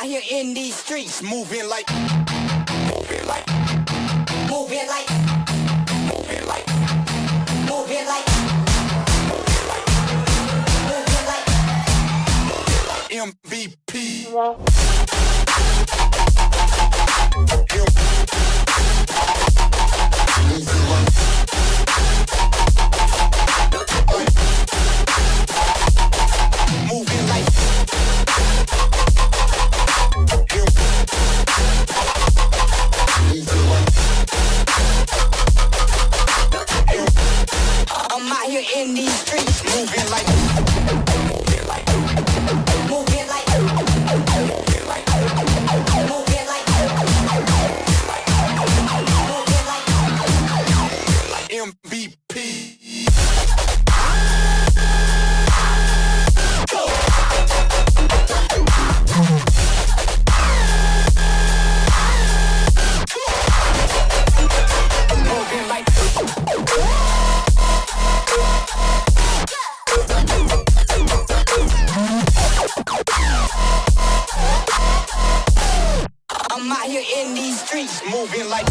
out here in these streets, moving like, moving like, moving like, moving like, moving like, moving like, MVP. Moving like, I'm out here in these streets, moving like, moving like, moving like, moving like, moving like, MVP. I'm out here in these streets, moving like.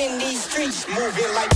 In these streets, moving like.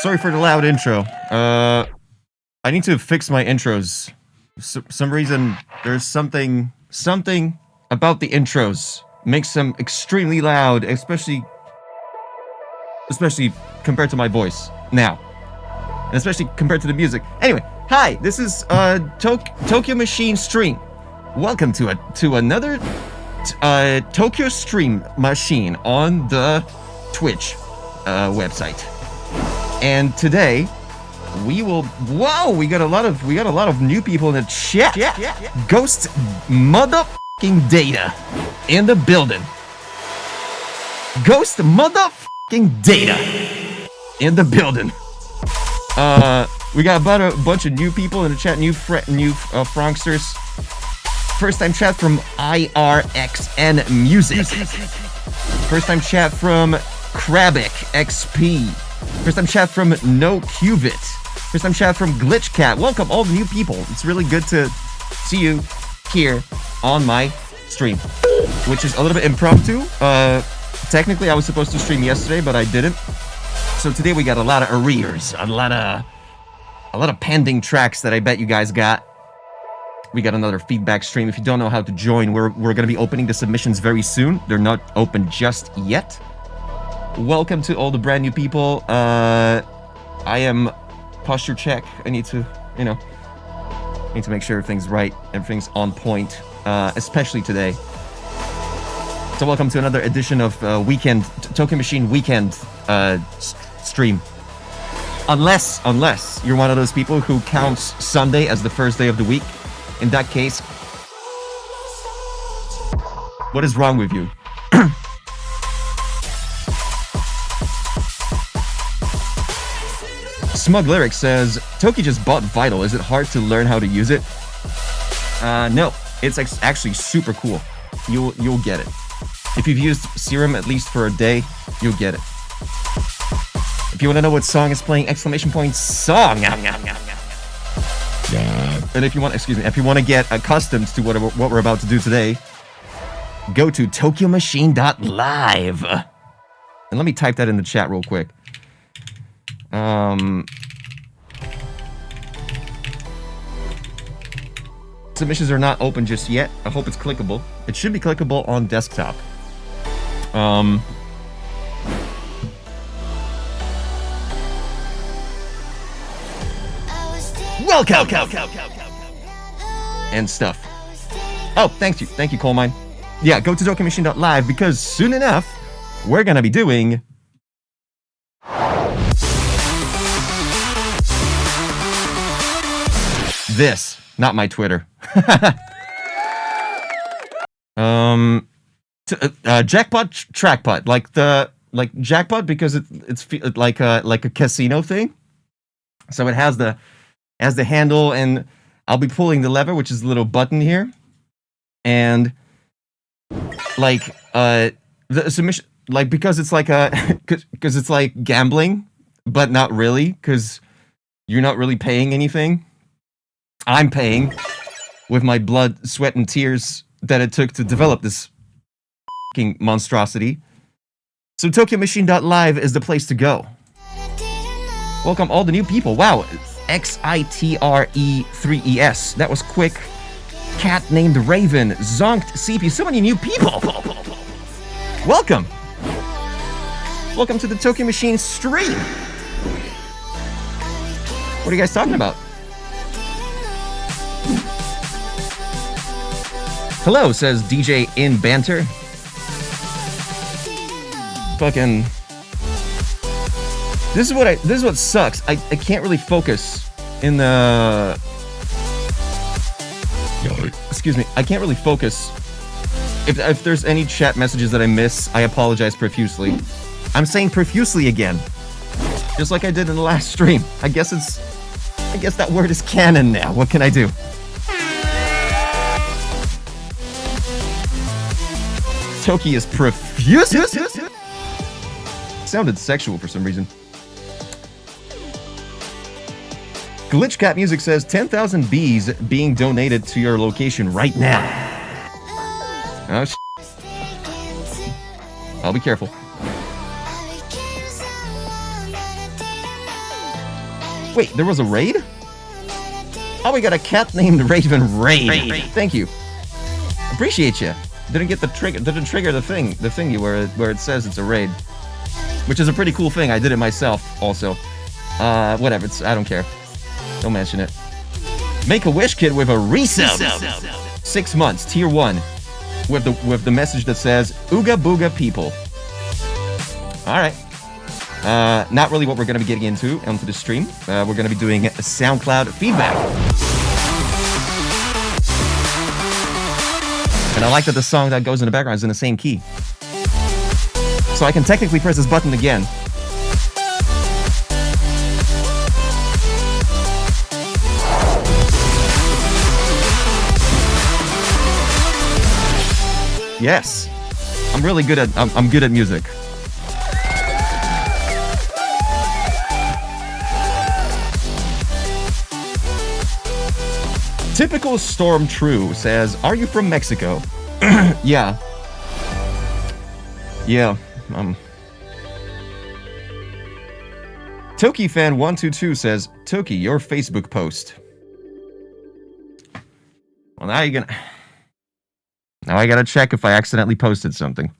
Sorry for the loud intro. I need to fix my intros. Some reason there's something about the intros makes them extremely loud, especially compared to my voice now, and especially compared to the music. Anyway, hi, this is Tokyo Machine Stream. Welcome to another Tokyo Stream Machine on the Twitch website. And today we will. Whoa! We got a lot of new people in the chat. Ghost motherfucking Data in the building. Ghost motherfucking Data in the building. We got about a bunch of new people in the chat. New Franksters. First time chat from IRXN Music. First time chat from Krabic XP. First time chat from No Cuvit. First time chat from Glitch Cat. Welcome all the new people. It's really good to see you here on my stream, which is a little bit impromptu. Technically I was supposed to stream yesterday, but I didn't. So today we got a lot of arrears, a lot of pending tracks that I bet you guys got. We got another feedback stream. If you don't know how to join, we're going to be opening the submissions very soon. They're not open just yet. Welcome to all the brand new people. I am posture check. I need to make sure everything's right, everything's on point, especially today. So welcome to another edition of Weekend Tokyo Machine Weekend stream. Unless you're one of those people who counts Sunday as the first day of the week. In that case, what is wrong with you? Smug Lyric says, Toki just bought Vital. Is it hard to learn how to use it? No, it's actually super cool. You'll get it. If you've used Serum at least for a day, you'll get it. If you want to know what song is playing, exclamation point song. And if you want to get accustomed to what we're about to do today, go to tokyomachine.live. And let me type that in the chat real quick. Submissions are not open just yet. I hope it's clickable. It should be clickable on desktop. Welcome! And stuff. Oh, thank you, Coal Mine. Yeah, go to tokyomachine.live because soon enough, we're gonna be doing this, not my Twitter. Jackpot Trackpot, like Jackpot because it's like a casino thing. So it has the handle, and I'll be pulling the lever, which is the little button here, and the submission, because it's because it's like gambling, but not really, because you're not really paying anything. I'm paying with my blood, sweat, and tears that it took to develop this fucking monstrosity. So tokyomachine.live is the place to go. Welcome all the new people. Wow, XITRE3ES. That was quick. Cat named Raven. Zonked CP. So many new people. Welcome. Welcome to the Tokyo Machine stream. What are you guys talking about? Hello, says DJ in Banter. Fucking. This is what sucks. I can't really focus in the. Excuse me. I can't really focus. If there's any chat messages that I miss, I apologize profusely. I'm saying profusely again, just like I did in the last stream. I guess that word is canon now. What can I do? Toki is profuse. Sounded sexual for some reason. Glitch Cat Music says 10,000 bees being donated to your location right now. Oh, I'll be careful. Wait, there was a raid? Oh, we got a cat named Raven Raid. Thank you. Appreciate you. Didn't get the trigger. Didn't trigger the thingy where it says it's a raid, which is a pretty cool thing. I did it myself also. Whatever. I don't care. Don't mention it. Make a wish kid with a resub. 6 months, tier 1, with the message that says "Ooga booga people." All right. Not really what we're going to be getting onto the stream. We're going to be doing SoundCloud feedback. And I like that the song that goes in the background is in the same key. So I can technically press this button again. Yes. I'm really good at I'm good at music. Typical Storm True says, "Are you from Mexico?" Yeah. Yeah. Toki Fan 122 says, "Toki, your Facebook post." Well, now you're gonna. Now I gotta check if I accidentally posted something.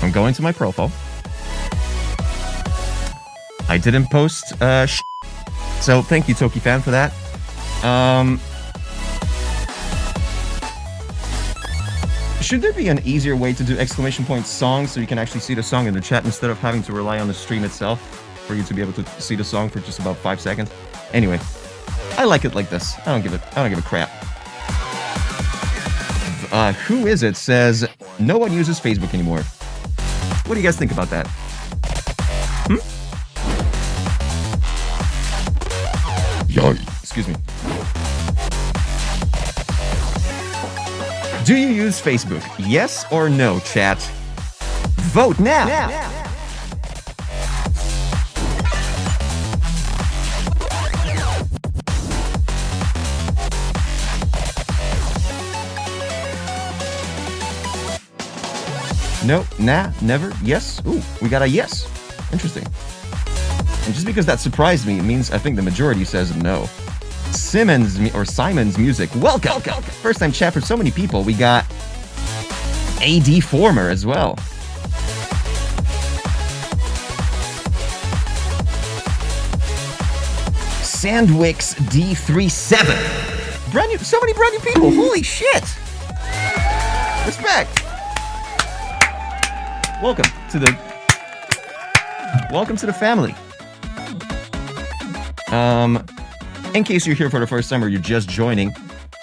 I'm going to my profile. I didn't post so thank you, Toki Fan, for that. Should there be an easier way to do exclamation point songs so you can actually see the song in the chat instead of having to rely on the stream itself for you to be able to see the song for just about 5 seconds? Anyway, I like it like this. I don't give a crap. Who is it says no one uses Facebook anymore. What do you guys think about that? Excuse me. Do you use Facebook? Yes or no, chat? Vote now! No, nah, never, yes. Ooh, we got a yes. Interesting. And just because that surprised me, it means I think the majority says no. Simon's Music, welcome! First time chat for so many people. We got AD Former as well. Sandwix D37. Brand new, so many brand new people. Holy shit! Respect. Welcome to the family. In case you're here for the first time or you're just joining,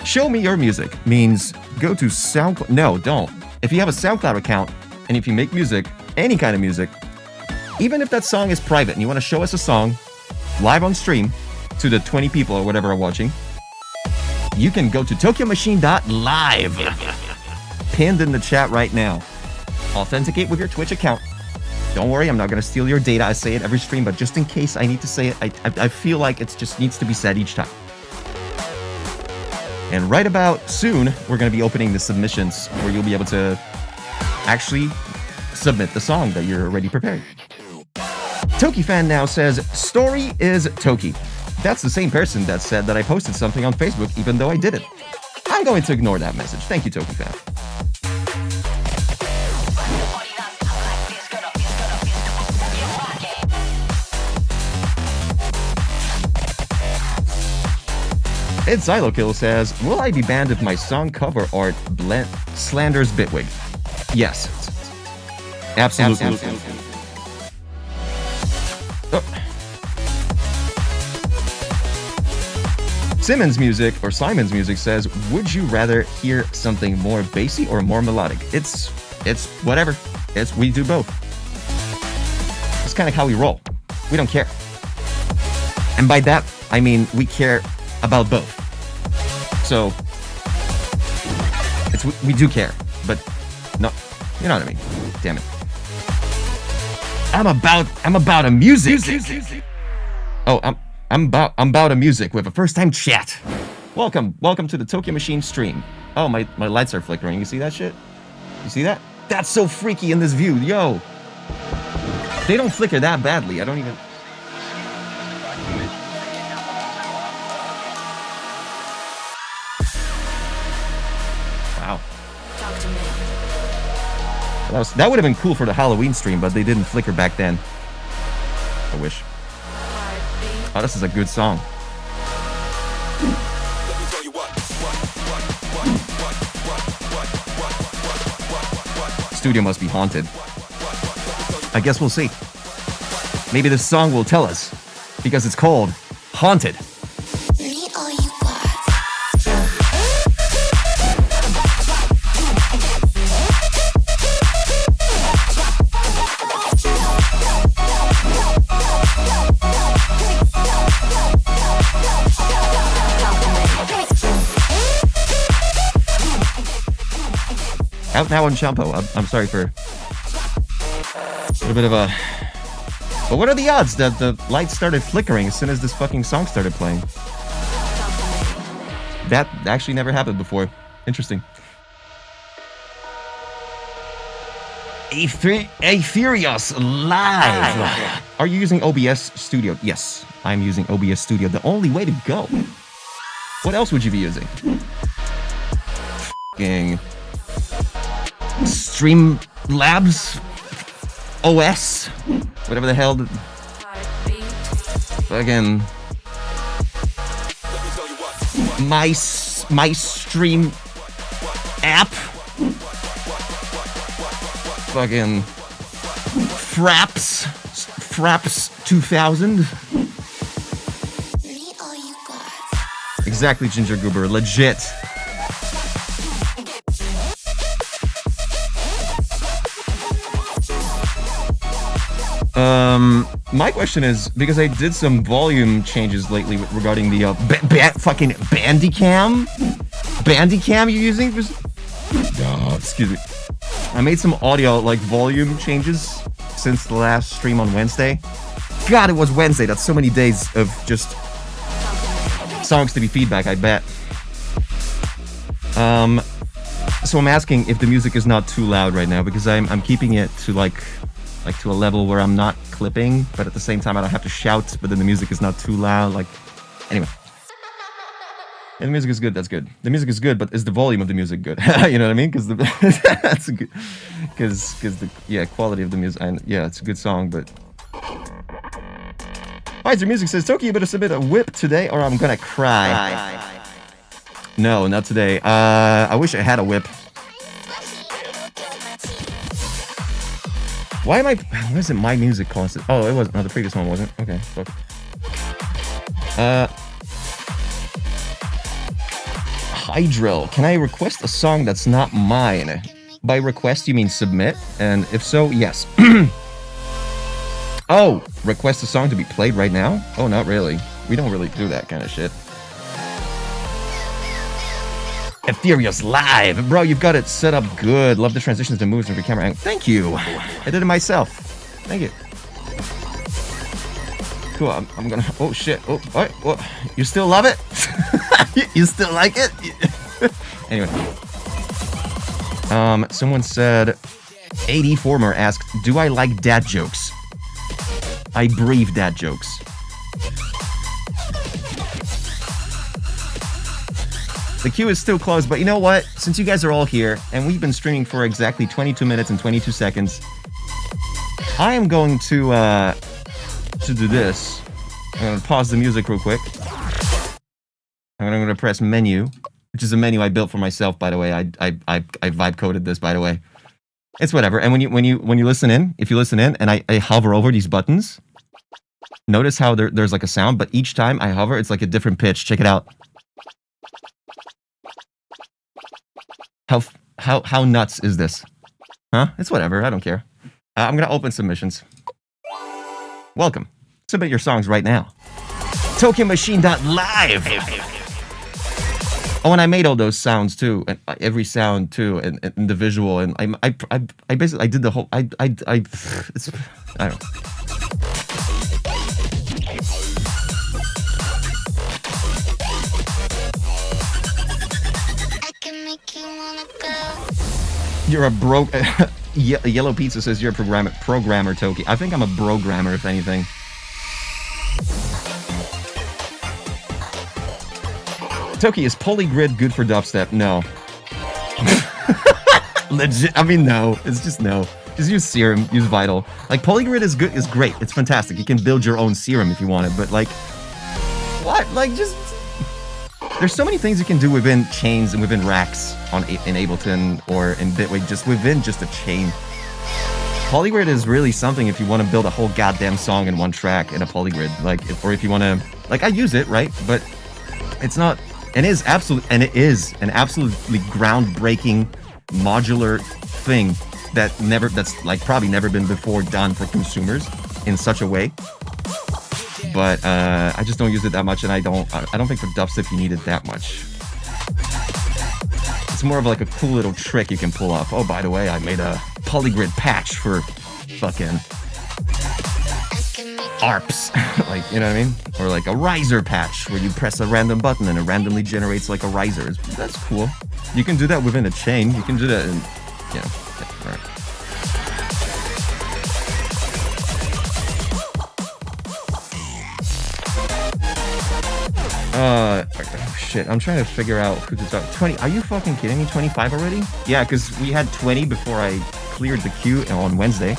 show me your music means go to SoundCloud. No, don't. If you have a SoundCloud account and if you make music, any kind of music, even if that song is private and you want to show us a song live on stream to the 20 people or whatever are watching, you can go to tokyomachine.live, pinned in the chat right now. Authenticate with your Twitch account. Don't worry, I'm not going to steal your data. I say it every stream, but just in case I need to say it, I feel like it just needs to be said each time. And right about soon, we're going to be opening the submissions where you'll be able to actually submit the song that you're already prepared. Toki Fan now says, story is Toki. That's the same person that said that I posted something on Facebook even though I didn't. I'm going to ignore that message. Thank you, Toki Fan. Ed Xylokill says, will I be banned if my song cover art slanders Bitwig? Yes. Absolutely. Oh. Simon's Music says, would you rather hear something more bassy or more melodic? It's whatever. We do both. It's kind of how we roll. We don't care. And by that, I mean we care about both. So we do care, but no, you know what I mean. Damn it. I'm about a music. Oh, I'm about a music with a first-time chat. Welcome to the Tokyo Machine stream. Oh, my lights are flickering. You see that shit? You see that? That's so freaky in this view, yo. They don't flicker that badly. I don't even. Wow. That would have been cool for the Halloween stream, but they didn't flicker back then. I wish. Oh, this is a good song. Studio must be haunted. I guess we'll see. Maybe this song will tell us, because it's called Haunted. Out now on Shampoo. I'm sorry for a little bit of a... But what are the odds that the lights started flickering as soon as this fucking song started playing? That actually never happened before. Interesting. Aetherios Live! Are you using OBS Studio? Yes, I'm using OBS Studio. The only way to go. What else would you be using? F***ing... Streamlabs OS, whatever the hell. Again, my stream app. Fucking Fraps 2000. Exactly, Ginger Goober. Legit. My question is, because I did some volume changes lately regarding the fucking Bandicam you're using? Excuse me. I made some audio, like, volume changes since the last stream on Wednesday. God, it was Wednesday. That's so many days of just songs to be feedback, I bet. So I'm asking if the music is not too loud right now, because I'm keeping it to like to a level where I'm not clipping, but at the same time I don't have to shout, but then the music is not too loud. Like, anyway. And the music is good, that's good. The music is good, but is the volume of the music good? You know what I mean? Because that's a good, because the quality of the music, and yeah, it's a good song, but. Heiser Music says, Tokyo, you better submit a whip today or I'm gonna cry. No, not today. I wish I had a whip. Why am I... What is it? My music constant. Oh, it wasn't. No, the previous one wasn't. Okay, fuck. Hydril. Can I request a song that's not mine? By request, you mean submit? And if so, yes. Oh, request a song to be played right now? Oh, not really. We don't really do that kind of shit. Aetherios Live. Bro, you've got it set up good. Love the transitions and moves of your camera angle. Thank you. I did it myself. Thank you. Cool, I'm gonna... Oh, shit. Oh, what? You still love it? You still like it? Anyway. Someone said... AD Former asked, do I like dad jokes? I breathe dad jokes. The queue is still closed, but you know what? Since you guys are all here, and we've been streaming for exactly 22 minutes and 22 seconds, I am going to do this. I'm going to pause the music real quick. I'm going to press menu, which is a menu I built for myself, by the way. I vibe coded this, by the way. It's whatever. And when you listen in, if you listen in, and I hover over these buttons, notice how there's like a sound, but each time I hover, it's like a different pitch. Check it out. How nuts is this? Huh? It's whatever. I don't care. I'm gonna open submissions. Welcome. Submit your songs right now. TokyoMachine.live. Oh, and I made all those sounds too, and every sound too, and the visual, and I basically I did the whole it's I don't know. I can make you wanna go. You're a bro. Yellow Pizza says you're a programmer, Toki. I think I'm a programmer, if anything. Toki, is Polygrid good for dubstep? No. Legit. I mean, no. It's just no. Just use Serum. Use Vital. Like Polygrid is good. Is great. It's fantastic. You can build your own Serum if you want it. But like, what? Like, just there's so many things you can do within chains and within racks in Ableton or in Bitwig, just within just a chain. Polygrid is really something if you want to build a whole goddamn song in one track in a Polygrid, like, or if you want to, like, I use it, right? But it's not, and it is an absolutely groundbreaking modular thing that's like probably never been before done for consumers in such a way. But I just don't use it that much, and I don't think for dubstep you need it that much. It's more of like a cool little trick you can pull off. Oh, by the way, I made a Polygrid patch for fucking ARPs. Like, you know what I mean? Or like a riser patch where you press a random button and it randomly generates like a riser. That's cool. You can do that within a chain. You can do that in, you know, yeah, all right. Oh shit, I'm trying to figure out who to talk. 20, are you fucking kidding me? 25 already? Yeah, because we had 20 before I cleared the queue on Wednesday.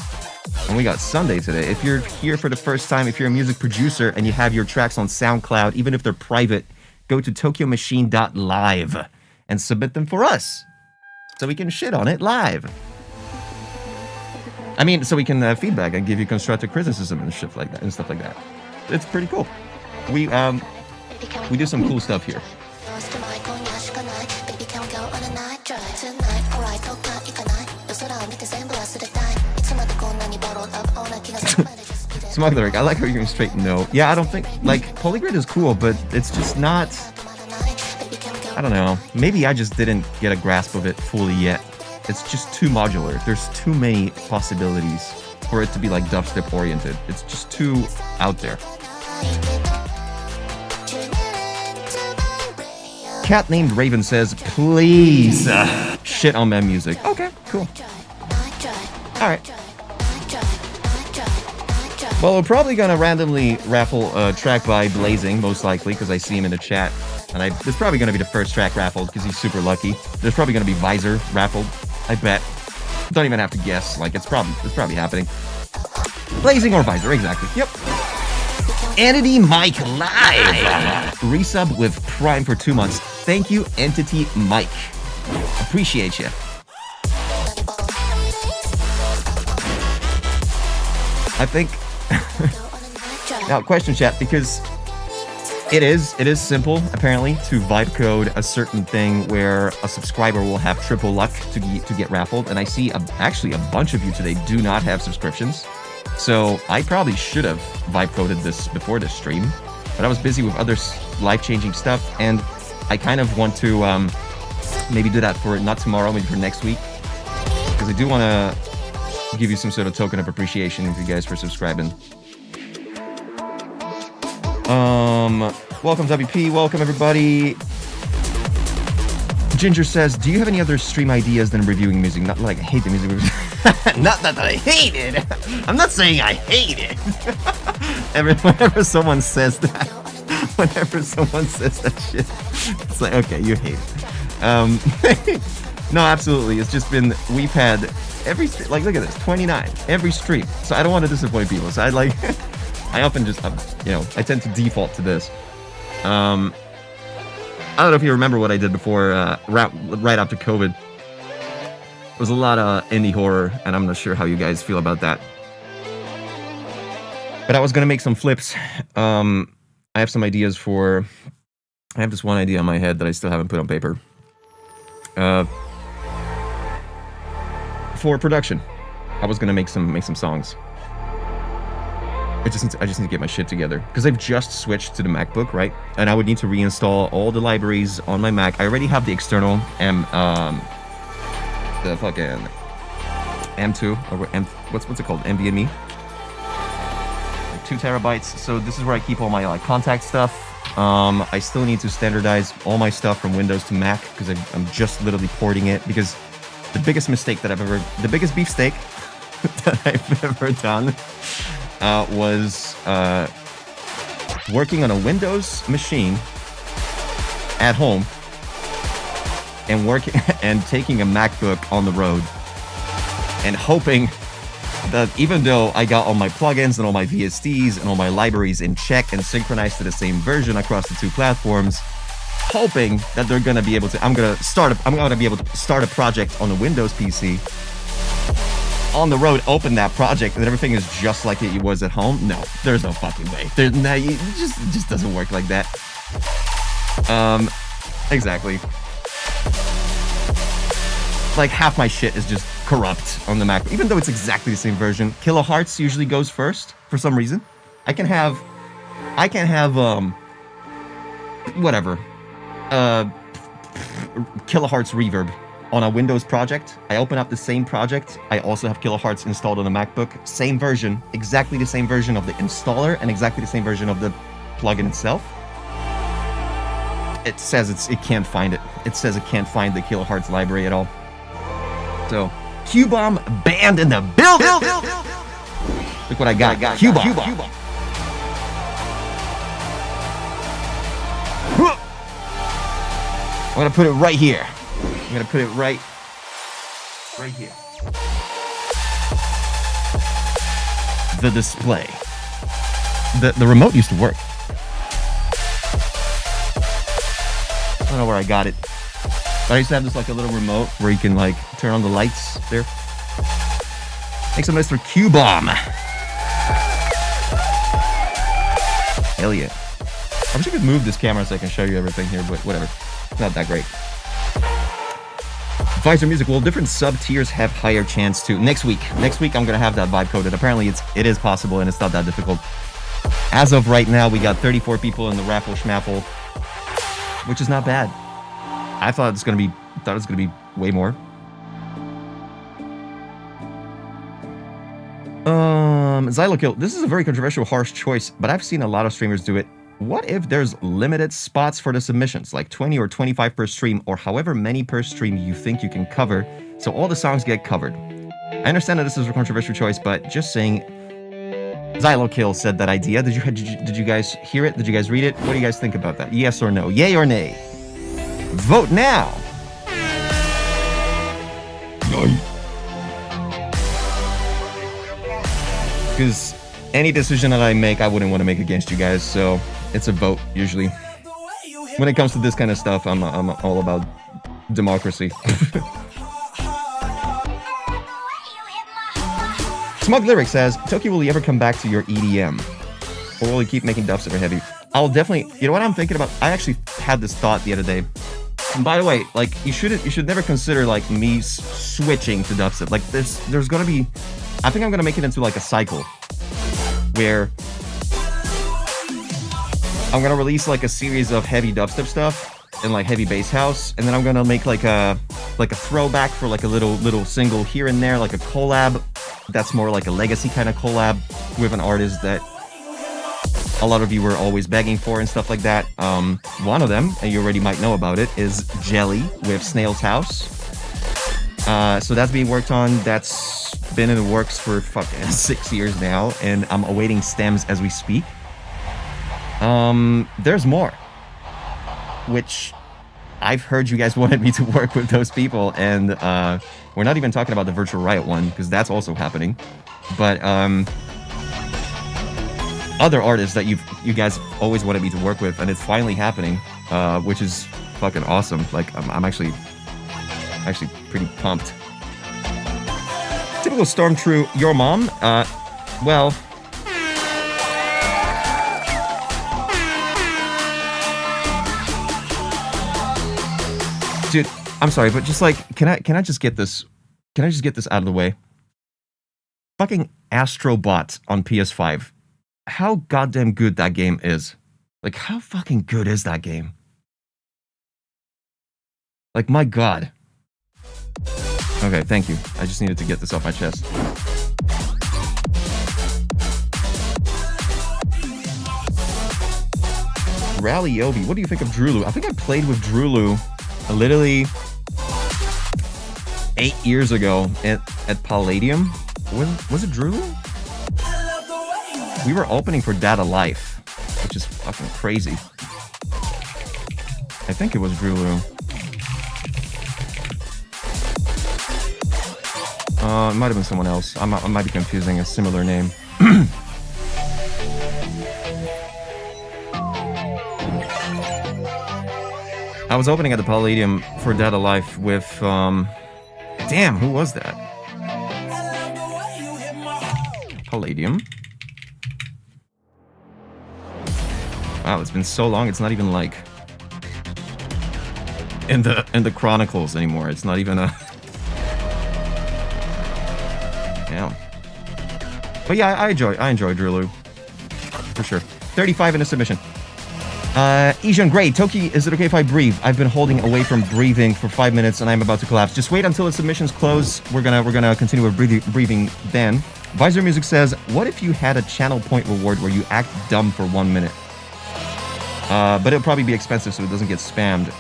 And we got Sunday today. If you're here for the first time, if you're a music producer and you have your tracks on SoundCloud, even if they're private, go to tokyomachine.live and submit them for us. So we can shit on it live. I mean, so we can feedback and give you constructive criticism and shit like that and stuff like that. It's pretty cool. We do some cool stuff here. Smuggler, I like how you're going straight no. Yeah, I don't think, like, Polygrid is cool, but it's just not, I don't know. Maybe I just didn't get a grasp of it fully yet. It's just too modular. There's too many possibilities for it to be like dubstep oriented. It's just too out there. Cat named Raven says, please shit on my music. Okay, cool. Alright. Well, we're probably gonna randomly raffle a track by Blazing, most likely, because I see him in the chat. And it's probably gonna be the first track raffled, because he's super lucky. There's probably gonna be Visor raffled, I bet. Don't even have to guess, like, it's probably happening. Blazing or Visor, exactly, yep. Entity Mike Live! Resub with Prime for 2 months. Thank you, Entity Mike. Appreciate you. I think... Now, question chat, because it is simple, apparently, to vibe code a certain thing where a subscriber will have triple luck to get raffled, and I see actually a bunch of you today do not have subscriptions. So I probably should have vibe coded this before this stream, but I was busy with other life-changing stuff, and I kind of want to maybe do that for not tomorrow, maybe for next week, because I do want to give you some sort of token of appreciation of you guys for subscribing. Welcome WP, welcome everybody. Ginger says, do you have any other stream ideas than reviewing music? Not like I hate the music. Not that I hate it. I'm not saying I hate it. Whenever someone says that, shit, it's like, okay, you hate it. No, absolutely. It's just been, we've had every, like, look at this, 29, every stream. So I don't want to disappoint people. So I often just, you know, I tend to default to this. I don't know if you remember what I did before, right after COVID. It was a lot of indie horror, and I'm not sure how you guys feel about that. But I was going to make some flips. I have some ideas for... I have this one idea in my head that I still haven't put on paper. For production. I was going to make some songs. I just need to get my shit together because I've just switched to the MacBook, right? And I would need to reinstall all the libraries on my Mac. I already have the external the fucking M2 or what's it called? NVMe. Like 2 terabytes. So this is where I keep all my like contact stuff. I still need to standardize all my stuff from Windows to Mac because I'm just literally porting it because the biggest mistake that the biggest beefsteak that I've ever done was working on a Windows machine at home and working and taking a MacBook on the road and hoping that even though I got all my plugins and all my VSTs and all my libraries in check and synchronized to the same version across the 2 platforms, hoping that they're gonna be able to I'm gonna be able to start a project on a Windows PC on the road, open that project, and everything is just like it was at home. No, there's no fucking way. It just doesn't work like that. Exactly. Like half my shit is just corrupt on the Mac, even though it's exactly the same version. Kilohertz usually goes first for some reason. I can have whatever kilohertz reverb on a Windows project. I open up the same project. I also have kilohertz installed on the MacBook. Same version, exactly the same version of the installer and exactly the same version of the plugin itself. It says it can't find it. It says it can't find the kilohertz library at all. So, Q-Bomb banned in the building! Look what I got. Q-Bomb. I'm gonna put it right here. I'm gonna put it right here. The display. The remote used to work. I don't know where I got it. But I used to have this like a little remote where you can like turn on the lights there. Thanks so much for Q-Bomb. Hell yeah. I wish I could move this camera so I can show you everything here, but whatever. It's not that great. Visor Music. Will different sub-tiers have higher chance to? Next week I'm going to have that vibe coded. Apparently it is possible and it's not that difficult. As of right now, we got 34 people in the raffle schmaffle, which is not bad. I thought it was gonna be way more. Xylokill. This is a very controversial, harsh choice, but I've seen a lot of streamers do it. What if there's limited spots for the submissions, like 20 or 25 per stream, or however many per stream you think you can cover, so all the songs get covered? I understand that this is a controversial choice, but just saying. Xylokill said that idea. Did you guys hear it? Did you guys read it? What do you guys think about that? Yes or no? Yay or nay? Vote now! Because any decision that I make, I wouldn't want to make against you guys, so it's a vote, usually. When it comes to this kind of stuff, I'm all about democracy. Smug Lyric says, Toki, will you ever come back to your EDM? Or will you keep making dubstep or heavy? I'll definitely... You know what I'm thinking about? I actually had this thought the other day. And by the way, like, you should never consider, like, me switching to dubstep. Like, there's gonna be... I think I'm gonna make it into, like, a cycle. Where... I'm gonna release, like, a series of heavy dubstep stuff. And, like, heavy bass house. And then I'm gonna make, like a throwback for, like, a little single here and there. Like, a collab. That's more like a legacy kind of collab with an artist that a lot of you were always begging for and stuff like that. One of them, and you already might know about it, is Jelly with Snail's House. So that's being worked on. That's been in the works for fucking 6 years now, and I'm awaiting stems as we speak. There's more, which I've heard you guys wanted me to work with those people, and we're not even talking about the Virtual Riot one, because that's also happening. But other artists that you guys always wanted me to work with, and it's finally happening, which is fucking awesome. Like, I'm actually pretty pumped. Typical Stormtrue, your mom? Well... Dude, I'm sorry, but just like, can I just get this out of the way? Fucking Astrobot on PS5 how goddamn good that game is. Like, how fucking good is that game? Like, my god. Okay, thank you. I just needed to get this off my chest. Rally Obi, what do you think of Drulu? I think I played with Drulu literally 8 years ago at Palladium. Was it Drulu? We were opening for Data Life, which is fucking crazy. I think it was Drulu. It might have been someone else. I might be confusing a similar name. I was opening at the Palladium for Data Life with, damn, who was that? Palladium? Wow, it's been so long, it's not even like in the chronicles anymore. It's not even a... Damn. But yeah, I enjoy Drulu. For sure. 35 in a submission. Asian Gray, Toki, is it okay if I breathe? I've been holding away from breathing for 5 minutes and I'm about to collapse. Just wait until the submissions close. We're gonna continue with breathing then. Visor Music says, what if you had a channel point reward where you act dumb for 1 minute? But it'll probably be expensive so it doesn't get spammed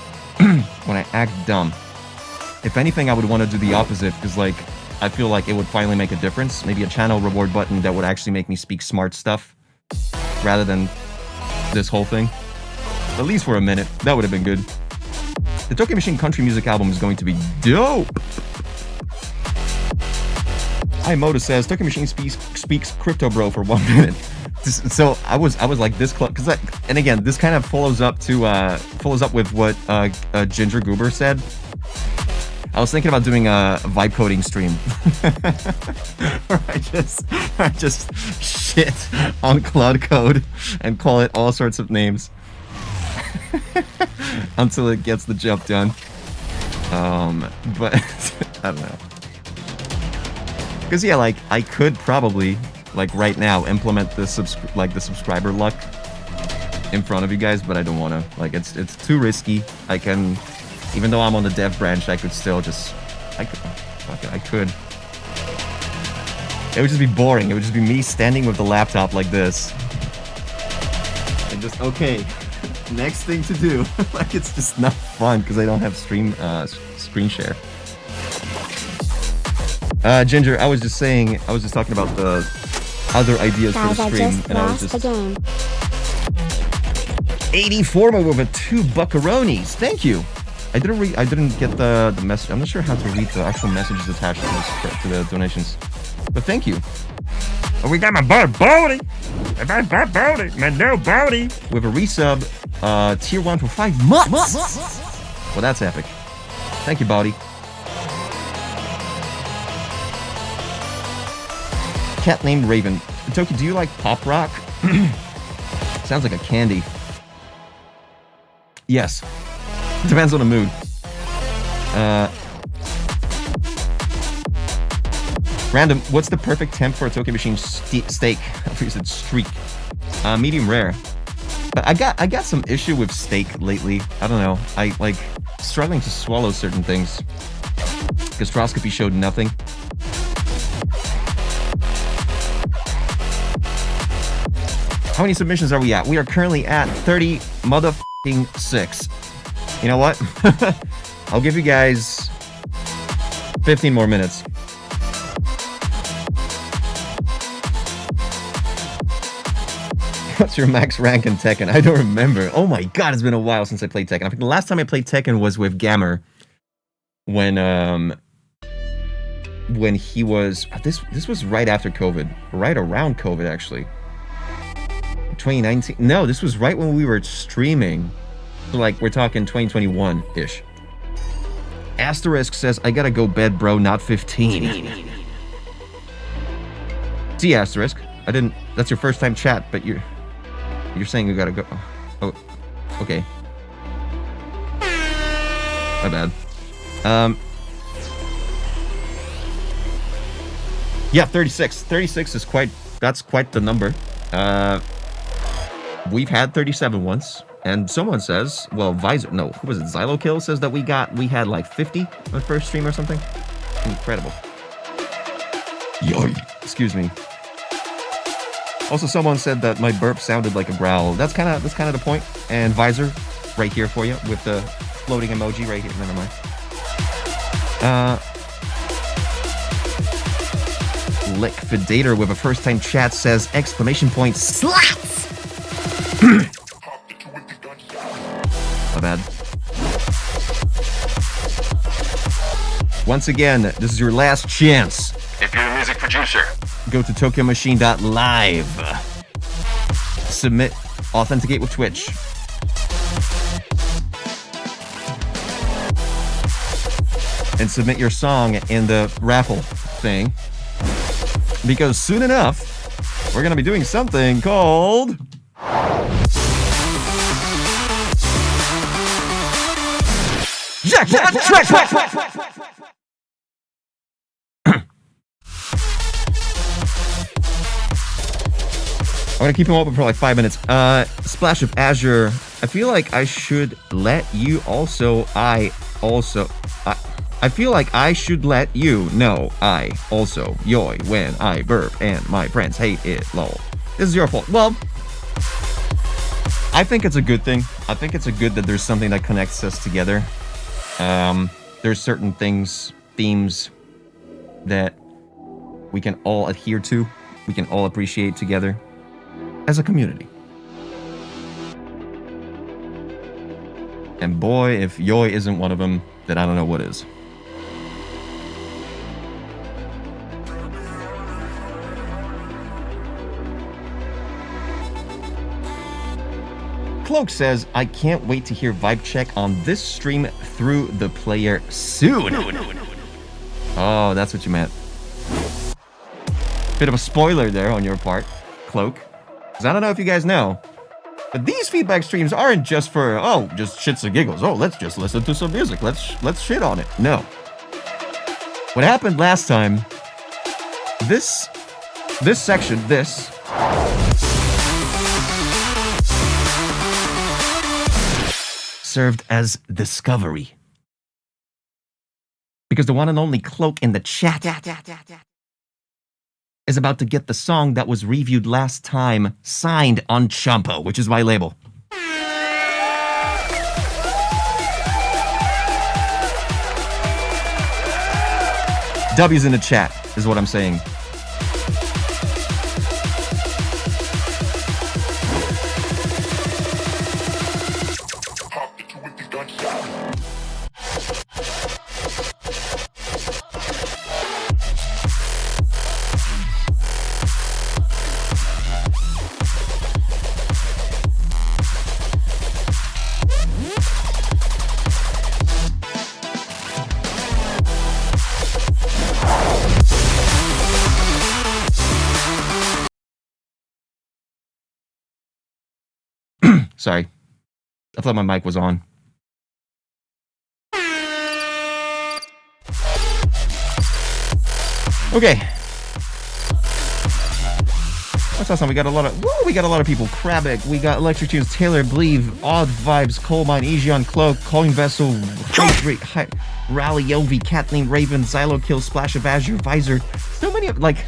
when I act dumb. If anything, I would want to do the opposite because, like, I feel like it would finally make a difference. Maybe a channel reward button that would actually make me speak smart stuff rather than this whole thing. At least for a minute. That would have been good. The Tokyo Machine country music album is going to be dope. Imoda says Tokyo Machine speaks Crypto Bro for 1 minute. So I was like this close because, and again, this kind of follows up with what Ginger Goober said. I was thinking about doing a vibe coding stream where I just shit on Cloud Code and call it all sorts of names until it gets the job done. But I don't know. Because yeah, like I could probably like right now implement the subscriber luck in front of you guys, but I don't want to. Like it's too risky. I can, even though I'm on the dev branch, I could still just I could. It would just be boring. It would just be me standing with the laptop like this. And just, okay, next thing to do. Like, it's just not fun because I don't have screen share. Ginger, I was just talking about the other ideas for the stream, and I was just... 84 with a 2 buckaronis. Thank you. I didn't get the message. I'm not sure how to read the actual messages attached to the donations. But thank you. Oh, we got my brother Bodie. My new Bodie. With a resub, tier 1 for 5 months. Well, that's epic. Thank you, Bodie. Cat named Raven. Toki, do you like pop rock? Sounds like a candy. Yes. Depends on the mood. Random, what's the perfect temp for a Tokyo Machine steak? I thought you said streak. Medium rare. But I got some issue with steak lately. I don't know. I like struggling to swallow certain things. Gastroscopy showed nothing. How many submissions are we at? We are currently at 30 motherfucking 6. You know what? I'll give you guys 15 more minutes. What's your max rank in Tekken? I don't remember. Oh my god, it's been a while since I played Tekken. I think the last time I played Tekken was with Gammer. When he was... This was right after COVID. Right around COVID, actually. 2019. No, this was right when we were streaming. So like, we're talking 2021-ish. Asterisk says, I gotta go bed, bro, not 15. See, Asterisk. I didn't... That's your first time chat, but you're saying you gotta go... Oh, okay. My bad. Yeah, 36. 36 is quite... That's quite the number. We've had 37 once, and someone says, well, Visor, no, who was it? Xylokill says that we had like 50 on the first stream or something. Incredible. Yoy. Excuse me. Also, someone said that my burp sounded like a growl. That's kind of the point. And Visor, right here for you with the floating emoji right here. Never mind. Lick Fidator with a first time chat says exclamation point slats. My bad. Once again, this is your last chance. If you're a music producer, go to TokyoMachine.live. Submit, authenticate with Twitch. And submit your song in the raffle thing. Because soon enough, we're going to be doing something called... Jackpot Trackpot! I'm gonna keep him open for like 5 minutes. Splash of Azure. I feel like I should let you also. I feel like I should let you know I also yoy when I burp and my friends hate it. Lol. This is your fault. Well, I think it's a good thing. I think it's a good that there's something that connects us together. There's certain things, themes that we can all adhere to. We can all appreciate together. As a community. And boy, if Yoy isn't one of them, then I don't know what is. Cloak says, I can't wait to hear Vibe Check on this stream through the player soon. Oh, that's what you meant. Bit of a spoiler there on your part, Cloak. Because I don't know if you guys know, but these feedback streams aren't just for, oh, just shits and giggles. Oh, let's just listen to some music. Let's shit on it. No. What happened last time, this section, served as discovery. Because the one and only Cloak in the chat is about to get the song that was reviewed last time signed on Champo, which is my label. W's in the chat is what I'm saying. Sorry. I thought my mic was on. Okay. What's awesome? We got a lot of people. Krabik, we got Electric Tunes, Taylor, Believe, Odd Vibes, Coal Mine, Ejion, Cloak, Calling Vessel, Rally, Yovi, Kathleen, Raven, Xylokill, Splash of Azure, Visor. So many of, like...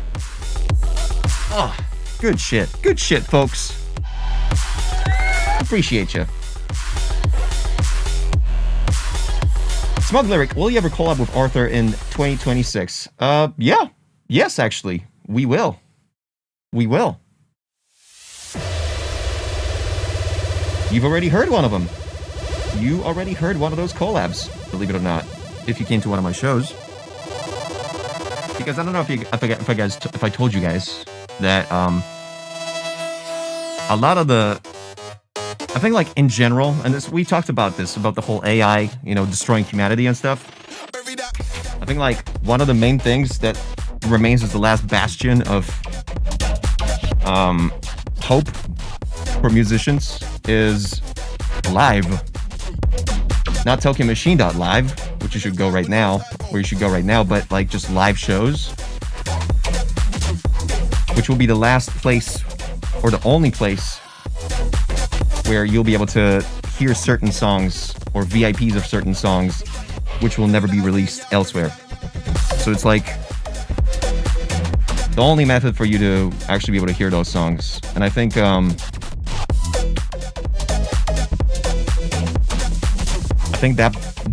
Oh, good shit. Good shit, folks. Appreciate you. Smug Lyric, will you ever collab with Arthur in 2026? Yeah. Yes, actually. We will. We will. You've already heard one of them. You already heard one of those collabs, believe it or not, if you came to one of my shows. Because I don't know if I told you guys that a lot of the, I think, like, in general, and we talked about this, about the whole AI, destroying humanity and stuff. I think, like, one of the main things that remains as the last bastion of hope for musicians is live. Not TokyoMachine.live, which you should go right now, but, like, just live shows, which will be the last place or the only place where you'll be able to hear certain songs or VIPs of certain songs which will never be released elsewhere. So it's like the only method for you to actually be able to hear those songs. And I think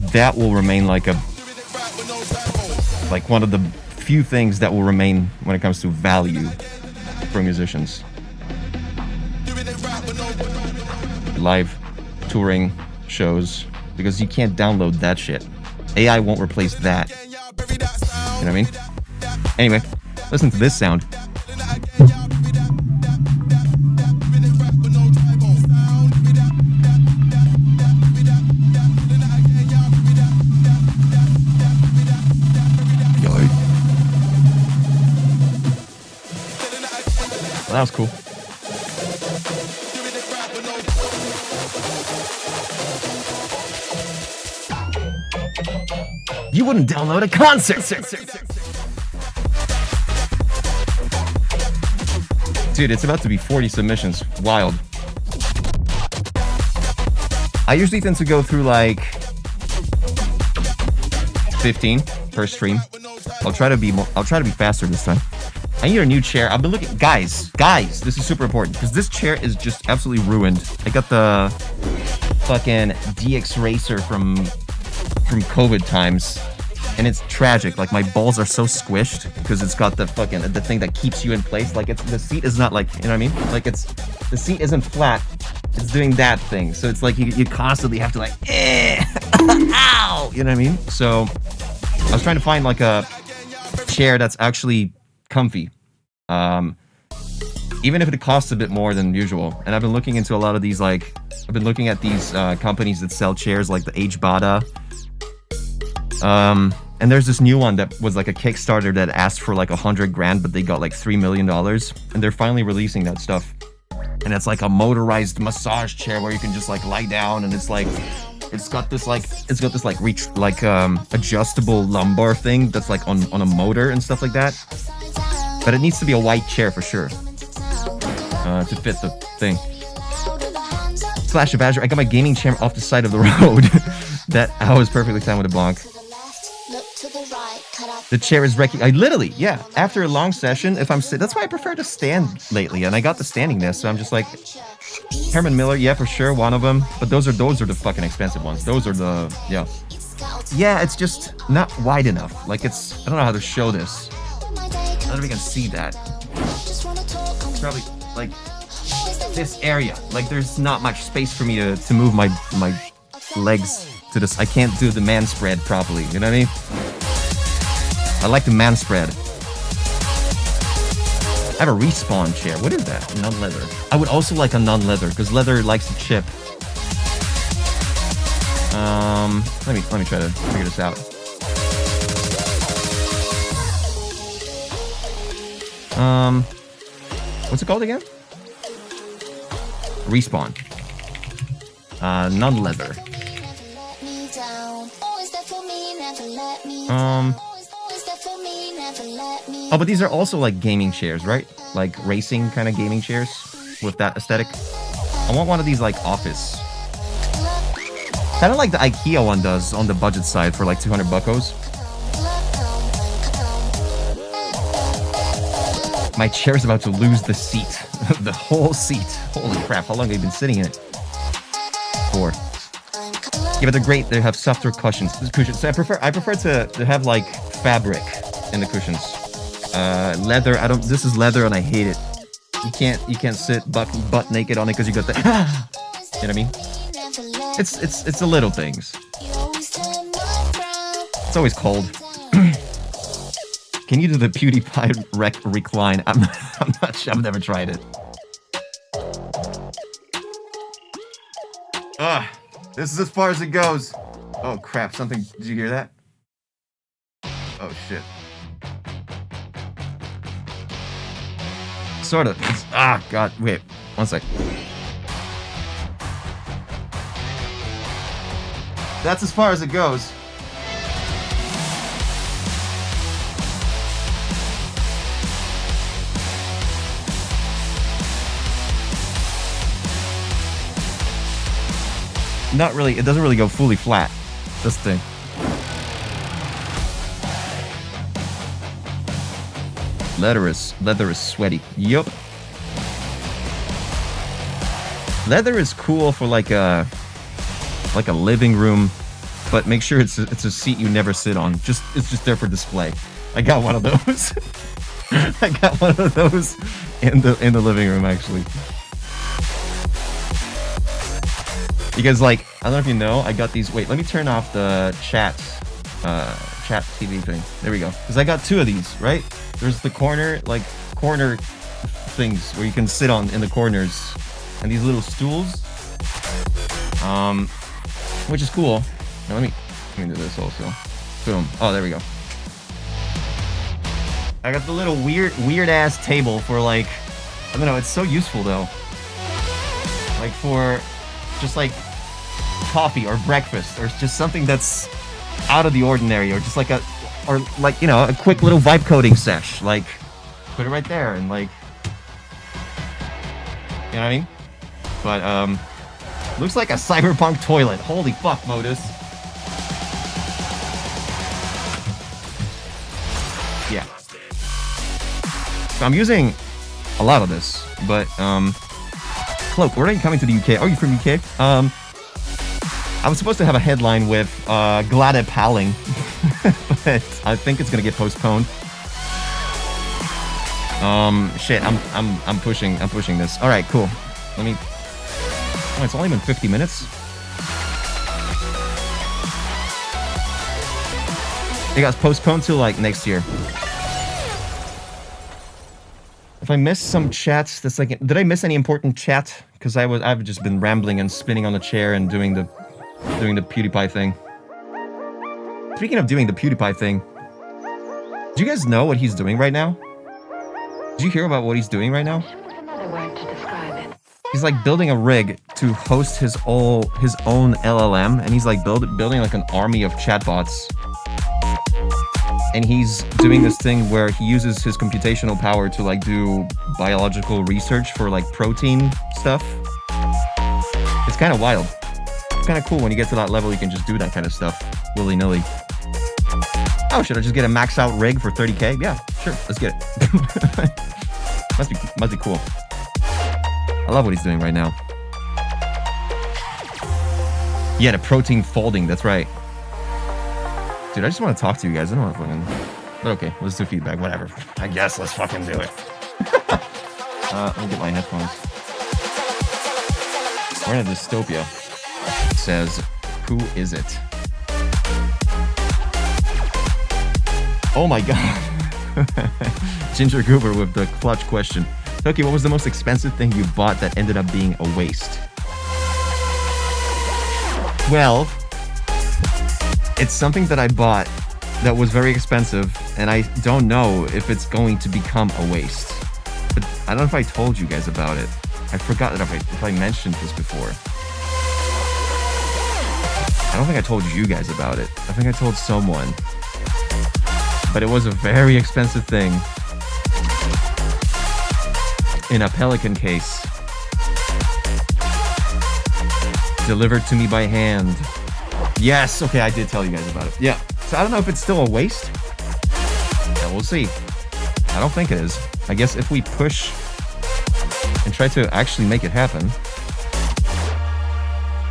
that will remain like one of the few things that will remain when it comes to value for musicians. Live touring shows, because you can't download that shit. AI won't replace that. You know what I mean? Anyway, listen to this sound. Well, that was cool. You wouldn't download a concert. Dude, it's about to be 40 submissions. Wild. I usually tend to go through like 15 per stream. I'll try to be faster this time. I need a new chair. I've been looking, guys, this is super important because this chair is just absolutely ruined. I got the fucking DX Racer from COVID times, and it's tragic. Like, my balls are so squished because it's got the thing that keeps you in place. Like, the seat is not like, you know what I mean? Like, the seat isn't flat. It's doing that thing. So it's like you constantly have to like, ow, you know what I mean? So I was trying to find like a chair that's actually comfy, even if it costs a bit more than usual. And I've been looking into a lot of these, like, I've been looking at these companies that sell chairs, like the HBATA. And there's this new one that was like a Kickstarter that asked for like $100,000, but they got like $3 million, and they're finally releasing that stuff. And it's like a motorized massage chair where you can just like lie down, and it's got this adjustable lumbar thing that's like on a motor and stuff like that. But it needs to be a white chair for sure to fit the thing. Slash of Azure, I got my gaming chair off the side of the road. That I was perfectly timed with a bonk. The chair is wrecking. I literally, yeah. After a long session, if I'm sitting, that's why I prefer to stand lately. And I got the standingness, so I'm just like, Herman Miller, yeah, for sure, one of them. But those are the fucking expensive ones. Those are the, yeah. Yeah, it's just not wide enough. Like, it's, I don't know how to show this. I don't know if you can see that. It's probably like this area. Like, there's not much space for me to move my legs to this. I can't do the man spread properly. You know what I mean? I like the man spread. I have a Respawn chair. What is that? Non-leather. I would also like a non-leather because leather likes to chip. Let me try to figure this out. What's it called again? Respawn. Non-leather. Oh, but these are also like gaming chairs, right? Like racing kind of gaming chairs with that aesthetic. I want one of these like office. Kind of like the IKEA one does on the budget side for like 200 buckos. My chair is about to lose the seat. The whole seat. Holy crap, how long have you been sitting in it? For. Yeah, but they're great. They have softer cushions. So I prefer to have like fabric in the cushions. Leather, this is leather and I hate it. You can't sit butt naked on it because you got the, you know what I mean? It's the little things. It's always cold. Can you do the PewDiePie recline? I'm not sure. I've never tried it. This is as far as it goes. Oh crap! Something. Did you hear that? Oh shit. Sort of. God. Wait. One sec. That's as far as it goes. not really, it doesn't really go fully flat. This thing. Leather is sweaty. Yup. Leather is cool for like a living room, but make sure it's a seat you never sit on. It's just there for display. I got one of those. I got one of those in the living room actually. Because like, I don't know if you know, I got these. Wait, let me turn off the chat TV thing. There we go. Because I got two of these, right? There's the corner things where you can sit on in the corners, and these little stools, which is cool. Now let me do this also. Boom. Oh, there we go. I got the little weird ass table for like, I don't know. It's so useful though. Like for just like coffee or breakfast, or just something that's out of the ordinary, or just like a quick little vibe coding sesh. Like, put it right there, and like, you know what I mean? But looks like a cyberpunk toilet. Holy fuck, Modus. Yeah. So I'm using a lot of this, but Cloak, where are you coming to the UK? Oh, you from UK? I was supposed to have a headline with Glada Palling, but I think it's gonna get postponed. Shit, I'm pushing this. All right, cool. Let me. Oh, it's only been 50 minutes. It got postponed till like next year. If I missed some chats, that's like, did I miss any important chat? Because I've just been rambling and spinning on the chair and doing the PewDiePie thing. Speaking of doing the PewDiePie thing, do you guys know what he's doing right now? Did you hear about what he's doing right now? Another word to describe it. He's like building a rig to host his own LLM, and he's like building like an army of chatbots. And he's doing this thing where he uses his computational power to like do biological research for like protein stuff. It's kind of wild. It's kind of cool when you get to that level, you can just do that kind of stuff willy-nilly. Oh, should I just get a max out rig for 30k? Yeah, sure, let's get it. must be cool. I love what he's doing right now. Yeah, the protein folding, that's right. Dude, I just want to talk to you guys. I don't want to fucking... But okay, let's do feedback, whatever. I guess let's fucking do it. Let me get my headphones. We're in a dystopia. It says, who is it? Oh my god. Ginger Goober with the clutch question. Toki, what was the most expensive thing you bought that ended up being a waste? Well, it's something that I bought that was very expensive, and I don't know if it's going to become a waste. But I don't know if I told you guys about it. I forgot that if I mentioned this before. I don't think I told you guys about it. I think I told someone. But it was a very expensive thing. In a Pelican case. Delivered to me by hand. Yes, okay, I did tell you guys about it. Yeah, so I don't know if it's still a waste. Yeah, we'll see. I don't think it is. I guess if we push and try to actually make it happen,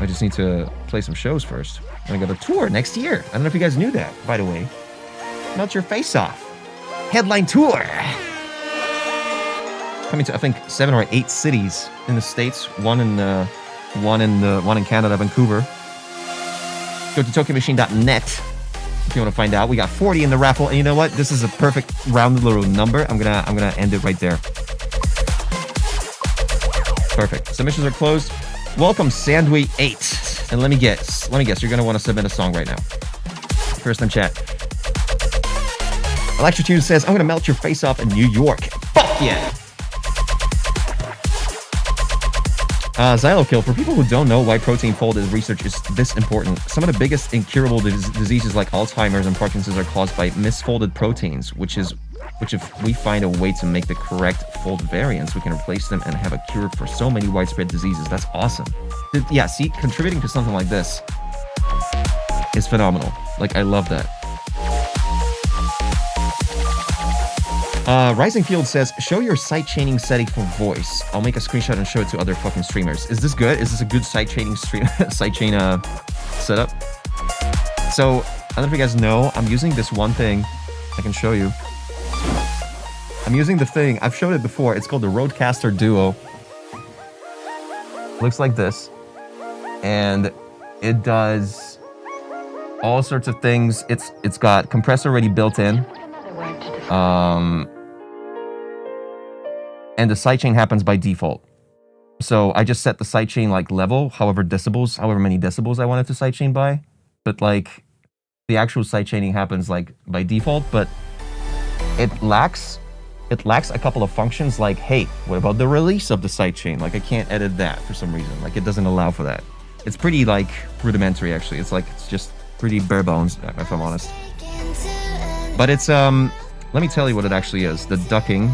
I just need to play some shows first. I'm gonna go to tour next year. I don't know if you guys knew that, by the way. Melt Your Face Off. Headline tour. Coming to, I think, 7 or 8 cities in the States. One in Canada, Vancouver. Go to TokyoMachine.net if you want to find out. We got 40 in the raffle, and you know what? This is a perfect round little number. I'm gonna end it right there. Perfect. Submissions are closed. Welcome, Sandwy8. And let me guess. You're gonna want to submit a song right now. First in chat. Electrotune says, I'm gonna melt your face off in New York. Fuck yeah! Xylokill, for people who don't know why protein folded research is this important, some of the biggest incurable diseases like Alzheimer's and Parkinson's are caused by misfolded proteins, which if we find a way to make the correct fold variants, we can replace them and have a cure for so many widespread diseases. That's awesome. Yeah, see, contributing to something like this is phenomenal. Like, I love that. Rising Field says, show your sidechaining setting for voice. I'll make a screenshot and show it to other fucking streamers. Is this good? Is this a good sidechaining sidechain setup? So, I don't know if you guys know, I'm using this one thing. I can show you. I'm using the thing, I've showed it before. It's called the Rodecaster Duo. Looks like this. And it does all sorts of things. It's got compressor already built in. And the sidechain happens by default. So I just set the sidechain like level, however many decibels I want it to sidechain by. But like the actual sidechaining happens like by default, but it lacks a couple of functions like, hey, what about the release of the sidechain? Like I can't edit that for some reason. Like it doesn't allow for that. It's pretty like rudimentary actually. It's just pretty bare bones if I'm honest. But it's let me tell you what it actually is. The ducking.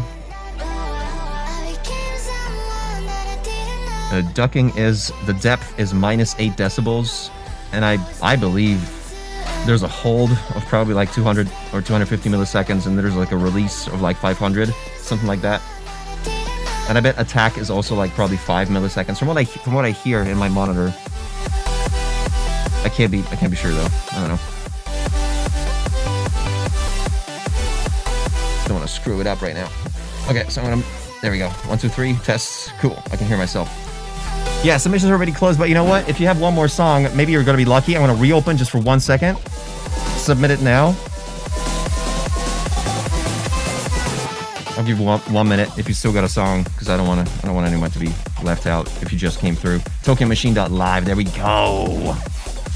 The depth is -8 decibels, and I believe there's a hold of probably like 200 or 250 milliseconds, and there's like a release of like 500, something like that. And I bet attack is also like probably 5 milliseconds from what I hear in my monitor. I can't be sure though. I don't know. Don't want to screw it up right now. Okay, so there we go. 1, 2, 3, tests. Cool. I can hear myself. Yeah, submissions are already closed, but you know what? If you have one more song, maybe you're going to be lucky. I'm going to reopen just for 1 second. Submit it now. I'll give you 1 minute if you still got a song, because I don't want anyone to be left out if you just came through. TokenMachine.live. There we go.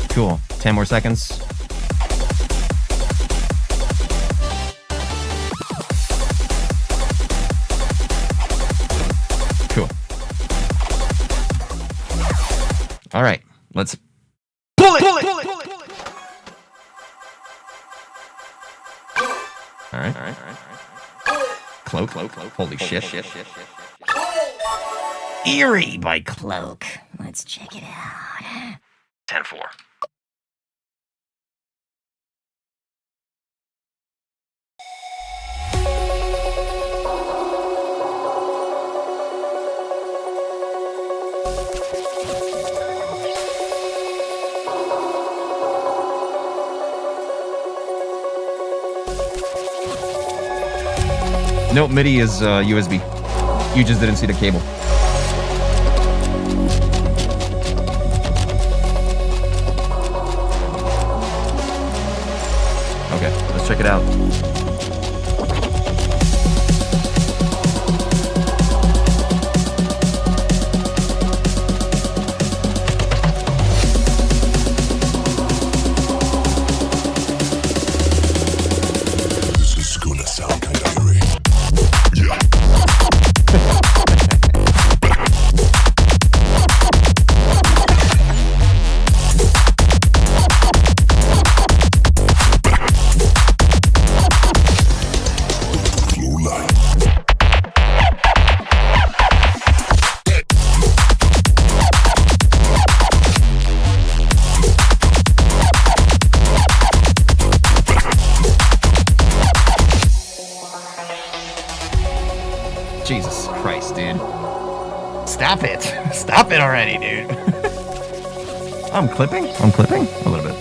Cool. 10 more seconds. Cool. All right, let's pull it. All right. Cloak. Holy shit. Eerie by Cloak. Let's check it out. 10-4. Nope, MIDI is USB. You just didn't see the cable. Okay, let's check it out. Jesus Christ, dude. Stop it. Stop it already, dude. I'm clipping a little bit.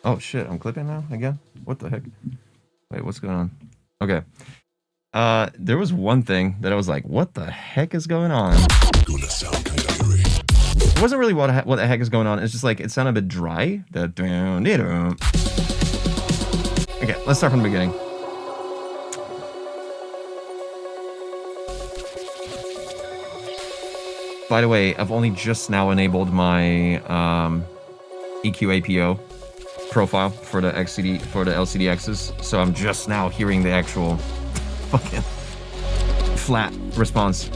Oh shit, I'm clipping now again? What the heck? Wait, what's going on? Okay. There was one thing that I was like, what the heck is going on? It wasn't really what the heck is going on. It's just like, it sounded a bit dry. Okay, let's start from the beginning. By the way, I've only just now enabled my EQ APO profile for the XCD for the LCDXs, so I'm just now hearing the actual fucking flat response.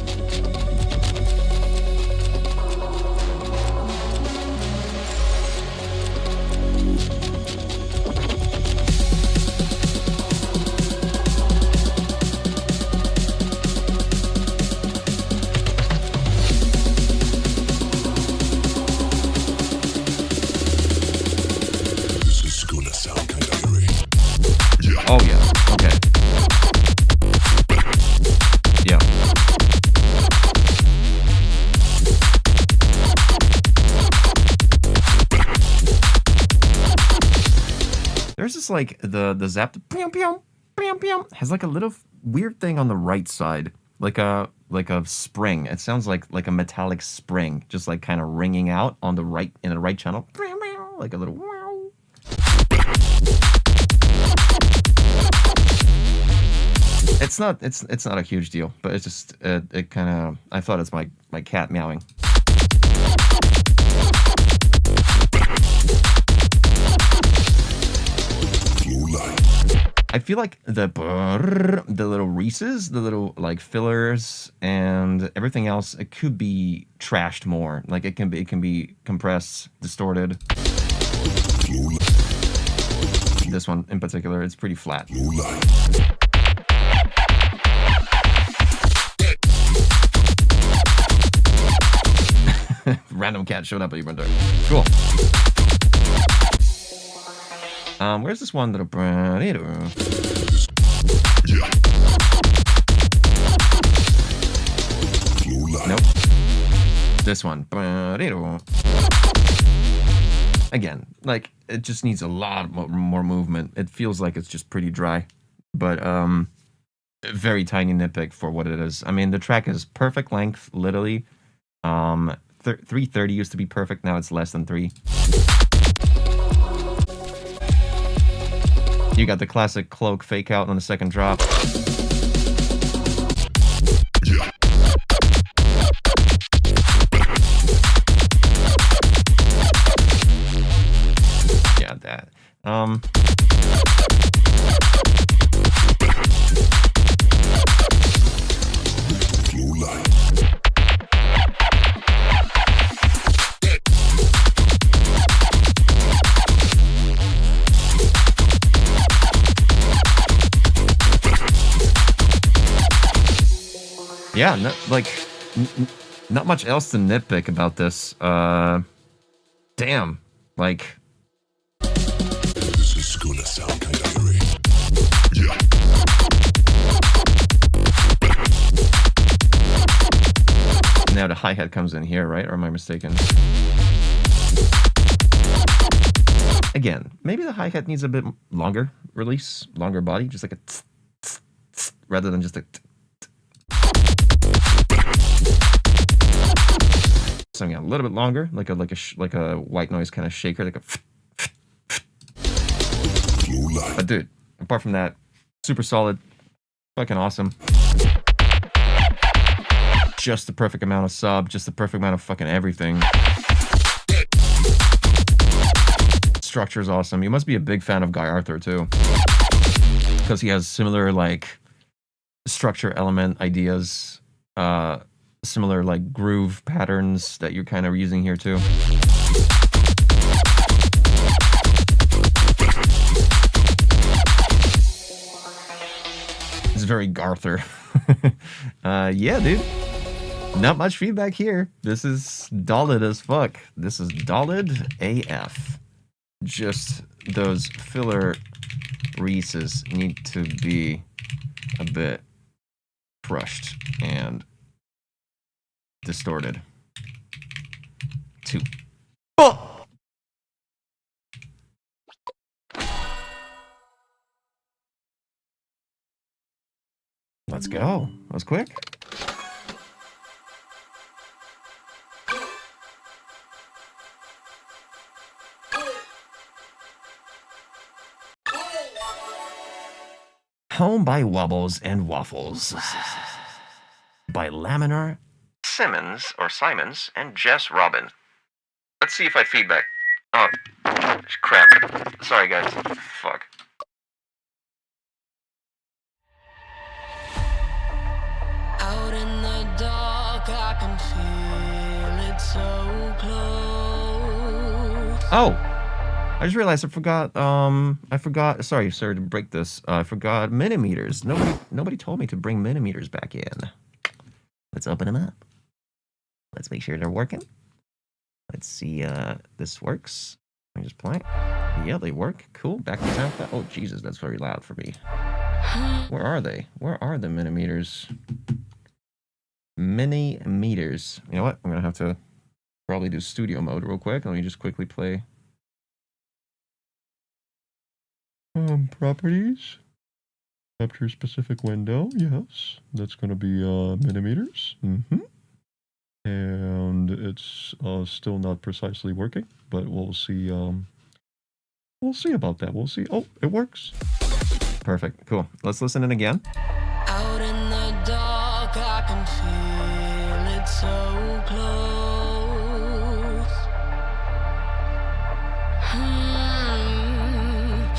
Oh yeah, okay. Yeah. There's just like the zap has like a little weird thing on the right side, like a spring. It sounds like a metallic spring, just like kind of ringing out on the right in the right channel, like a little. It's not a huge deal, but it's just it kind of, I thought it's my cat meowing. I feel like the little Reese's, the little like fillers and everything else, it could be trashed more. Like it can be compressed, distorted. This one in particular, it's pretty flat. Random cat showed up at your window. Cool. Where's this one little? Nope. This one. Again, like it just needs a lot more movement. It feels like it's just pretty dry, but very tiny nitpick for what it is. I mean, the track is perfect length, literally. 330 used to be perfect. Now it's less than 3. You got the classic cloak fake out on the second drop. Yeah, that. Yeah, not much else to nitpick about this. Damn, like. This is gonna sound kind of eerie. Yeah. Now the hi-hat comes in here, right? Or am I mistaken? Again, maybe the hi-hat needs a bit longer release, longer body, just like a tss, tss, tss, rather than just a tss. Something a little bit longer, like a white noise kind of shaker, like a. But dude, apart from that, super solid, fucking awesome. Just the perfect amount of sub, just the perfect amount of fucking everything. Structure is awesome. You must be a big fan of Guy Arthur too, because he has similar like structure element ideas. Similar like groove patterns that you're kind of using here too. It's very Garther. Yeah, dude. Not much feedback here. This is dulled as fuck. This is dulled AF. Just those filler Reese's need to be a bit crushed and distorted. 2. Oh! Let's go. That was quick. Home by Wobbles and Waffles. By Laminar, Simmons, or Simons, and Jess Robin. Let's see if I feedback. Oh, crap. Sorry, guys. Fuck. Out in the dark, I can feel it so close. Oh! I just realized I forgot, sorry to break this. I forgot minimeters. Nobody told me to bring minimeters back in. Let's open them up. Let's make sure they're working. Let's see, this works. Let me just play. Yeah, they work. Cool. Back to sound. Oh, Jesus, that's very loud for me. Where are they? Where are the minimeters? Mini-meters. You know what? I'm gonna have to probably do studio mode real quick. Let me just quickly play. Properties. Capture specific window. Yes. That's gonna be, millimeters. And it's, still not precisely working, but we'll see, we'll see about that. We'll see. Oh, it works. Perfect. Cool. Let's listen in again. Out in the dark, I can feel it so close.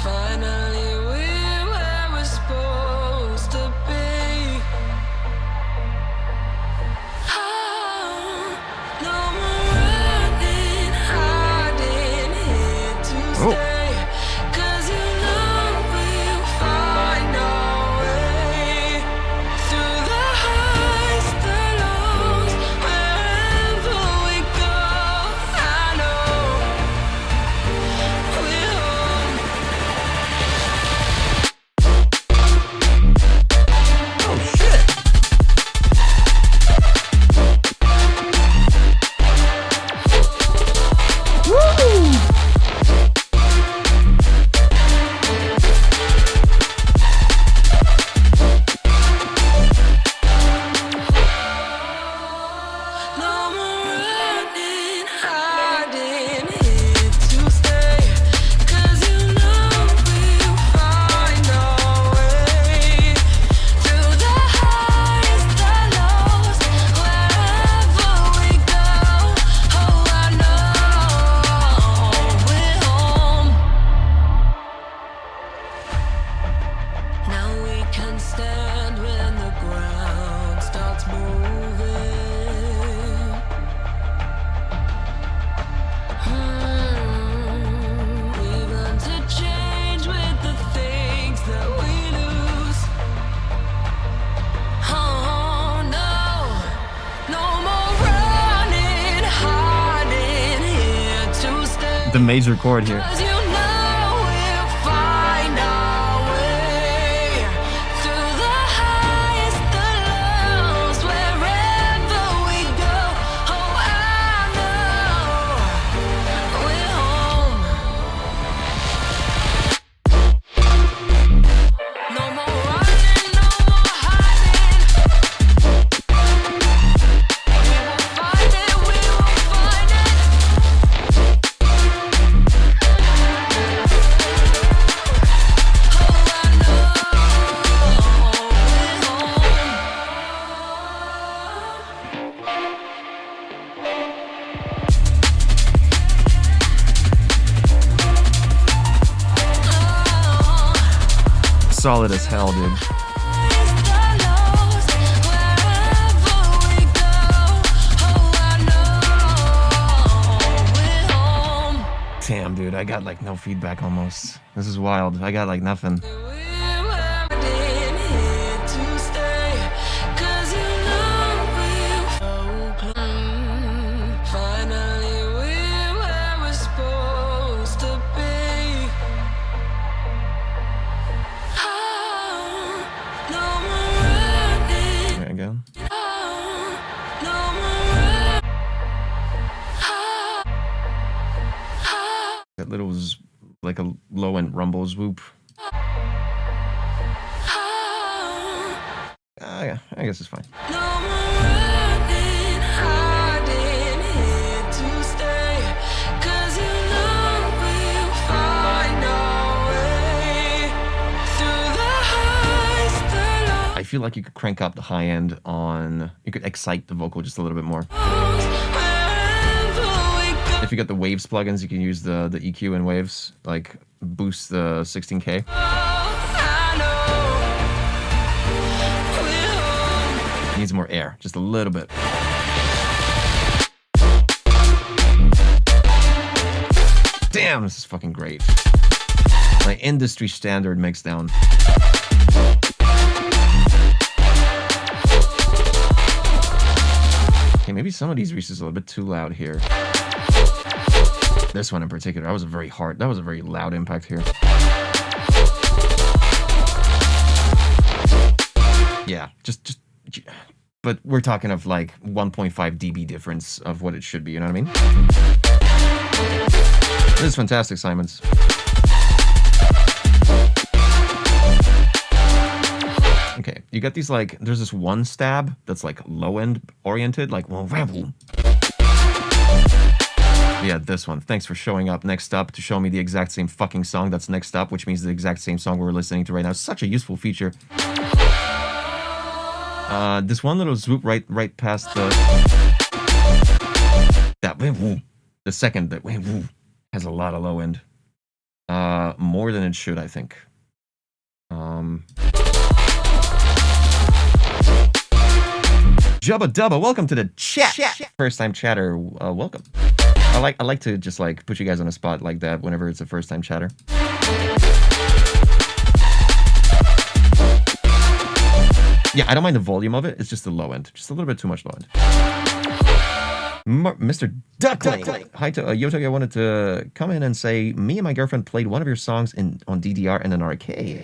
Finally, we're where we're supposed to be. No more running, hiding here to stay. 'Cause you know we'll find our way through the highs, the lows, wherever we go. I know we're home. Oh, shit! Woo! No more running, hiding here to stay. 'Cause you know we'll find our way through the highs, the lows, wherever we go. Oh, I know we're home. Now we can stand when the ground starts moving. We've learned to change with the things that we lose. Oh no, no more running, hiding here to stay. The major chord here. 'Cause you know we'll find our way through the highs, the lows, wherever we go. Oh, I know we're home. No more running, no more hiding. We will find it, we will find it. Solid as hell, dude. Damn, dude, I got like no feedback almost. This is wild. I got like nothing. There you go. That little like a low end rumble swoop. Yeah, I guess it's fine. No more running, hiding, here to stay. 'Cause you know we'll find our way through the highs, the lows, I feel like you could crank up the high end on. You could excite the vocal just a little bit more. wherever we go. If you got the Waves plugins, you can use the EQ in Waves, like boost the 16K. I know we're home. Needs more air, just a little bit. Damn, this is fucking great. My industry standard mixdown. Okay, maybe some of these reaches are a little bit too loud here. This one in particular, that was a very loud impact here. Yeah, just but we're talking of like 1.5 dB difference of what it should be, you know what I mean? This is fantastic, Simons. Okay, you got these like, there's this one stab that's like low end oriented, like, yeah, this one. Thanks for showing up next up to show me the exact same fucking song that's next up, which means the exact same song we're listening to right now. It's such a useful feature. This one little swoop right past the second that has a lot of low end. More than it should, I think. Jubba Dubba, welcome to the chat. First time chatter, welcome. I like to just like put you guys on a spot like that whenever it's a first time chatter. Yeah, I don't mind the volume of it. It's just the low end, just a little bit too much low end. Mr. Duckling. Hi to Yotogi. I wanted to come in and say, me and my girlfriend played one of your songs on DDR in an arcade.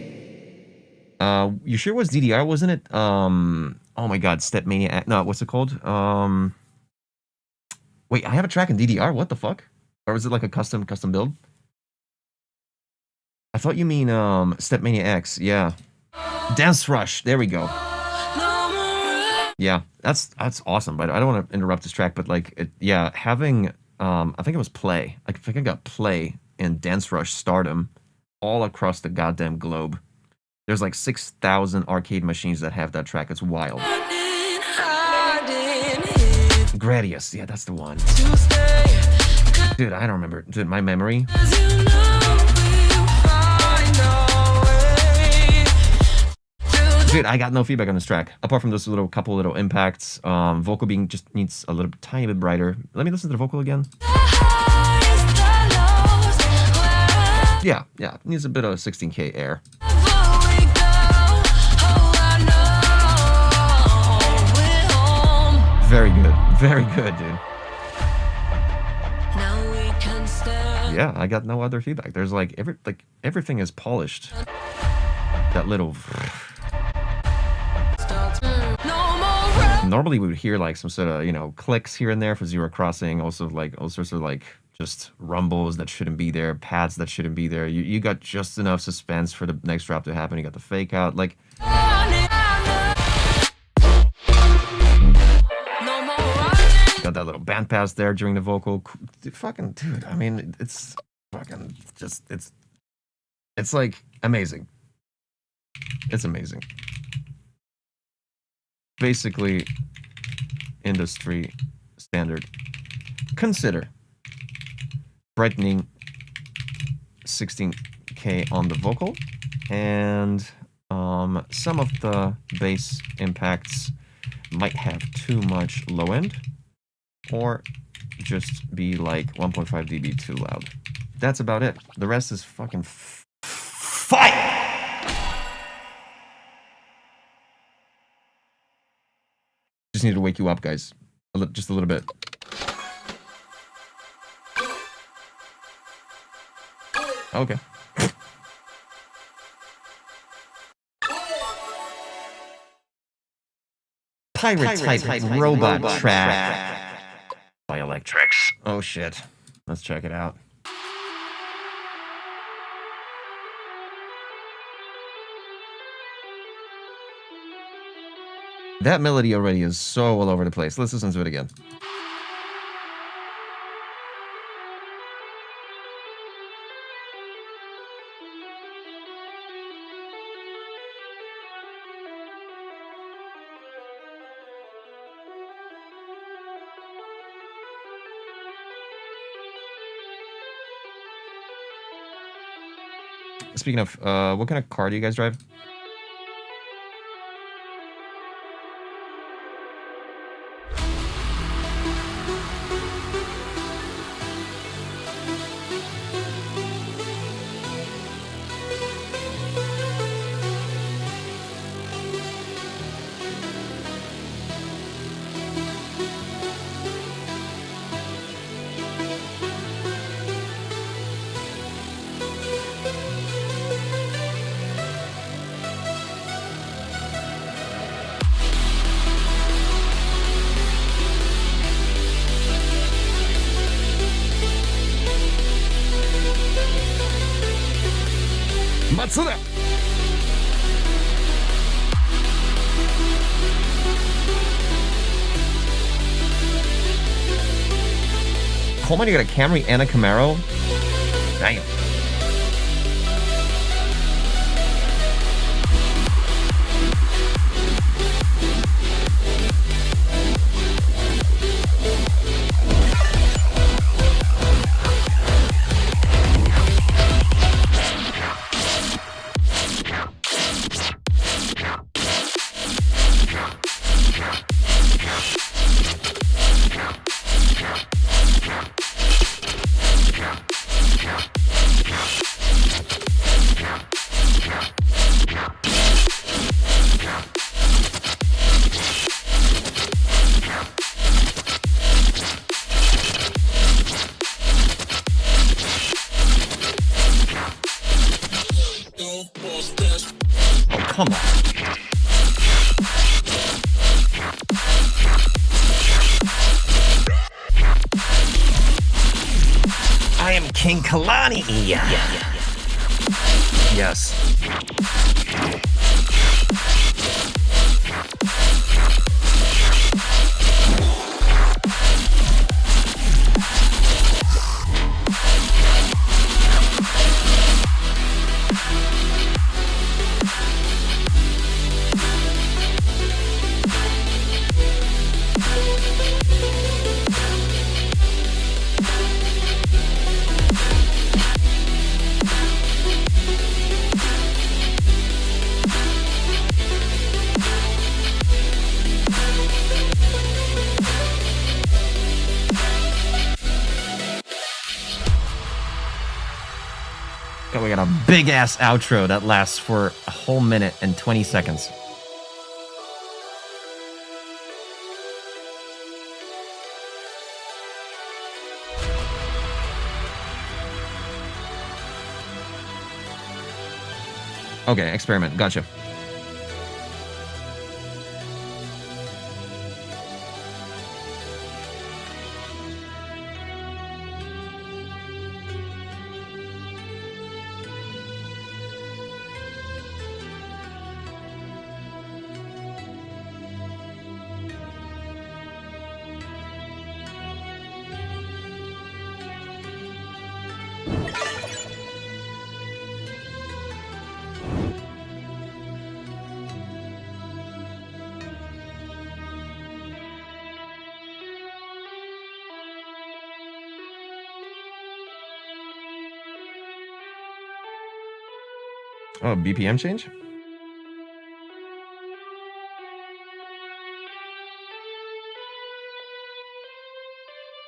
You sure it was DDR, wasn't it? Oh my god, Stepmania. No, what's it called? Wait, I have a track in DDR. What the fuck? Or was it like a custom build? I thought you mean Stepmania X. Yeah. Dance Rush. There we go. Yeah, that's awesome. But I don't want to interrupt this track, but like, yeah, having I think it was Play. I think I got Play and Dance Rush Stardom all across the goddamn globe. There's like 6,000 arcade machines that have that track. It's wild. Gradius, yeah, that's the one. Dude, I don't remember. Dude, my memory. Dude, I got no feedback on this track apart from those couple little impacts. Vocal being just needs a little tiny bit brighter. Let me listen to the vocal again. Yeah, needs a bit of 16K air. Very good, dude. Yeah, I got no other feedback. There's like everything is polished. That little. Normally we would hear like some sort of clicks here and there for zero crossing. Also like all sorts of like just rumbles that shouldn't be there, pads that shouldn't be there. You got just enough suspense for the next drop to happen. You got the fake out like. Got that little band pass there during the vocal. Fucking dude, I mean, it's fucking just it's like amazing. It's amazing. Basically, industry standard. Consider brightening 16K on the vocal, and some of the bass impacts might have too much low end, or just be like 1.5 dB too loud. That's about it. The rest is fucking fire! Just need to wake you up, guys. Just a little bit. Okay. Pirate type robot track by Electrics. Oh shit. Let's check it out. That melody already is so all over the place. Let's listen to it again. Speaking of, what kind of car do you guys drive? Matsuda! Coleman, you got a Camry and a Camaro? Damn. Oh, come on. I am King Kalani. Yes. Okay, we got a big ass outro that lasts for a whole minute and 20 seconds. Okay, experiment. Gotcha. Oh, BPM change?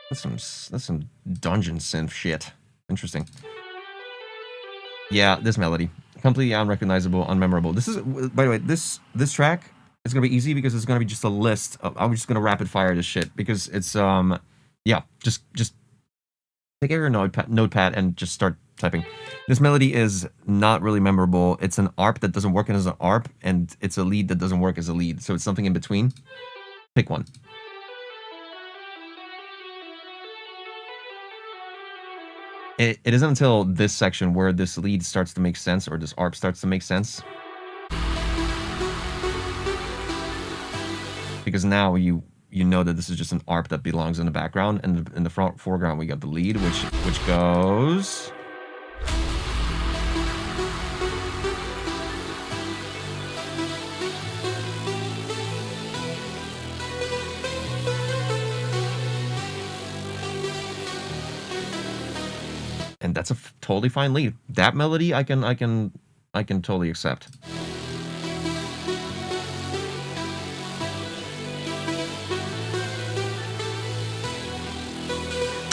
That's some dungeon synth shit. Interesting. Yeah, this melody. Completely unrecognizable, unmemorable. This is, by the way, this track is gonna be easy because it's gonna be just a list of, I'm just gonna rapid fire this shit because it's yeah, just take out your notepad and just start typing. This melody is not really memorable. It's an ARP that doesn't work as an ARP, and it's a lead that doesn't work as a lead. So it's something in between. Pick one. It isn't until this section where this lead starts to make sense, or this ARP starts to make sense. because now you know that this is just an ARP that belongs in the background, and in the front foreground we got the lead, which goes. And that's a totally fine lead. That melody I can totally accept.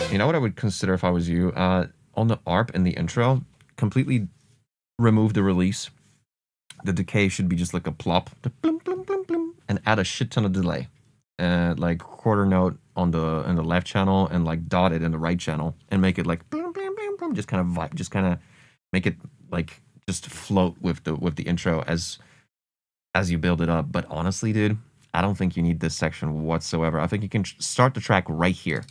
You know what I would consider if I was you? On the ARP in the intro, completely remove the release. The decay should be just like a plop, blum, blum, blum, blum, and add a shit ton of delay. Like quarter note in the left channel and like dot it in the right channel and make it like blum, blum, blum, blum, just kind of vibe, just kind of make it like just float with the intro as you build it up. But honestly, dude, I don't think you need this section whatsoever. I think you can start the track right here.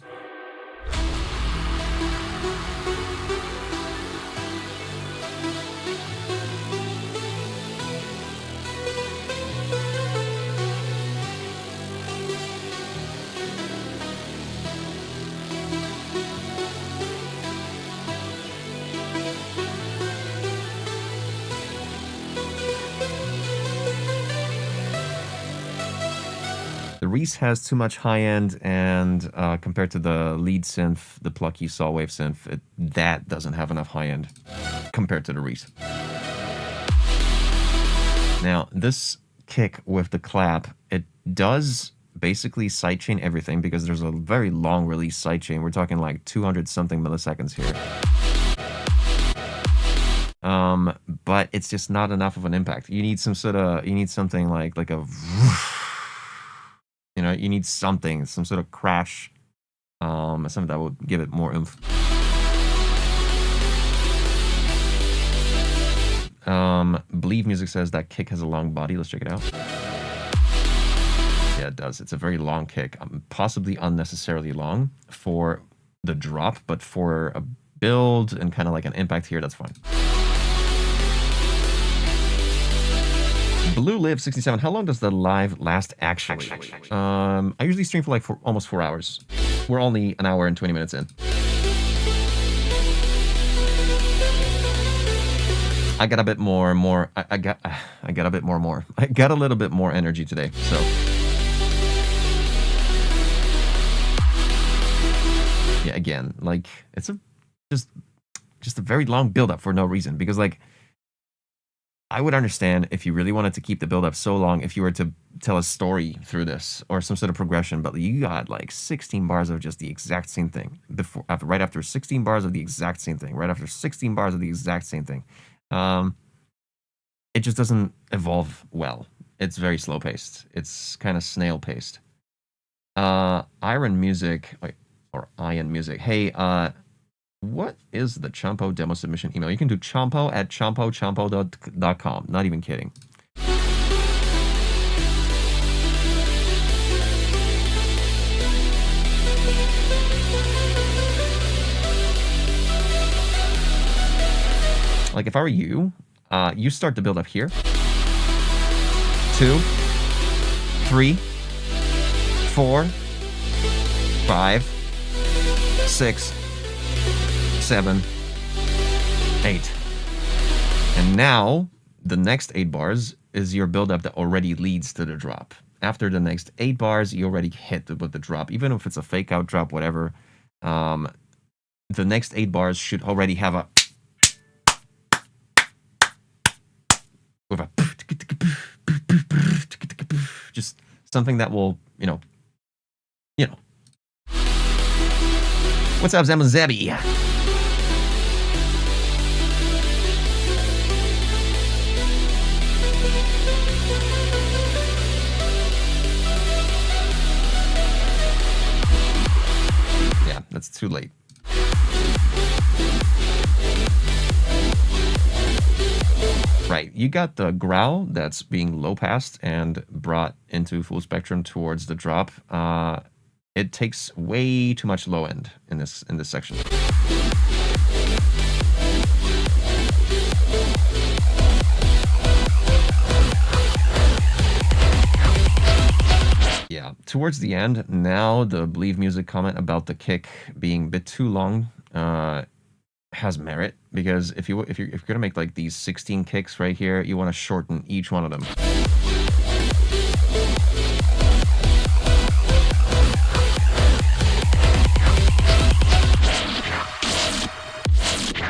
The Reese has too much high end, and compared to the lead synth, the plucky saw wave synth, that doesn't have enough high end compared to the Reese. Now, this kick with the clap, it does basically sidechain everything because there's a very long release sidechain. We're talking like 200 something milliseconds here. But it's just not enough of an impact. You need something like a. You know, you need some sort of crash, something that will give it more oomph. Believe Music says that kick has a long body. Let's check it out. Yeah, it does. It's a very long kick, possibly unnecessarily long for the drop, but for a build and kind of like an impact here, that's fine. Blue Live 67. How long does the live last actually? I usually stream for like almost 4 hours. We're only an hour and 20 minutes in. I got a bit more. I got a bit more. I got a little bit more energy today. So yeah, again, like it's just a very long build up for no reason, because like I would understand if you really wanted to keep the build up so long if you were to tell a story through this or some sort of progression, but you got like 16 bars of just the exact same thing right after 16 bars of the exact same thing, right after 16 bars of the exact same thing. It just doesn't evolve well. It's very slow paced. It's kind of snail paced. Iron Music or Iron Music. Hey, what is the Chompo demo submission email? You can do chompo at chompo.com. Not even kidding. Like if I were you, you start the build up here. 2, 3, 4, 5, 6, 7, 8. And now the next 8 bars is your build-up that already leads to the drop. After the next 8 bars, you already hit with the drop. Even if it's a fake out drop, whatever, the next 8 bars should already have a just something that will, you know. What's up, Zaman Zabi? Yeah, that's too late. Right, you got the growl that's being low passed and brought into full spectrum towards the drop. It takes way too much low end in this section. yeah, towards the end, now the Believe Music comment about the kick being a bit too long has merit, because if you're gonna make like these 16 kicks right here, you want to shorten each one of them.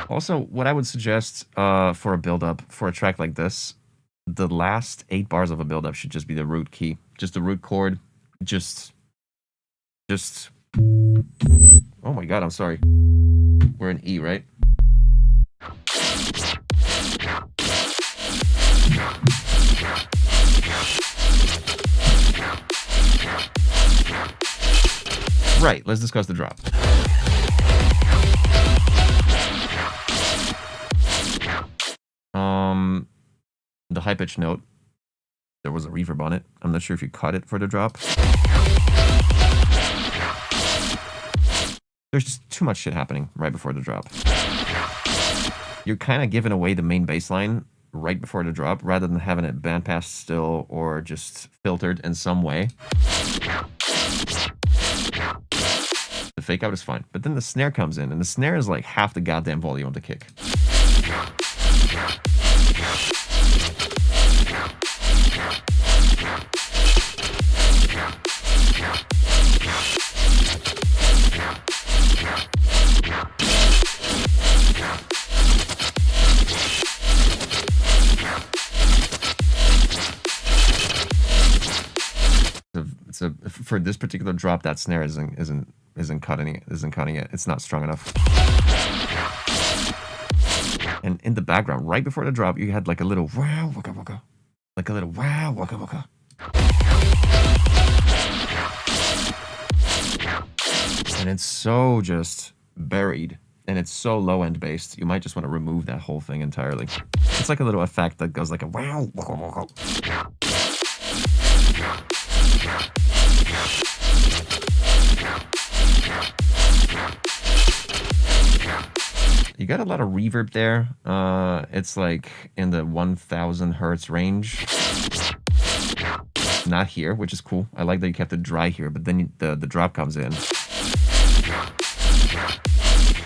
Also, what I would suggest for a build-up for a track like this, the last 8 bars of a build-up should just be the root key, just the root chord, just. Oh my god, I'm sorry. We're in E, right? Right, let's discuss the drop. The high pitch note, there was a reverb on it. I'm not sure if you caught it for the drop. There's just too much shit happening right before the drop. You're kind of giving away the main bass line right before the drop, rather than having it bandpass still or just filtered in some way. The fake out is fine, but then the snare comes in, and the snare is like half the goddamn volume of the kick. For this particular drop, that snare isn't cutting it. It's not strong enough. And in the background, right before the drop, you had like a little wow waka waka, like a little wow waka waka. And it's so just buried, and it's so low end based. You might just want to remove that whole thing entirely. It's like a little effect that goes like a wow waka waka. You got a lot of reverb there. It's like in the 1000 hertz range. Not here, which is cool. I like that you kept it dry here, but then the drop comes in.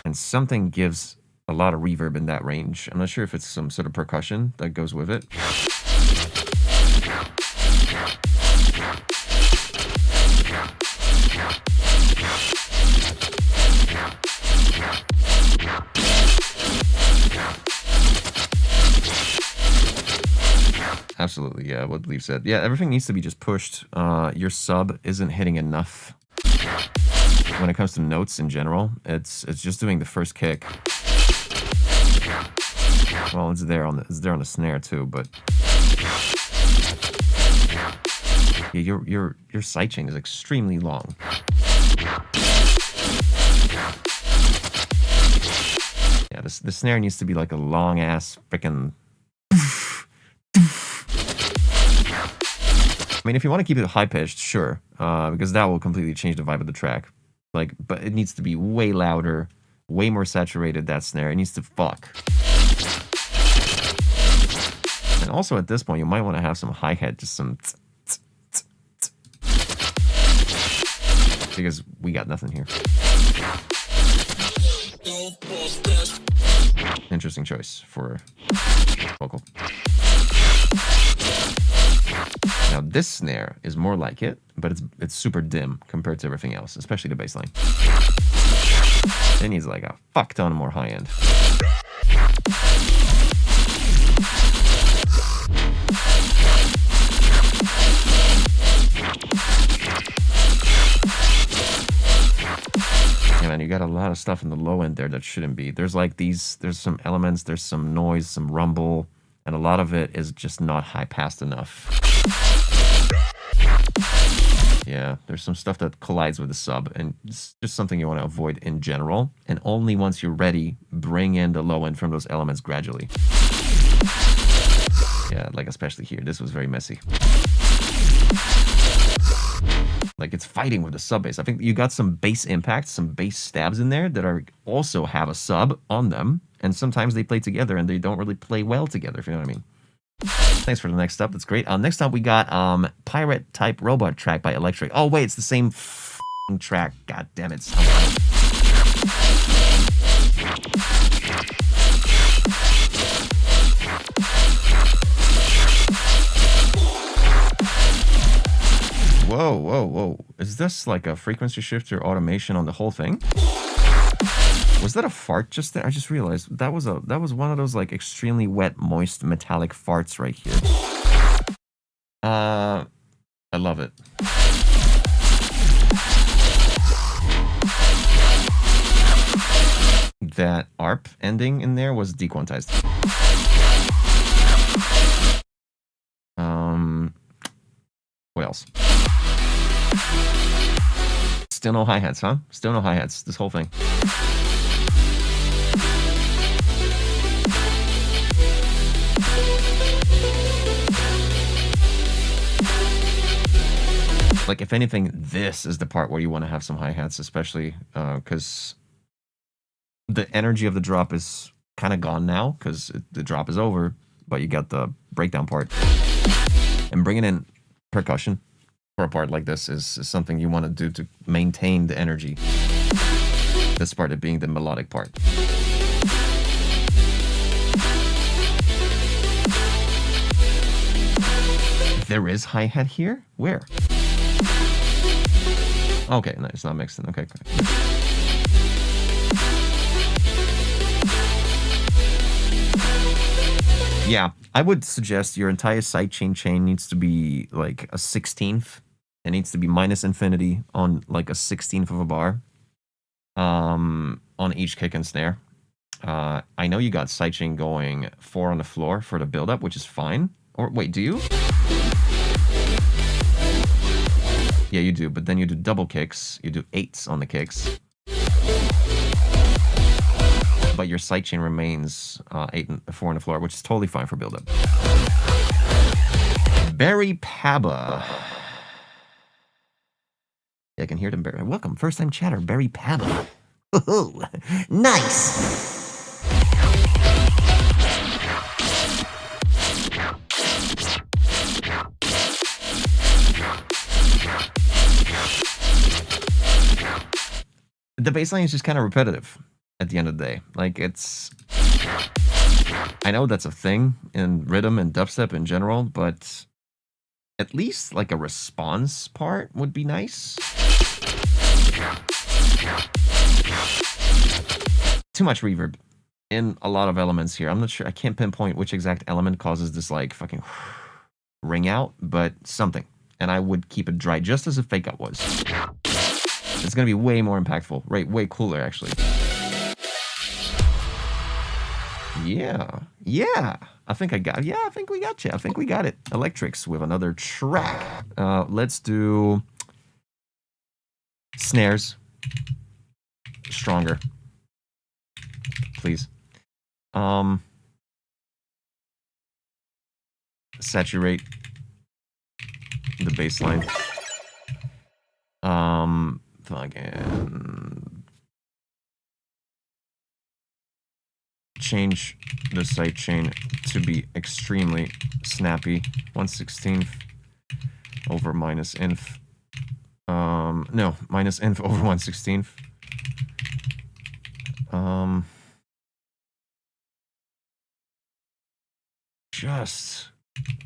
And something gives a lot of reverb in that range. I'm not sure if it's some sort of percussion that goes with it. Absolutely, yeah, what Believe said. Yeah, everything needs to be just pushed. Your sub isn't hitting enough when it comes to notes in general. It's just doing the first kick. Well, it's there on the snare too, but yeah, your sidechain is extremely long. Yeah, the snare needs to be like a long ass freaking. I mean, if you want to keep it high pitched, sure, because that will completely change the vibe of the track. Like, but it needs to be way louder, way more saturated. That snare, it needs to fuck. And also at this point, you might want to have some hi hat, just some. Because we got nothing here. Interesting choice for vocal. Now this snare is more like it, but it's super dim compared to everything else, especially the bass line. It needs like a fuck ton more high end. Yeah, man, you got a lot of stuff in the low end there that shouldn't be. There's like there's some elements, there's some noise, some rumble, and a lot of it is just not high passed enough. Yeah, there's some stuff that collides with the sub, and it's just something you want to avoid in general. And only once you're ready, bring in the low end from those elements gradually. Yeah, like especially here. This was very messy. Like it's fighting with the sub bass. I think you got some bass impacts, some bass stabs in there that are also have a sub on them. And sometimes they play together and they don't really play well together, if you know what I mean. Thanks for the next up. That's great. Next up we got Pirate Type Robot track by Electric. Oh wait, it's the same track. God damn it. Whoa, whoa, whoa. Is this like a frequency shifter automation on the whole thing? Was that a fart just there? I just realized that was one of those like extremely wet, moist, metallic farts right here. I love it. That ARP ending in there was dequantized. What else? Still no hi-hats, huh? Still no hi-hats, this whole thing. Like, if anything, this is the part where you want to have some hi-hats, especially because the energy of the drop is kind of gone now, because the drop is over, but you got the breakdown part. And bringing in percussion for a part like this is something you want to do to maintain the energy. This part of being the melodic part. There is hi-hat here? Where? Okay, no, it's not mixed in. Okay, great. Yeah, I would suggest your entire sidechain chain needs to be like a 16th. It needs to be minus infinity on like a 16th of a bar on each kick and snare. I know you got sidechain going 4 on the floor for the build-up, which is fine. Or wait, do you? Yeah, you do, but then you do double kicks. You do 8s on the kicks. But your sidechain remains 4 on the floor, which is totally fine for build-up. Barry Paba. Yeah, I can hear them. Welcome, first-time chatter, Barry Paba. Ooh, nice! The bassline is just kind of repetitive at the end of the day. Like, it's... I know that's a thing in rhythm and dubstep in general, but at least, like, a response part would be nice. Too much reverb in a lot of elements here. I'm not sure. I can't pinpoint which exact element causes this, like, fucking ring out, but something. And I would keep it dry, just as a fake out was. It's going to be way more impactful. Right, way cooler, actually. Yeah. Yeah. I think we got you. I think we got it. Electrics with another track. Let's do snares. Stronger. Please. Saturate the bass line. Fucking change the sidechain to be extremely snappy. 1/16 over minus inf. No, minus inf over 1/16. Just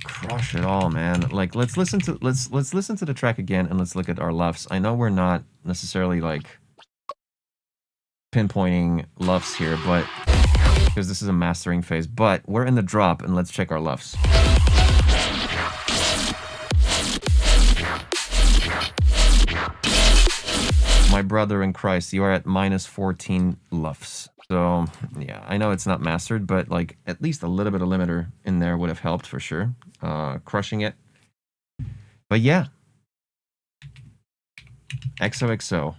crush it all, man. Like, let's listen to the track again, and let's look at our LUFS. I know we're not necessarily like pinpointing LUFS here, but because this is a mastering phase, but we're in the drop, and let's check our LUFS. My brother in Christ, you are at minus 14 LUFS. So, yeah, I know it's not mastered, but, like, at least a little bit of limiter in there would have helped for sure. Crushing it. But, yeah. XOXO.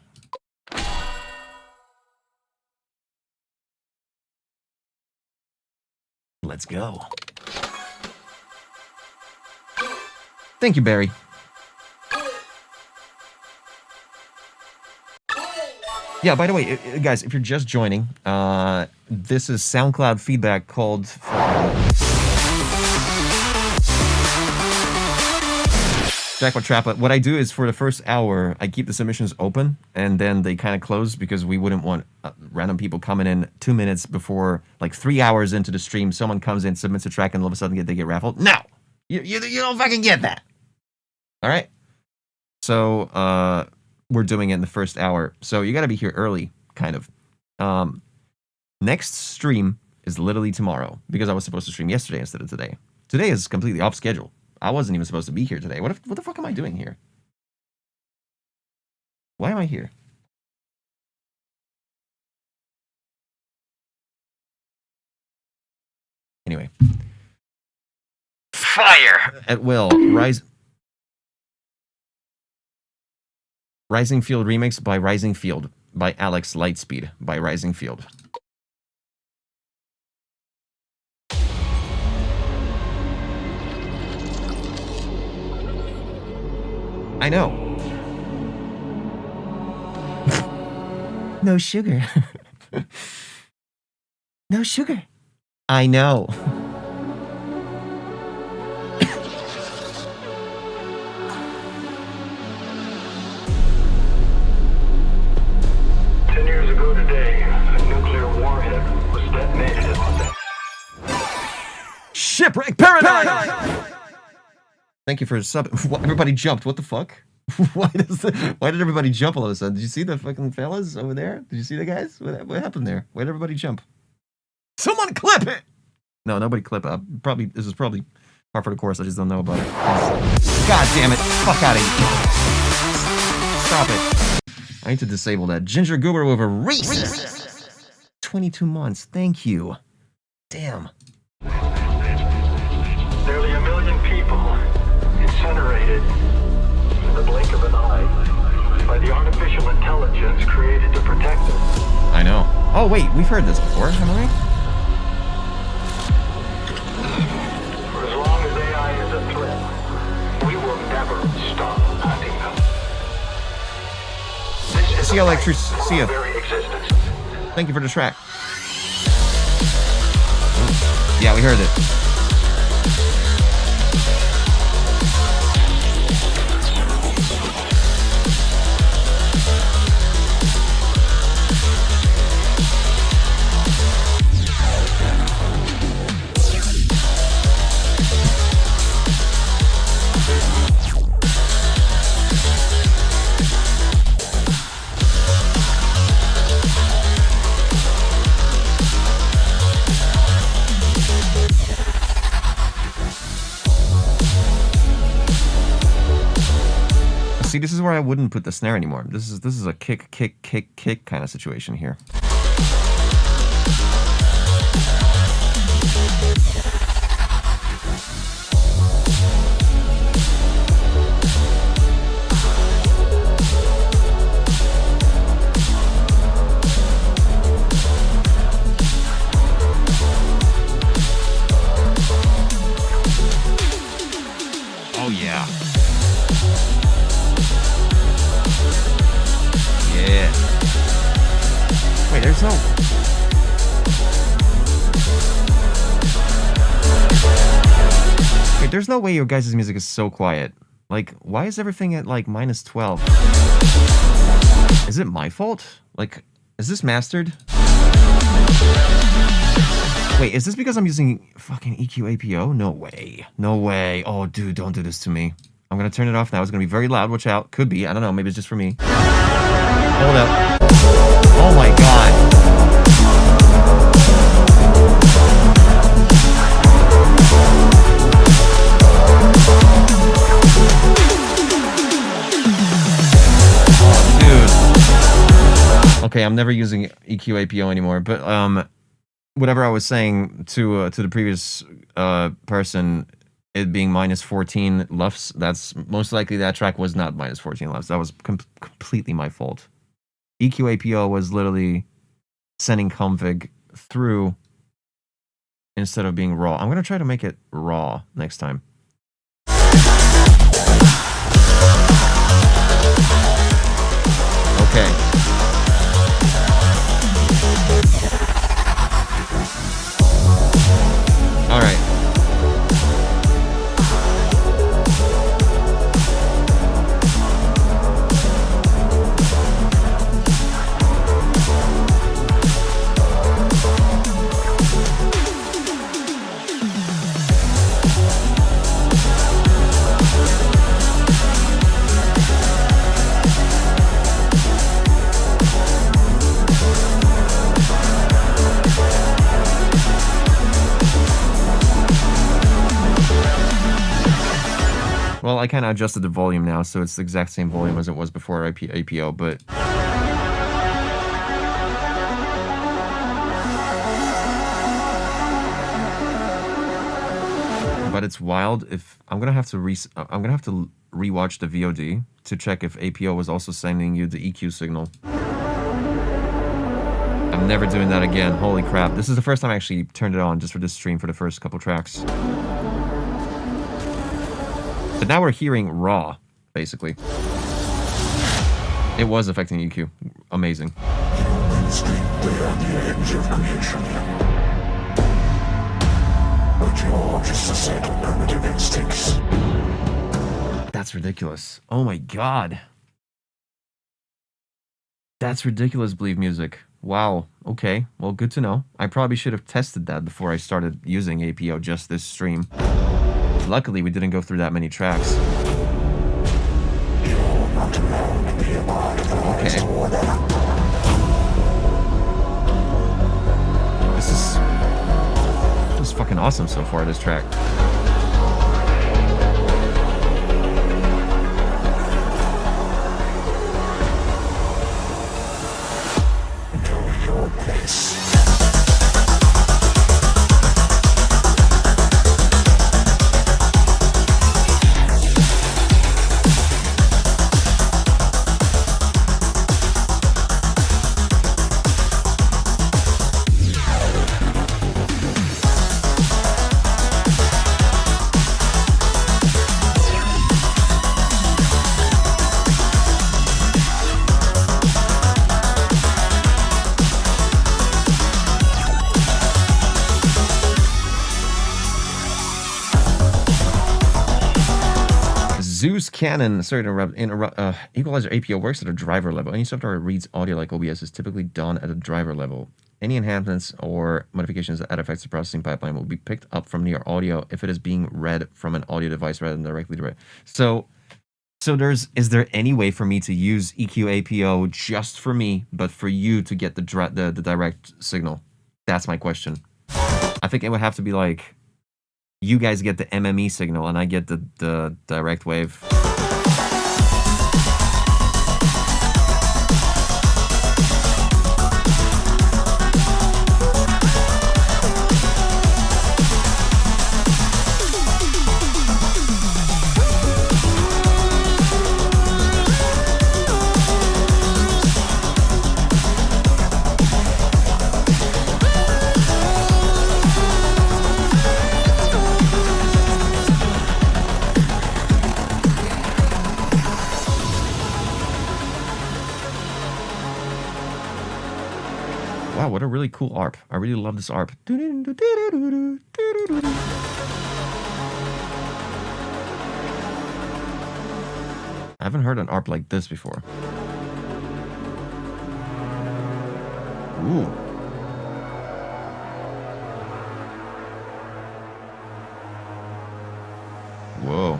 Let's go. Thank you, Barry. Yeah, by the way, guys, if you're just joining, this is SoundCloud feedback called Jackpot Trap. What I do is for the first hour, I keep the submissions open, and then they kind of close because we wouldn't want random people coming in 2 minutes before, like 3 hours into the stream, someone comes in, submits a track, and all of a sudden they get raffled. No! You don't fucking get that! Alright? So, we're doing it in the first hour. So you gotta be here early, kind of. Next stream is literally tomorrow, because I was supposed to stream yesterday instead of today. Today is completely off schedule. I wasn't even supposed to be here today. What the fuck am I doing here? Why am I here? Anyway. Fire! At will. Rising Field remix by Rising Field by Alex Lightspeed by Rising Field. I know. No sugar. No sugar. I know. Years ago today, a nuclear warhead was detonated in Los Angeles. Shipwreck Paradise! Thank you for sub. Everybody jumped. What the fuck? Why did everybody jump all of a sudden? Did you see the fucking fellas over there? Did you see the guys? What happened there? Why did everybody jump? Someone clip it! No, nobody clip it. This is probably part for the course. I just don't know about it. God damn it! Fuck out of here! Stop it! I need to disable that. Ginger Goober with a racist. 22 months. Thank you. Damn. Nearly 1 million people incinerated in the blink of an eye by the artificial intelligence created to protect us. I know. Oh wait, we've heard this before, haven't we? For as long as AI is a threat, we will never stop hunting them. This is See you, a Electric. fight See ya. for our very existence. Thank you for the track. Yeah, we heard it. See, this is where I wouldn't put the snare anymore. This is a kick kind of situation here. Oh yeah. Yeah. Wait, there's no... Wait, there's no way your guys' music is so quiet. Like, why is everything at, like, minus 12? Is it my fault? Like, is this mastered? Wait, is this because I'm using fucking EQ APO? No way. No way. Oh, dude, don't do this to me. I'm gonna turn it off now. It's gonna be very loud. Watch out. Could be. I don't know. Maybe it's just for me. Hold up. Oh my god. Oh, dude. Okay, I'm never using EQ APO anymore, but whatever I was saying to the previous person, it being minus 14 LUFS, that's most likely that track was not minus 14 LUFS. That was completely my fault. EQ APO was literally sending config through instead of being raw. I'm going to try to make it raw next time. Okay. All right. I kind of adjusted the volume now, so it's the exact same volume as it was before APO, but... But it's wild. If I'm gonna have to rewatch the VOD to check if APO was also sending you the EQ signal. I'm never doing that again. Holy crap! This is the first time I actually turned it on just for this stream for the first couple tracks. But now we're hearing raw, basically. It was affecting EQ. Amazing. We're on the edge of creation. But you're just a set of primitive instincts. That's ridiculous. Oh my god. That's ridiculous, Believe Music. Wow. Okay. Well, good to know. I probably should have tested that before I started using APO just this stream. Luckily, we didn't go through that many tracks. You're not alone to be a part of the Okay. order. This is fucking awesome so far, this track. Know your place. Zeus Cannon, sorry to interrupt. Equalizer APO works at a driver level. Any software that reads audio like OBS is typically done at a driver level. Any enhancements or modifications that add effects to processing pipeline will be picked up from your audio if it is being read from an audio device rather than directly read. So is there any way for me to use EQ APO just for me, but for you to get the direct signal? That's my question. I think it would have to be like, you guys get the MME signal and I get the direct wave. Wow, what a really cool ARP. I really love this ARP. I haven't heard an ARP like this before. Ooh. Whoa.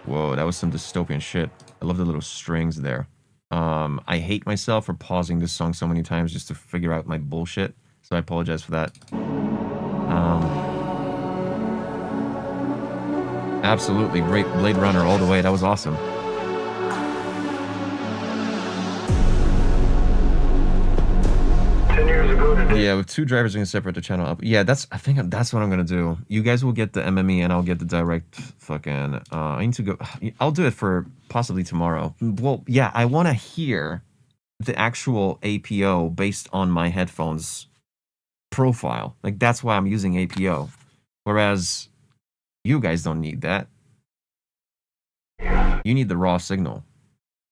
Whoa, that was some dystopian shit. I love the little strings there. I hate myself for pausing this song so many times just to figure out my bullshit, so I apologize for that. Absolutely great Blade Runner all the way. That was awesome. Yeah, with two drivers, we can separate the channel up. Yeah, I think that's what I'm gonna do. You guys will get the MME, and I'll get the direct fucking. I need to go. I'll do it for possibly tomorrow. Well, yeah, I want to hear the actual APO based on my headphones profile. Like that's why I'm using APO, whereas you guys don't need that. You need the raw signal.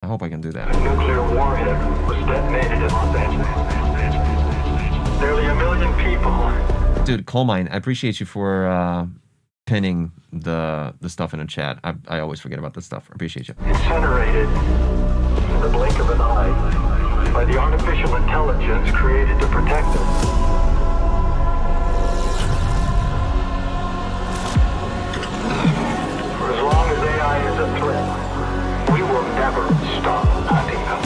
I hope I can do that. A nuclear warhead was detonated in Los Angeles. Nearly 1 million people. Dude, Coalmine, I appreciate you for pinning the stuff in the chat. I always forget about this stuff. I appreciate you. Incinerated in the blink of an eye by the artificial intelligence created to protect us. For as long as AI is a threat, we will never stop hunting them.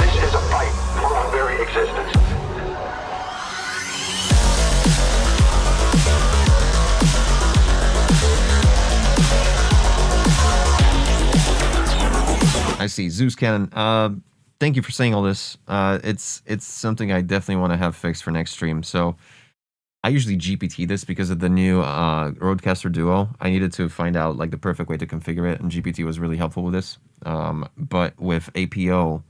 This is a fight for our very existence. I see. Zeus Cannon. Thank you for saying all this. It's something I definitely want to have fixed for next stream. So I usually GPT this because of the new Rodecaster Duo. I needed to find out like the perfect way to configure it, and GPT was really helpful with this. But with APO,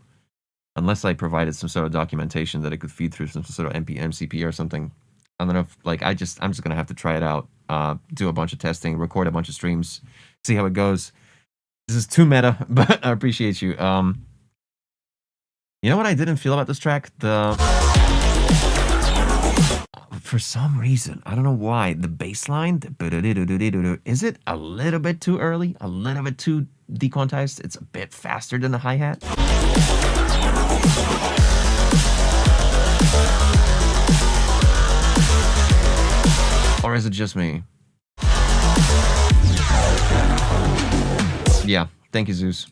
unless I provided some sort of documentation that it could feed through some sort of MCP or something, I don't know if like I'm just gonna have to try it out, do a bunch of testing, record a bunch of streams, see how it goes. This is too meta, but I appreciate you. You know what I didn't feel about this track? For some reason, I don't know why, the bass line, is it a little bit too early? A little bit too dequantized? It's a bit faster than the hi-hat? Or is it just me? Yeah, thank you, Zeus.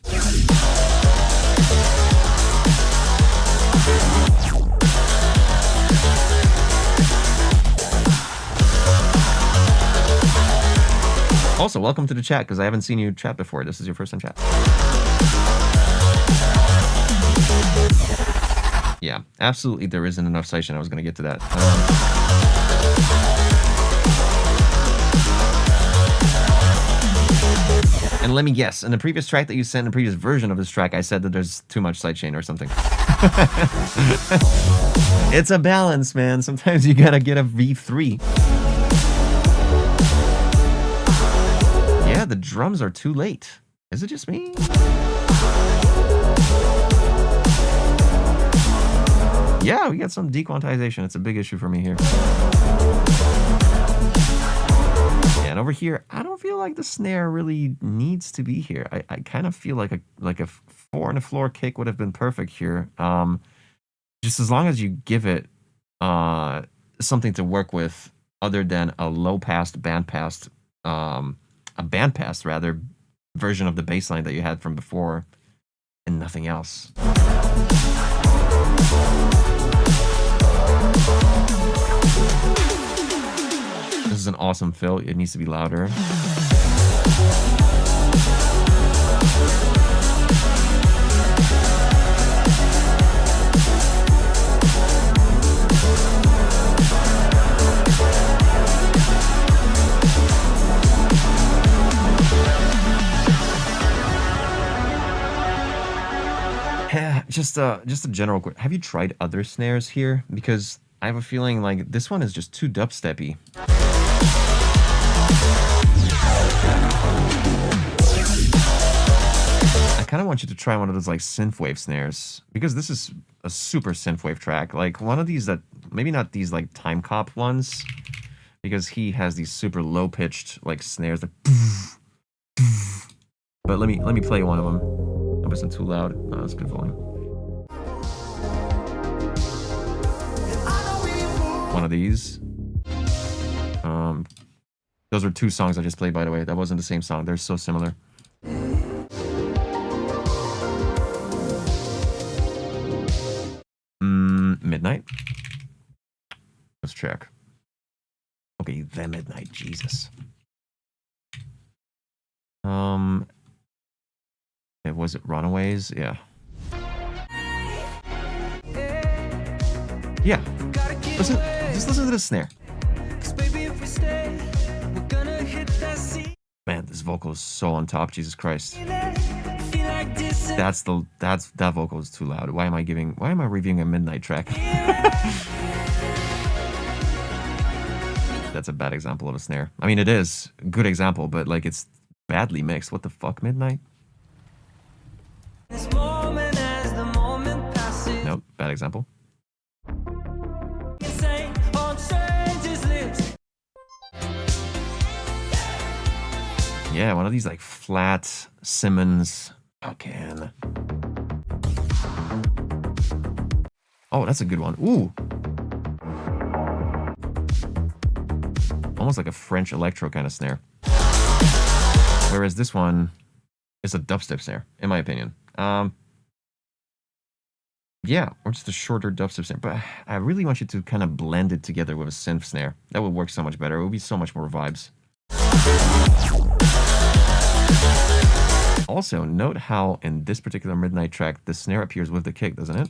Also, welcome to the chat, because I haven't seen you chat before. This is your first time chat. Yeah, absolutely there isn't enough sidechain. I was going to get to that. And let me guess, in the previous track that you sent, in the previous version of this track, I said that there's too much sidechain or something. It's a balance, man. Sometimes you gotta get a V3. Yeah, the drums are too late. Is it just me? Yeah, we got some dequantization. It's a big issue for me here. Yeah, and over here, I don't feel like the snare really needs to be here. I kind of feel like a 4 on the floor kick would have been perfect here. Just as long as you give it something to work with other than a low-passed bandpass, a bandpass rather, version of the bass line that you had from before, and nothing else. This is an awesome fill. It needs to be louder. Just a general question. Have you tried other snares here? Because I have a feeling like this one is just too dubsteppy. I kind of want you to try one of those like synthwave snares, because this is a super synthwave track. Like one of these that, maybe not these like Time Cop ones, because he has these super low pitched like snares that. But let me play one of them. I wasn't too loud. No, that's good volume. One of these. Those are two songs I just played, by the way. That wasn't the same song. They're so similar. Midnight. Let's check. Okay, The Midnight. Jesus. Was it Runaways? Yeah. Yeah. Listen, just listen to the snare. Man, this vocal is so on top. Jesus Christ. That vocal is too loud. Why am I reviewing a Midnight track? That's a bad example of a snare. I mean, it is a good example, but like it's badly mixed. What the fuck, Midnight? Nope, bad example. Yeah, one of these like flat Simmons. Fucking. Oh, that's a good one. Ooh. Almost like a French electro kind of snare. Whereas this one is a dubstep snare, in my opinion. Yeah, or just a shorter dubstep snare. But I really want you to kind of blend it together with a synth snare. That would work so much better. It would be so much more vibes. Also, note how in this particular Midnight track, the snare appears with the kick, doesn't it?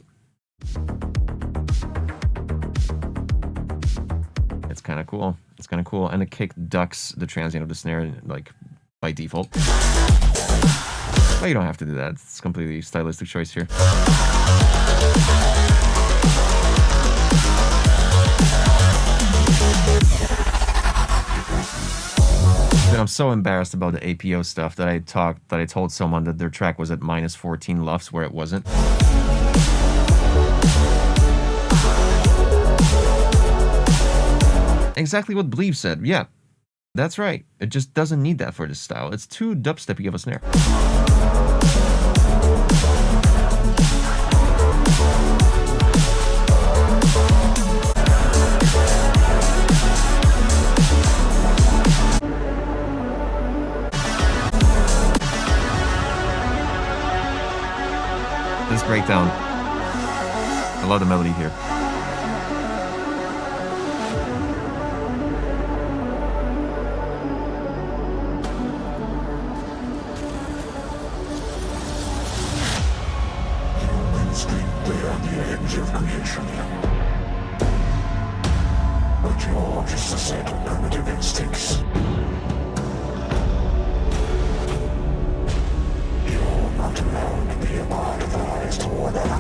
It's kind of cool. It's kind of cool. And the kick ducks the transient of the snare, like, by default. But you don't have to do that. It's completely stylistic choice here. Dude, I'm so embarrassed about the APO stuff that I told someone that their track was at minus 14 LUFS where it wasn't. Exactly what Believe said. Yeah, that's right. It just doesn't need that for this style. It's too dubsteppy of a snare. This breakdown. I love the melody here. They are the edge of creation. But you're just a set of primitive instincts. You're not alone to be a part of the highest order.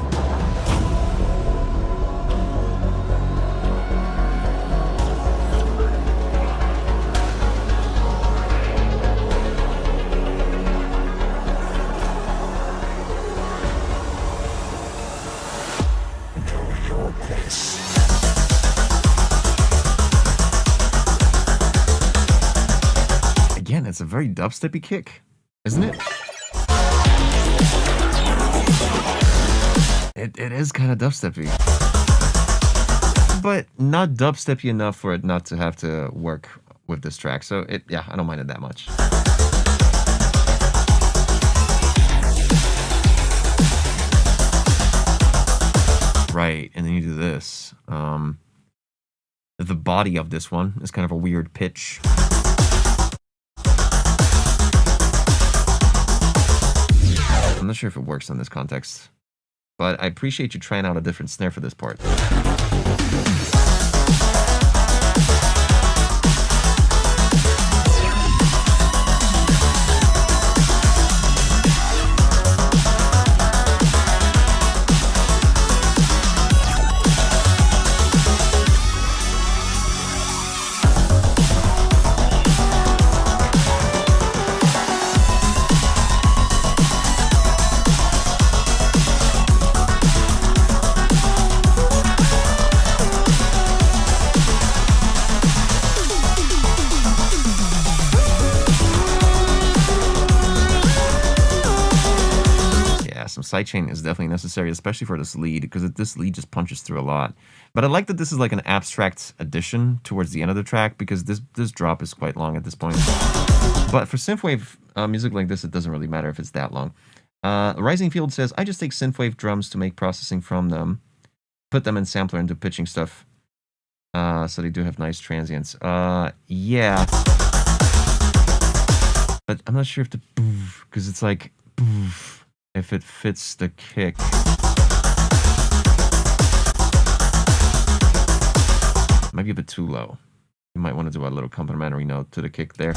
Again, it's a very dubsteppy kick, isn't it? It is kind of dubsteppy. But not dubsteppy enough for it not to have to work with this track. So, yeah, I don't mind it that much. Right, and then you do this. The body of this one is kind of a weird pitch. I'm not sure if it works in this context, but I appreciate you trying out a different snare for this part. Some sidechain is definitely necessary, especially for this lead, because this lead just punches through a lot. But I like that this is like an abstract addition towards the end of the track, because this drop is quite long at this point. But for synthwave music like this, it doesn't really matter if it's that long. Rising Field says, I just take synthwave drums to make processing from them, put them in sampler and do pitching stuff. So they do have nice transients. Yeah. But I'm not sure if the boof, because it's like boof. If it fits the kick. Might be a bit too low. You might want to do a little complementary note to the kick there.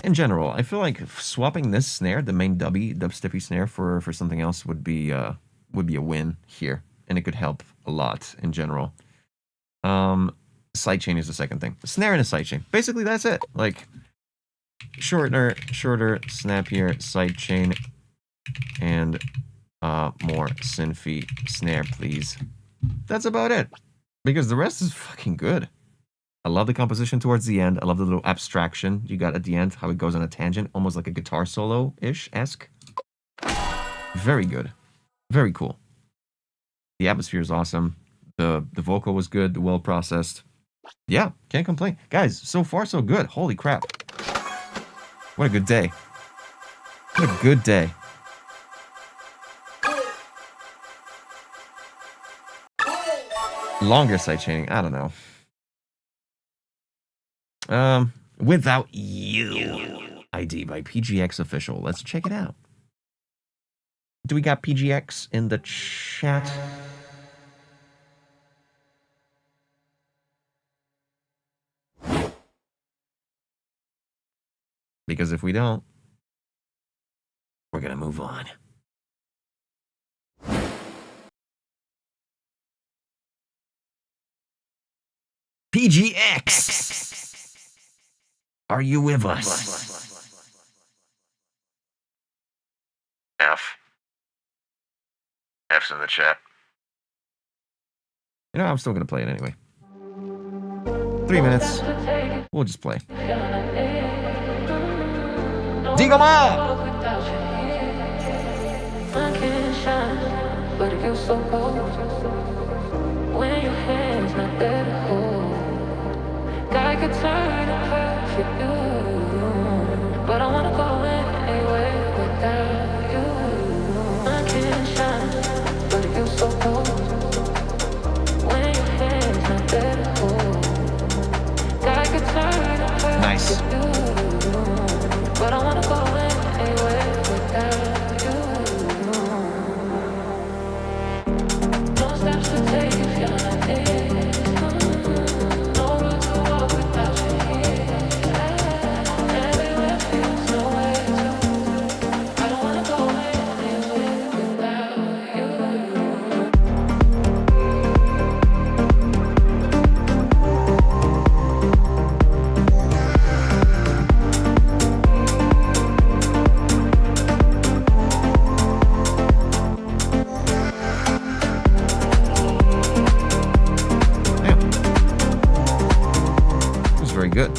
In general, I feel like swapping this snare, the main dubsteppy snare, for something else would be a win here, and it could help a lot in general. Sidechain is the second thing. Snare and a sidechain. Basically, that's it. Like shorter, snappier sidechain, and more synthy snare, please. That's about it. Because the rest is fucking good. I love the composition towards the end. I love the little abstraction you got at the end, how it goes on a tangent, almost like a guitar solo-ish-esque. Very good. Very cool. The atmosphere is awesome. The vocal was good, well processed. Yeah, can't complain. Guys, so far so good. Holy crap. What a good day. What a good day. Longer sidechaining, I don't know. Without You ID by PGX Official. Let's check it out. Do we got PGX in the chat? Because if we don't, we're gonna move on. PGX! Are you with us? F. F's in the chat. You know, I'm still gonna play it anyway. 3 minutes. We'll just play. Digama! But it feels so cold when your hand's not there to hold. God could turn it perfect you, but I wanna go anywhere without you. I can't shine, but it feels so cold when your hand's not there to hold. God could turn it perfect Nice. you, but I wanna go anywhere without you. Good.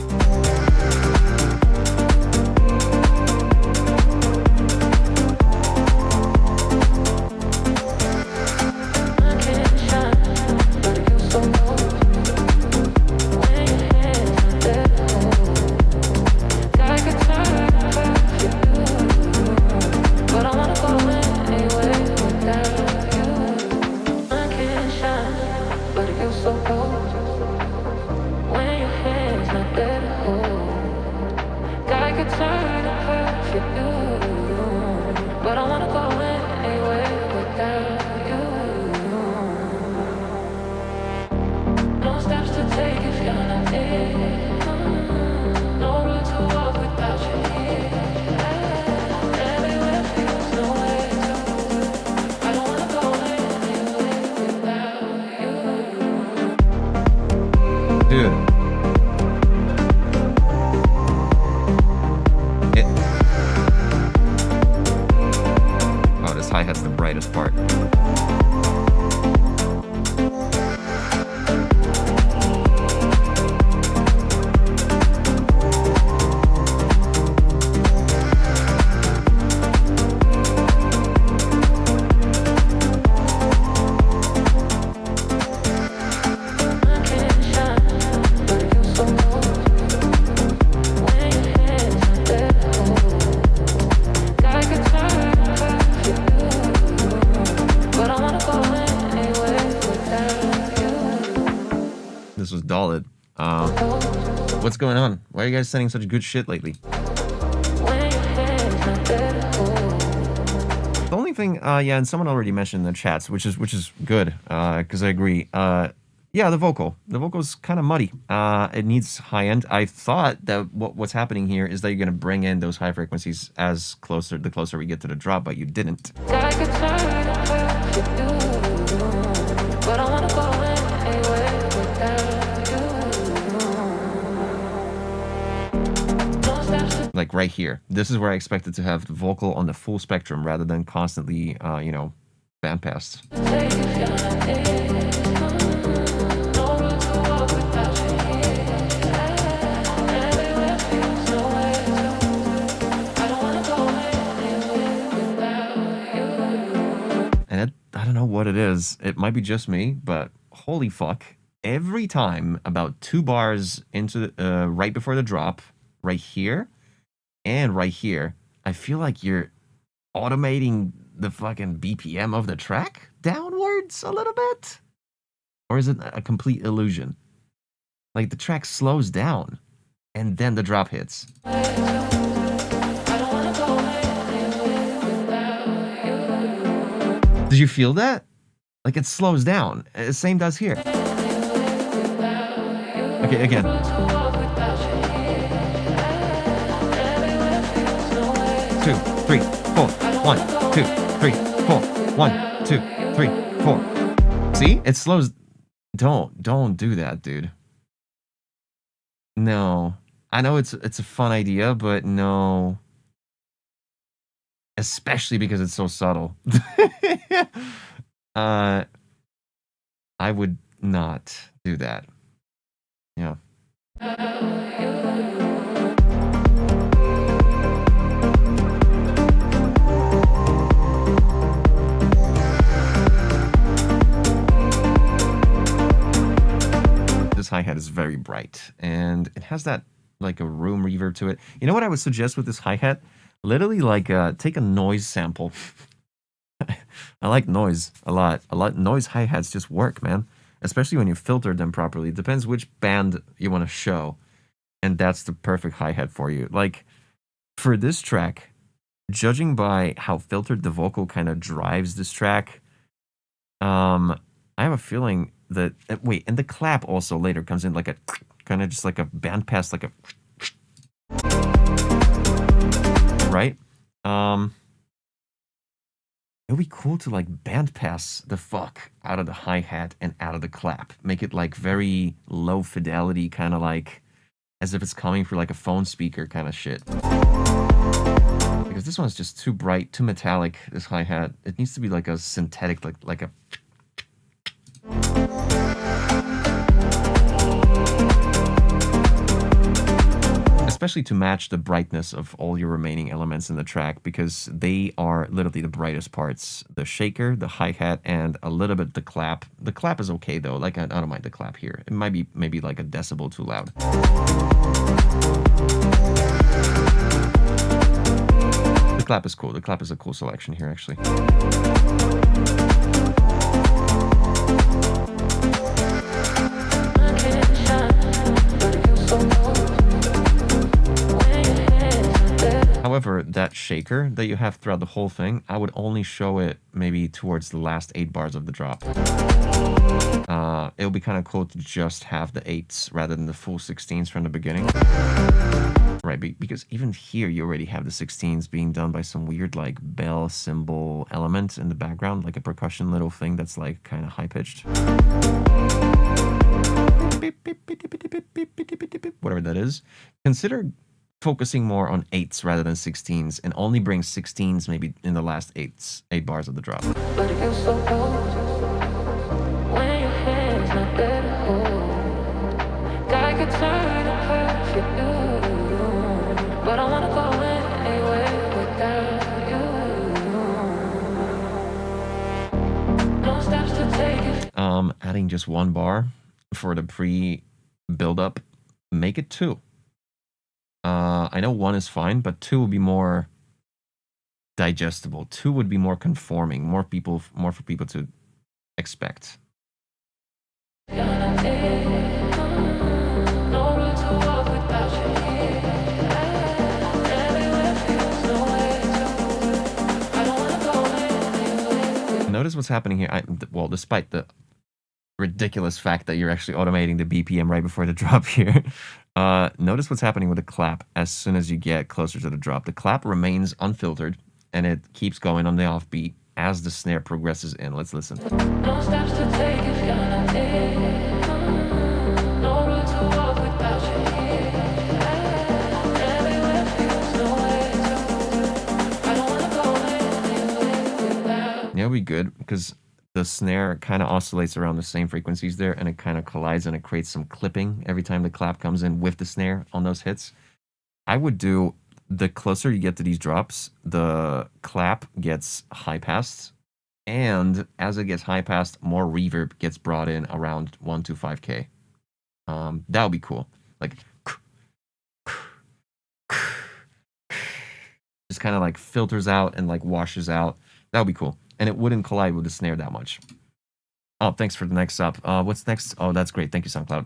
What's going on? Why are you guys sending such good shit lately? The only thing, yeah, and someone already mentioned in the chats, which is good, because I agree. Yeah, the vocal's kind of muddy. It needs high end. I thought that what's happening here is that you're gonna bring in those high frequencies the closer we get to the drop, but you didn't. Like right here. This is where I expected to have the vocal on the full spectrum rather than constantly, you know, bandpassed. And I don't know what it is. It might be just me, but holy fuck. Every time about 2 bars into right before the drop, right here, and right here, I feel like you're automating the fucking BPM of the track downwards a little bit. Or is it a complete illusion? Like the track slows down and then the drop hits. Did you feel that? Like it slows down. Same does here. Okay, again. 2, 3, 4. 1, 2, 3, 4. 1, 2, 3, 4. See? It slows. Don't do that, dude. No. I know it's a fun idea, but no. Especially because it's so subtle. I would not do that. Yeah. This hi-hat is very bright, and it has that like a room reverb to it. You know what I would suggest with this hi-hat? Literally like take a noise sample. I like noise a lot. Noise hi-hats just work, man. Especially when you filter them properly. It depends which band you want to show. And that's the perfect hi-hat for you. Like, for this track, judging by how filtered the vocal kind of drives this track, I have a feeling that... wait, and the clap also later comes in like a... kind of just like a bandpass, like a... right? It would be cool to like bandpass the fuck out of the hi-hat and out of the clap. Make it like very low fidelity, kind of like as if it's coming through like a phone speaker kind of shit. Because this one's just too bright, too metallic, this hi-hat. It needs to be like a synthetic, like a... Especially to match the brightness of all your remaining elements in the track, because they are literally the brightest parts. The shaker, the hi-hat, and a little bit the clap. The clap is okay though, like I don't mind the clap here. It might be maybe like a decibel too loud. The clap is cool. The clap is a cool selection here actually. However, that shaker that you have throughout the whole thing, I would only show it maybe towards the last 8 bars of the drop. It would be kind of cool to just have the 8s rather than the full 16s from the beginning. Right, because even here you already have the 16s being done by some weird like bell cymbal element in the background, like a percussion little thing that's like kind of high-pitched. Whatever that is. Consider focusing more on 8s rather than 16s, and only bring 16s maybe in the last 8 bars of the drop. But it feels so cold when your hand's not there to hold. God could turn a perfect you, but I wanna go anywhere without you. No steps to take. Adding just 1 bar for the pre-build-up, make it 2. I know 1 is fine, but 2 would be more digestible. 2 would be more conforming, more for people to expect. Notice what's happening here. Well, despite the ridiculous fact that you're actually automating the BPM right before the drop here. Notice what's happening with the clap as soon as you get closer to the drop. The clap remains unfiltered, and it keeps going on the offbeat as the snare progresses in. Let's listen. No steps to take if you're not there. No road to walk without you here. Everywhere feels nowhere to. I don't wanna go anywhere without. Yeah, it'll be good because the snare kind of oscillates around the same frequencies there, and it kind of collides and it creates some clipping every time the clap comes in with the snare on those hits. I would do, the closer you get to these drops, the clap gets high-passed, and as it gets high-passed, more reverb gets brought in around 125K. That would be cool. Like... kind of like filters out and like washes out. That would be cool. And it wouldn't collide with the snare that much. Oh, thanks for the next up. What's next? Oh, that's great. Thank you, SoundCloud.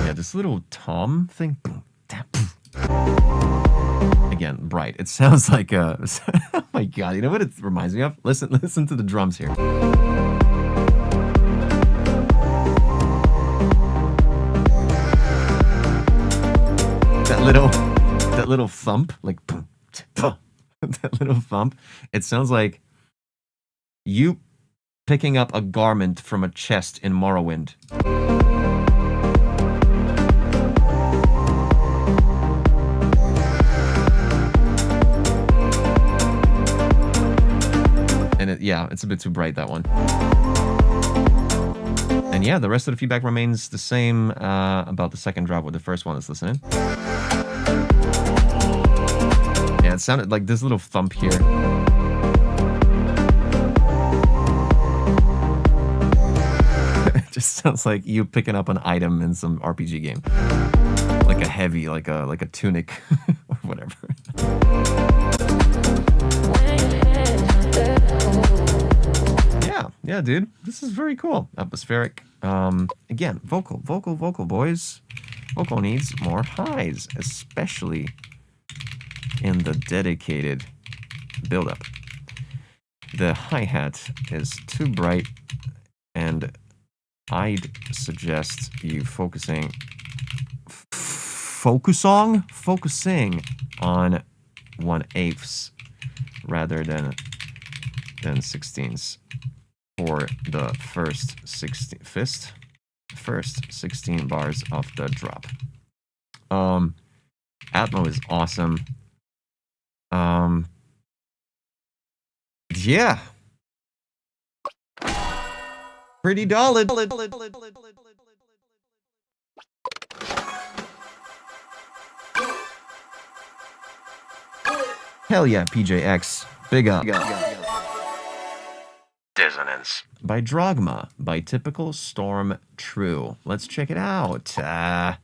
Yeah, this little tom thing. Boom, tap, boom. Again, bright. It sounds like a. Oh my god! You know what it reminds me of? Listen to the drums here. That little thump, like boom, that little thump. It sounds like you picking up a garment from a chest in Morrowind. And yeah, it's a bit too bright, that one. And yeah, the rest of the feedback remains the same about the second drop with the first one that's listening. Yeah, it sounded like this little thump here. It just sounds like you picking up an item in some RPG game. Like a heavy, like a tunic or whatever. Yeah, dude. This is very cool. Atmospheric. Again, vocal, boys. Vocal needs more highs, especially in the dedicated build-up. The hi-hat is too bright, and I'd suggest you focusing on 1/8 rather than 16ths. For the first 16 bars of the drop. Atmo is awesome. Yeah. Pretty solid. Hell yeah, PJX. Big up. Dissonance by Drogma by Typical Storm True. Let's check it out. Track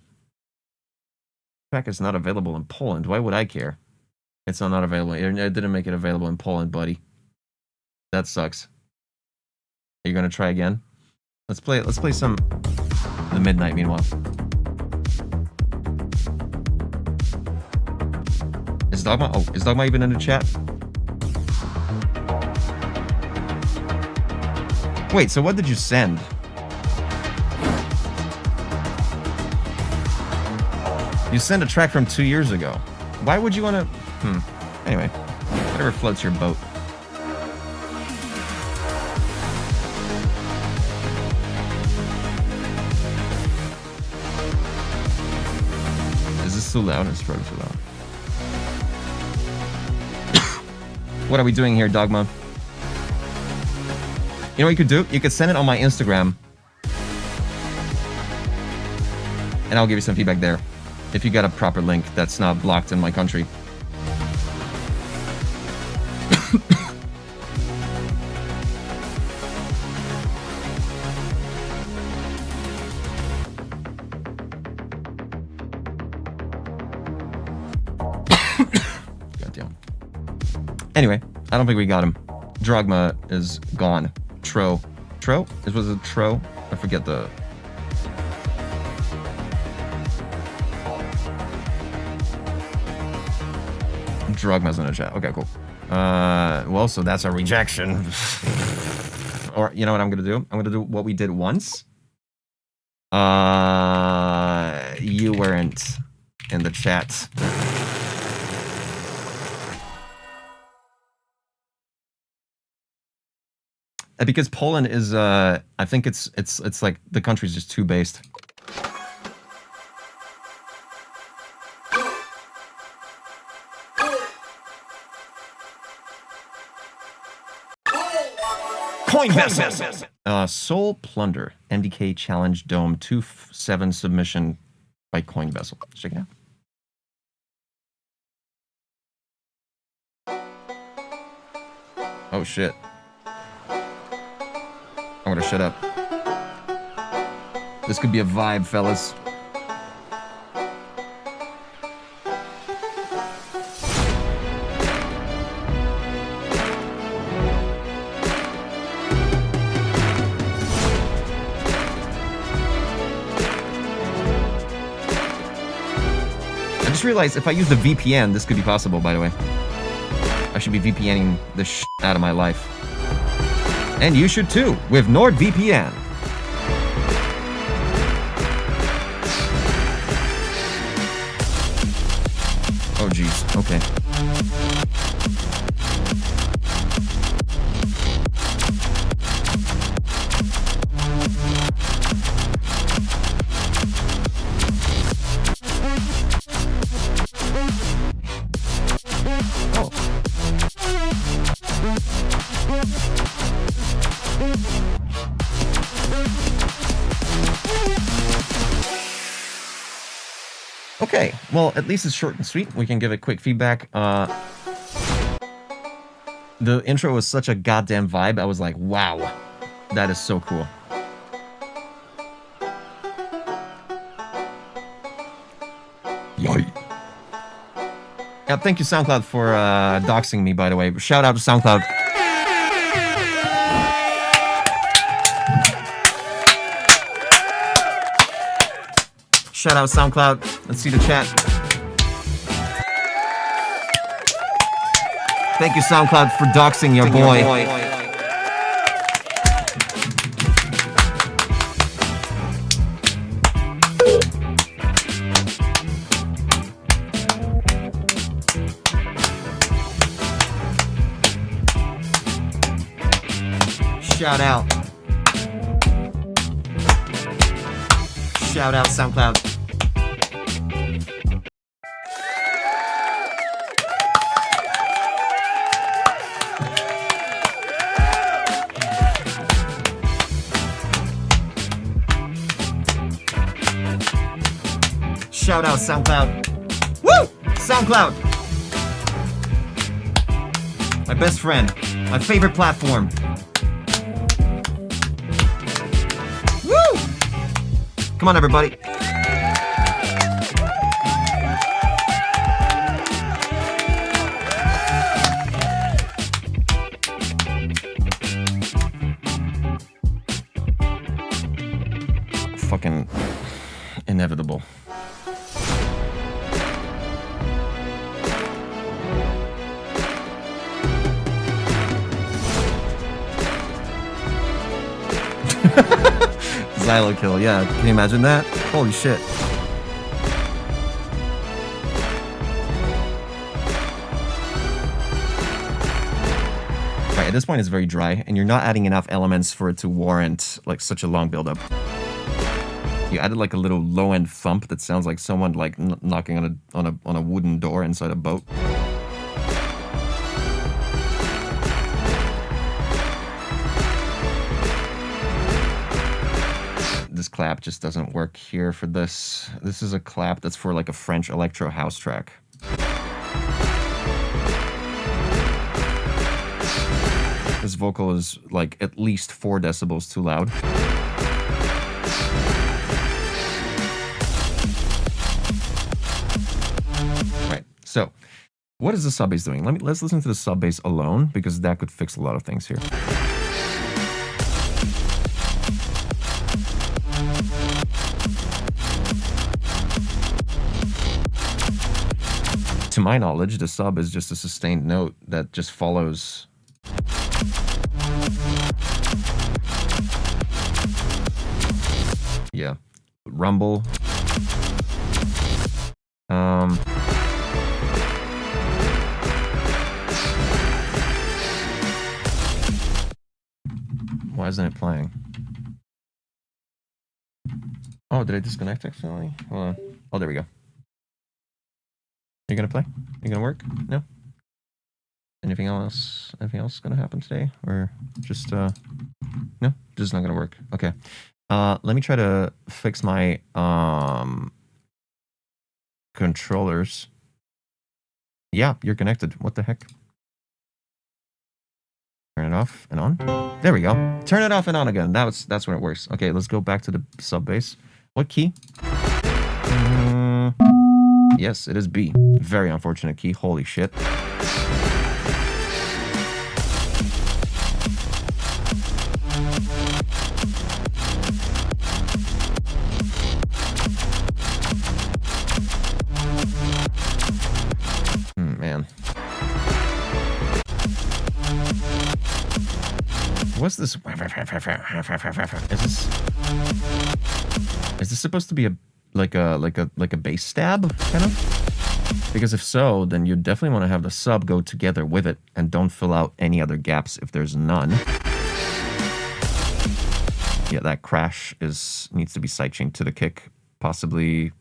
is not available in Poland. Why would I care? It's not available. It didn't make it available in Poland, buddy. That sucks. Are you gonna try again? Let's play some The Midnight meanwhile. Is Dogma even in the chat? Wait, so what did you send? You sent a track from 2 years ago. Why would you want to... Anyway, whatever floats your boat. Is this too loud? It's probably too loud. What are we doing here, Dogma? You know what you could do? You could send it on my Instagram. And I'll give you some feedback there. If you got a proper link that's not blocked in my country. Goddamn. Anyway, I don't think we got him. Drogma is gone. Tro? Was it Tro? I forget the... Drogma's in the chat. Okay, cool. Well, so that's a rejection. Or, you know what I'm gonna do? I'm gonna do what we did once. You weren't in the chat. Because Poland is, I think it's like the country's just too based. Coin vessel. Soul Plunder NDK Challenge Dome 2-7 submission by Coin Vessel. Let's check it out. Oh shit. I'm gonna shut up. This could be a vibe, fellas. I just realized if I use the VPN, this could be possible, by the way. I should be VPNing the shit out of my life. And you should too, with NordVPN. Oh jeez, okay. Okay, well, at least it's short and sweet. We can give it quick feedback. The intro was such a goddamn vibe. I was like, wow, that is so cool. Yay. Yeah, thank you, SoundCloud, for doxing me, by the way. Shout out to SoundCloud. Shout out SoundCloud. Let's see the chat. Thank you, SoundCloud, for doxing your boy. Shout out. Shout out, SoundCloud. Shout out, SoundCloud. Woo! SoundCloud. My best friend. My favorite platform. Woo! Come on, everybody. Fucking inevitable. Xylo kill, yeah. Can you imagine that? Holy shit. Right, at this point it's very dry, and you're not adding enough elements for it to warrant like such a long build-up. You added like a little low-end thump that sounds like someone like knocking on a wooden door inside a boat. This clap just doesn't work here for this. This is a clap that's for like a French electro house track. This vocal is like at least 4 decibels too loud. Right, so what is the sub bass doing? Let's listen to the sub bass alone, because that could fix a lot of things here. To my knowledge, the sub is just a sustained note that just follows. Yeah. Rumble. Why isn't it playing? Oh, did I disconnect accidentally? Hold on. Oh, there we go. You gonna play? You gonna work? No? Anything else? Anything else gonna happen today? Or just, no? Just not gonna work. Okay. Let me try to fix my, controllers. Yeah, you're connected. What the heck? Turn it off and on. There we go. Turn it off and on again. That's when it works. Okay, let's go back to the sub bass. What key? Yes, it is B. Very unfortunate key. Holy shit. Man. What's this? Is this supposed to be a bass stab kind of? Because if so, then you definitely want to have the sub go together with it and don't fill out any other gaps if there's none. Yeah, that crash needs to be sidechained to the kick, possibly.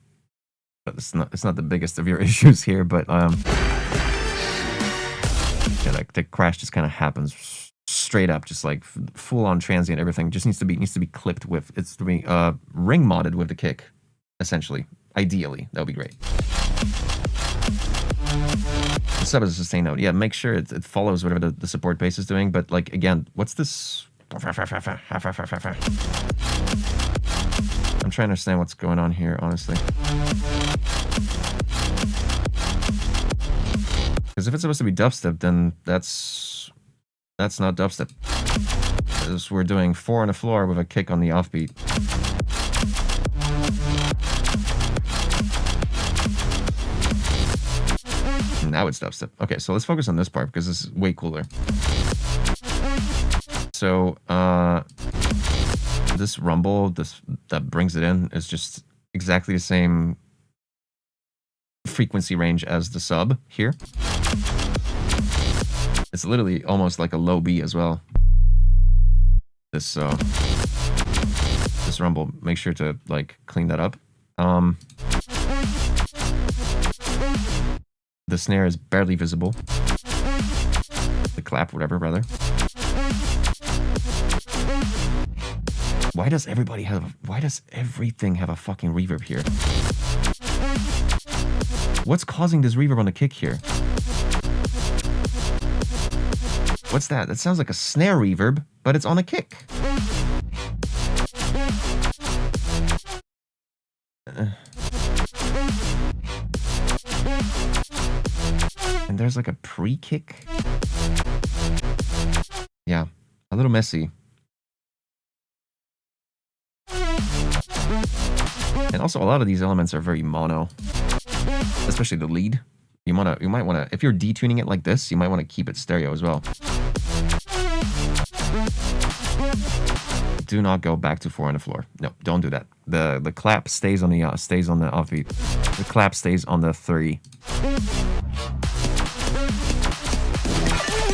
But it's not the biggest of your issues here, but yeah, like the crash just kind of happens straight up, just like full on transient. Everything just needs to be clipped with. It's to be ring modded with the kick, essentially. Ideally, that would be great. The sub is a sustain note. Yeah, make sure it follows whatever the support bass is doing. But like again, what's this? I'm trying to understand what's going on here, honestly. Because if it's supposed to be dubstep, then that's not dubstep. Because we're doing 4 on the floor with a kick on the offbeat. Now it's dubstep. Okay, so let's focus on this part because this is way cooler. So, this rumble, that brings it in, is just exactly the same frequency range as the sub here. It's literally almost like a low B as well. This rumble, make sure to like clean that up. The snare is barely visible. The clap, whatever, rather. Why does everything have a fucking reverb here? What's causing this reverb on the kick here? What's that? That sounds like a snare reverb, but it's on a kick. And there's like a pre-kick. Yeah, a little messy. And also, a lot of these elements are very mono, especially the lead. You might want to, if you're detuning it like this, you might want to keep it stereo as well. Do not go back to 4 on the floor. No, don't do that. The clap stays on the offbeat. The clap stays on the 3.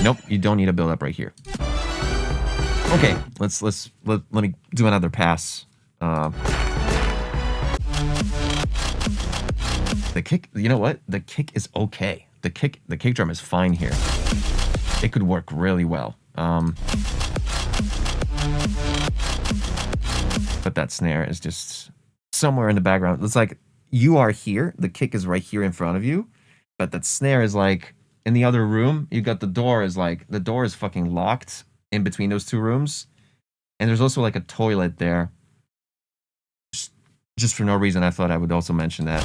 Nope, you don't need a build up right here. Okay, let me do another pass. The kick, you know what? The kick is okay. The kick drum is fine here. It could work really well. But that snare is just somewhere in the background. It's like you are here, the kick is right here in front of you, but that snare is like in the other room. You got the door is fucking locked in between those two rooms. And there's also like a toilet there. Just for no reason, I thought I would also mention that.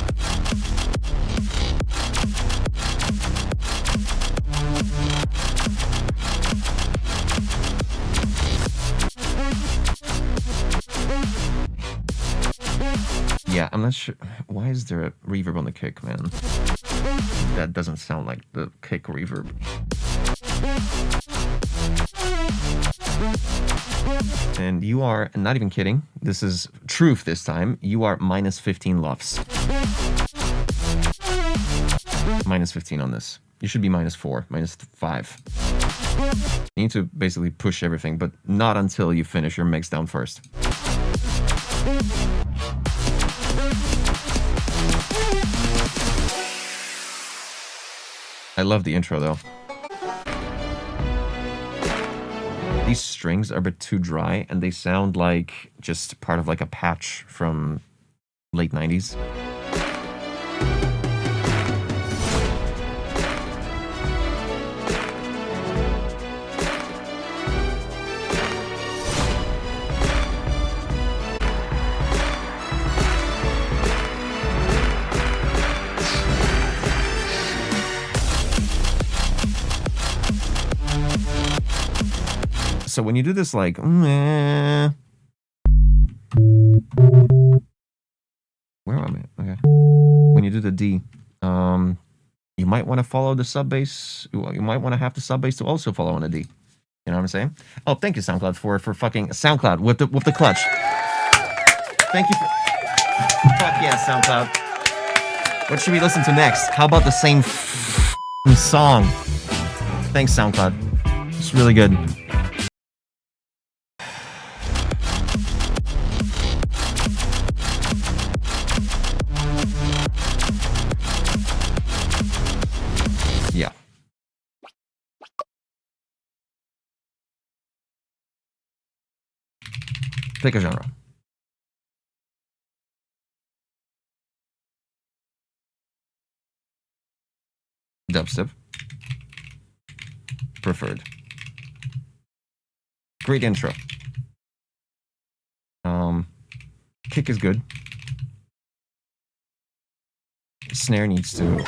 Yeah, I'm not sure. Why is there a reverb on the kick, man? That doesn't sound like the kick reverb. And you are, not even kidding, this is truth this time, you are minus 15 LUFS. Minus 15 on this. You should be minus 4, minus 5. You need to basically push everything, but not until you finish your mix down first. I love the intro though. These strings are a bit too dry and they sound like just part of like a patch from late 90s. So when you do this, like, where am I? Okay. When you do the D, you might want to follow the sub bass. You might want to have the sub bass to also follow on a D. You know what I'm saying? Oh, thank you, SoundCloud, for fucking SoundCloud with the clutch. Thank you. Fuck yeah, SoundCloud. What should we listen to next? How about the same song? Thanks, SoundCloud. It's really good. Yeah. Pick a genre. Dubstep. Preferred. Great intro. Kick is good. Snare needs to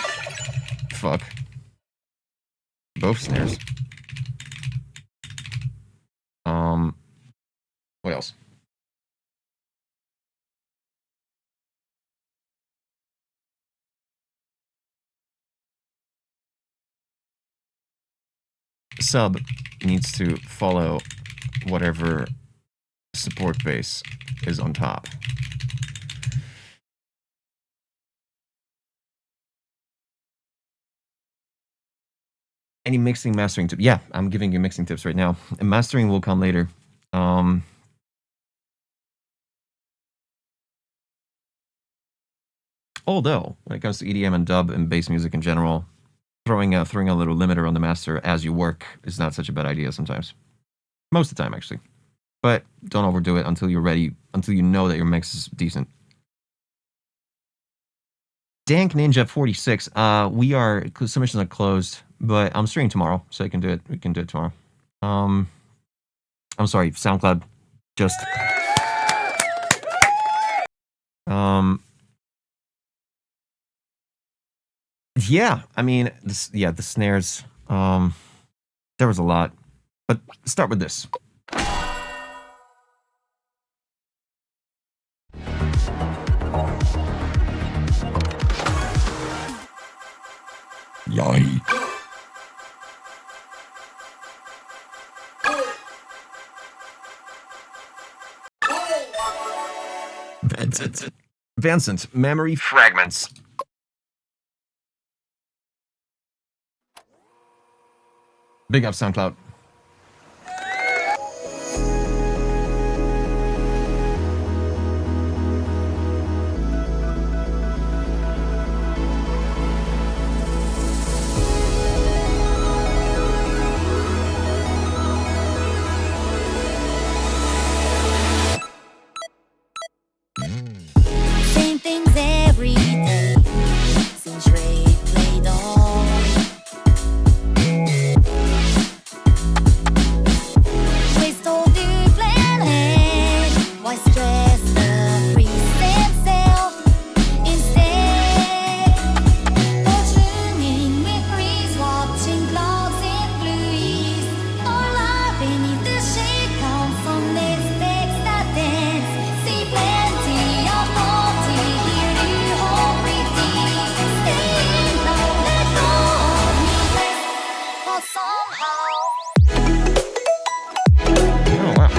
fuck. Both snares. What else? Sub needs to follow whatever support bass is on top. Any mixing, mastering tips? Yeah, I'm giving you mixing tips right now. And mastering will come later. Although, when it comes to EDM and dub and bass music in general, throwing a little limiter on the master as you work is not such a bad idea sometimes. Most of the time, actually. But don't overdo it until you're ready, until you know that your mix is decent. Dank Ninja 46. Submissions are closed, but I'm streaming tomorrow, so you can do it. We can do it tomorrow. I'm sorry, SoundCloud. Just. Yeah, I mean, the snares. There was a lot, but start with this. Yay. Vincent, memory fragments. Big up, SoundCloud. Same things every day since Ray played on. Waste all the planet. Why stress the recent self instead? Fortuning with breeze, watching clouds in blue east. Or lie beneath the shade, count some mistakes that dance. See plenty of naughty, hear you hold pretty. Stay low, let go of me less. For somehow. Oh, wow.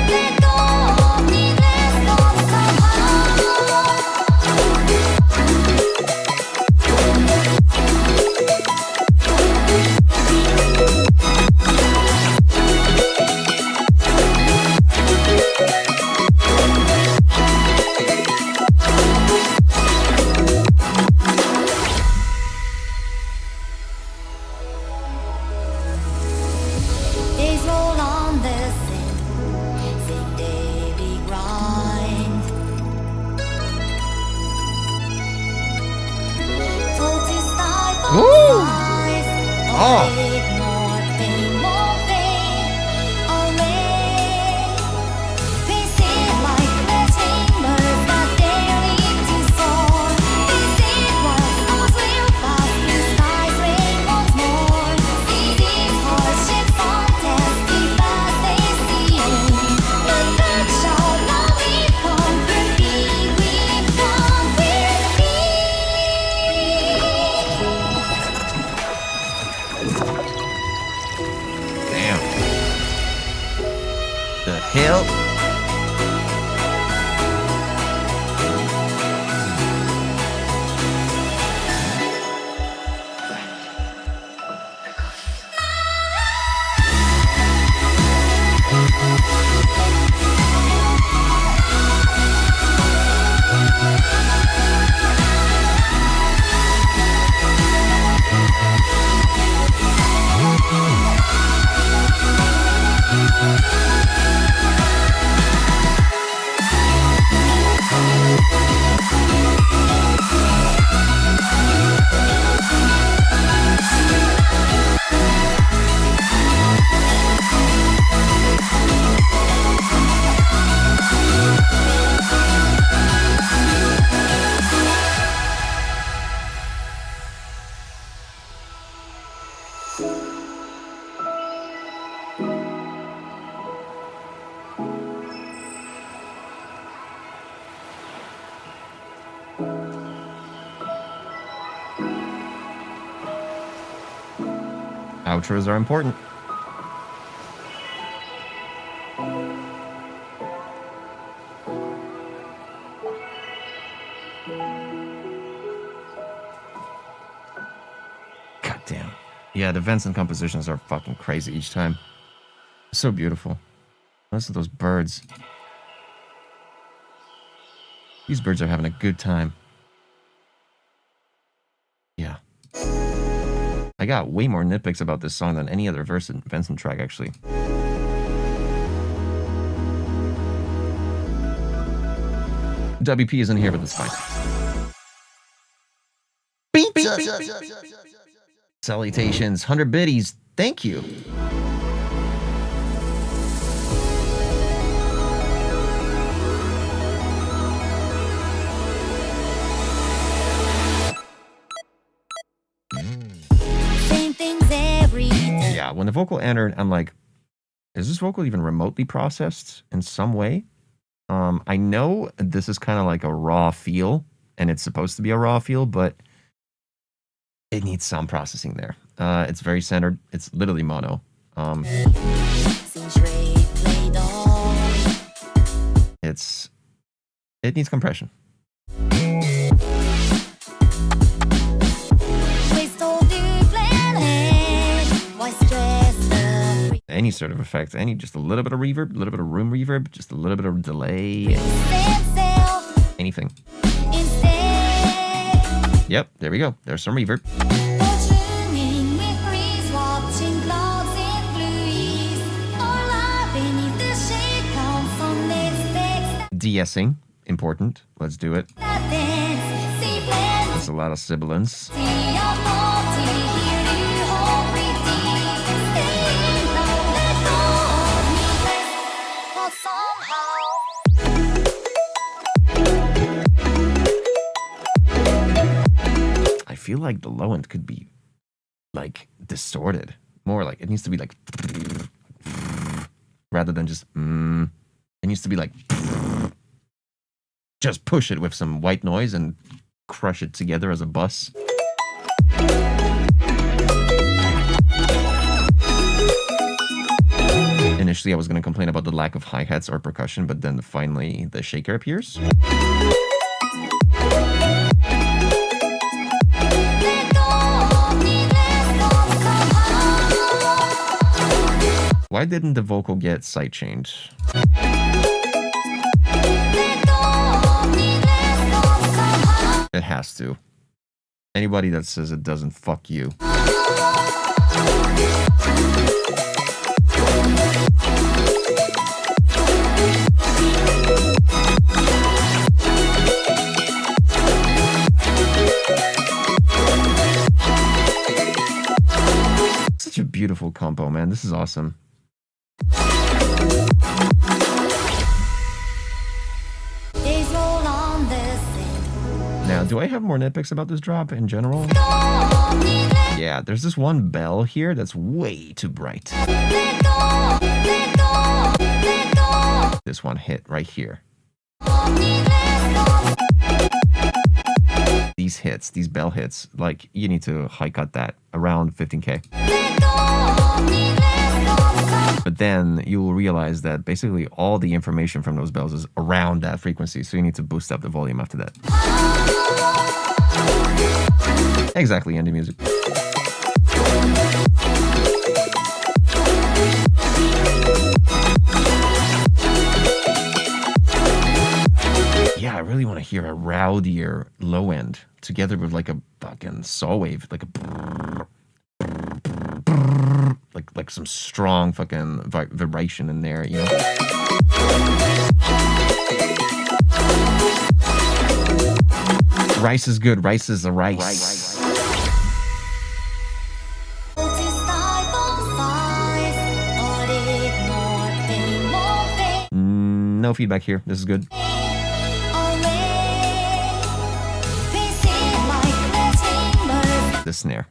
Let go of me, let's go somehow. Days roll on the same daily grind. Told to stifle Woo! sighs, Oh. ignore pain, more pain away. Outros are important. God damn. Yeah, the vents and compositions are fucking crazy each time. So beautiful. Listen to those birds. These birds are having a good time. Yeah. I got way more nitpicks about this song than any other Vincent track, actually. WP isn't here, but that's fine. Pizza! Salutations, 100 biddies. Thank you. Same things every day. Yeah, when the vocal entered, I'm like, is this vocal even remotely processed in some way? I know this is kind of like a raw feel, and it's supposed to be a raw feel, but it needs some processing there. It's very centered. It's literally mono. Since Ray played on. It needs compression. Waste all the planet. Why stress the Any sort of effect, just a little bit of reverb, a little bit of room reverb, just a little bit of delay, self anything. instead? Yep, there we go. There's some reverb. Swimming with breeze, watching clouds in blue east. All up beneath the shade, counts on mistakes De-essing, important. Let's do it. that dance. See plenty There's a lot of sibilance. of naughty, hear you all redeem. Stay now, let go of me, but somehow. I feel like the low end could be like distorted. More like it needs to be like rather than just it needs to be like just push it with some white noise and crush it together as a bus. Initially I was going to complain about the lack of hi-hats or percussion, but then finally the shaker appears. Why didn't the vocal get sidechained? It has to. Anybody that says it doesn't, fuck you. Such a beautiful compo, man. This is awesome. Days roll on the same. Now, do I have more nitpicks about this drop in general? Yeah, there's this one bell here that's way too bright. This one hit right here. These hits, these bell hits, like you need to high cut that around 15K. But then you will realize that basically all the information from those bells is around that frequency, so you need to boost up the volume after that. Exactly, indie music. yeah, I really want to hear a rowdier low end together with like a fucking saw wave, like a like some strong fucking vibration in there, you know. Rice is good. Rice is a rice. No feedback here. This is good. The snare.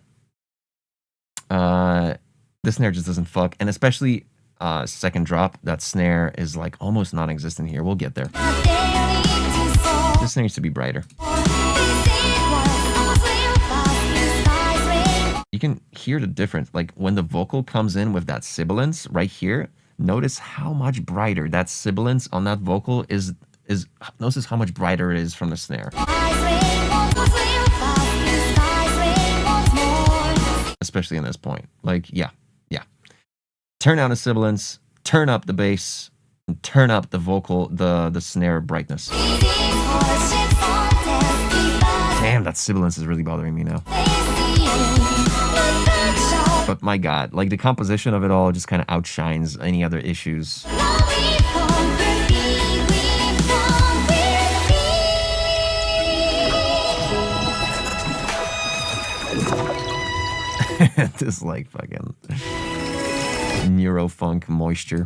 The snare just doesn't fuck, and especially second drop, that snare is like almost non-existent here. We'll get there. This snare needs to be brighter. You can hear the difference. Like when the vocal comes in with that sibilance right here, notice how much brighter that sibilance on that vocal is. Notice how much brighter it is from the snare. Especially in this point. Like, yeah. Turn down the sibilance, turn up the bass, and turn up the vocal, the snare brightness. Damn, that sibilance is really bothering me now. But my God, like the composition of it all just kind of outshines any other issues. This like fucking neurofunk moisture.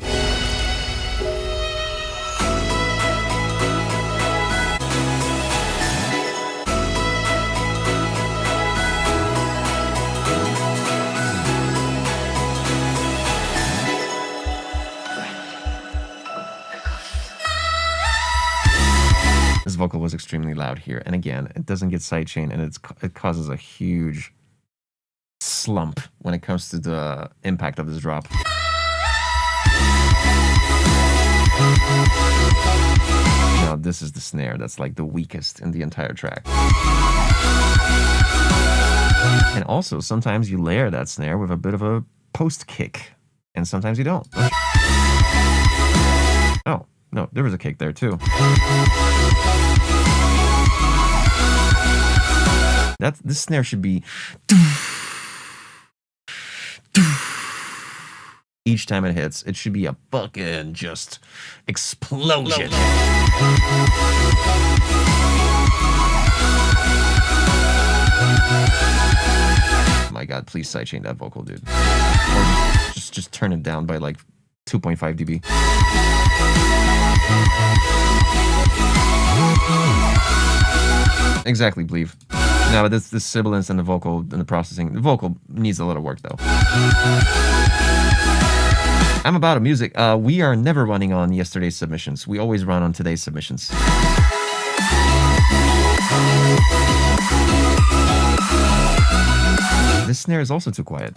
This vocal was extremely loud here, and again, it doesn't get sidechained, and it causes a huge slump when it comes to the impact of this drop. Now this is the snare that's like the weakest in the entire track. And also sometimes you layer that snare with a bit of a post kick, and sometimes you don't. Oh, no, there was a kick there too. This snare should be each time it hits, it should be a fucking just explosion. My God, please sidechain that vocal, dude. Or just turn it down by like 2.5 dB. Exactly, Believe. No, but this sibilance and the vocal and the processing, the vocal needs a little work though. I'm about music. We are never running on yesterday's submissions. We always run on today's submissions. This snare is also too quiet.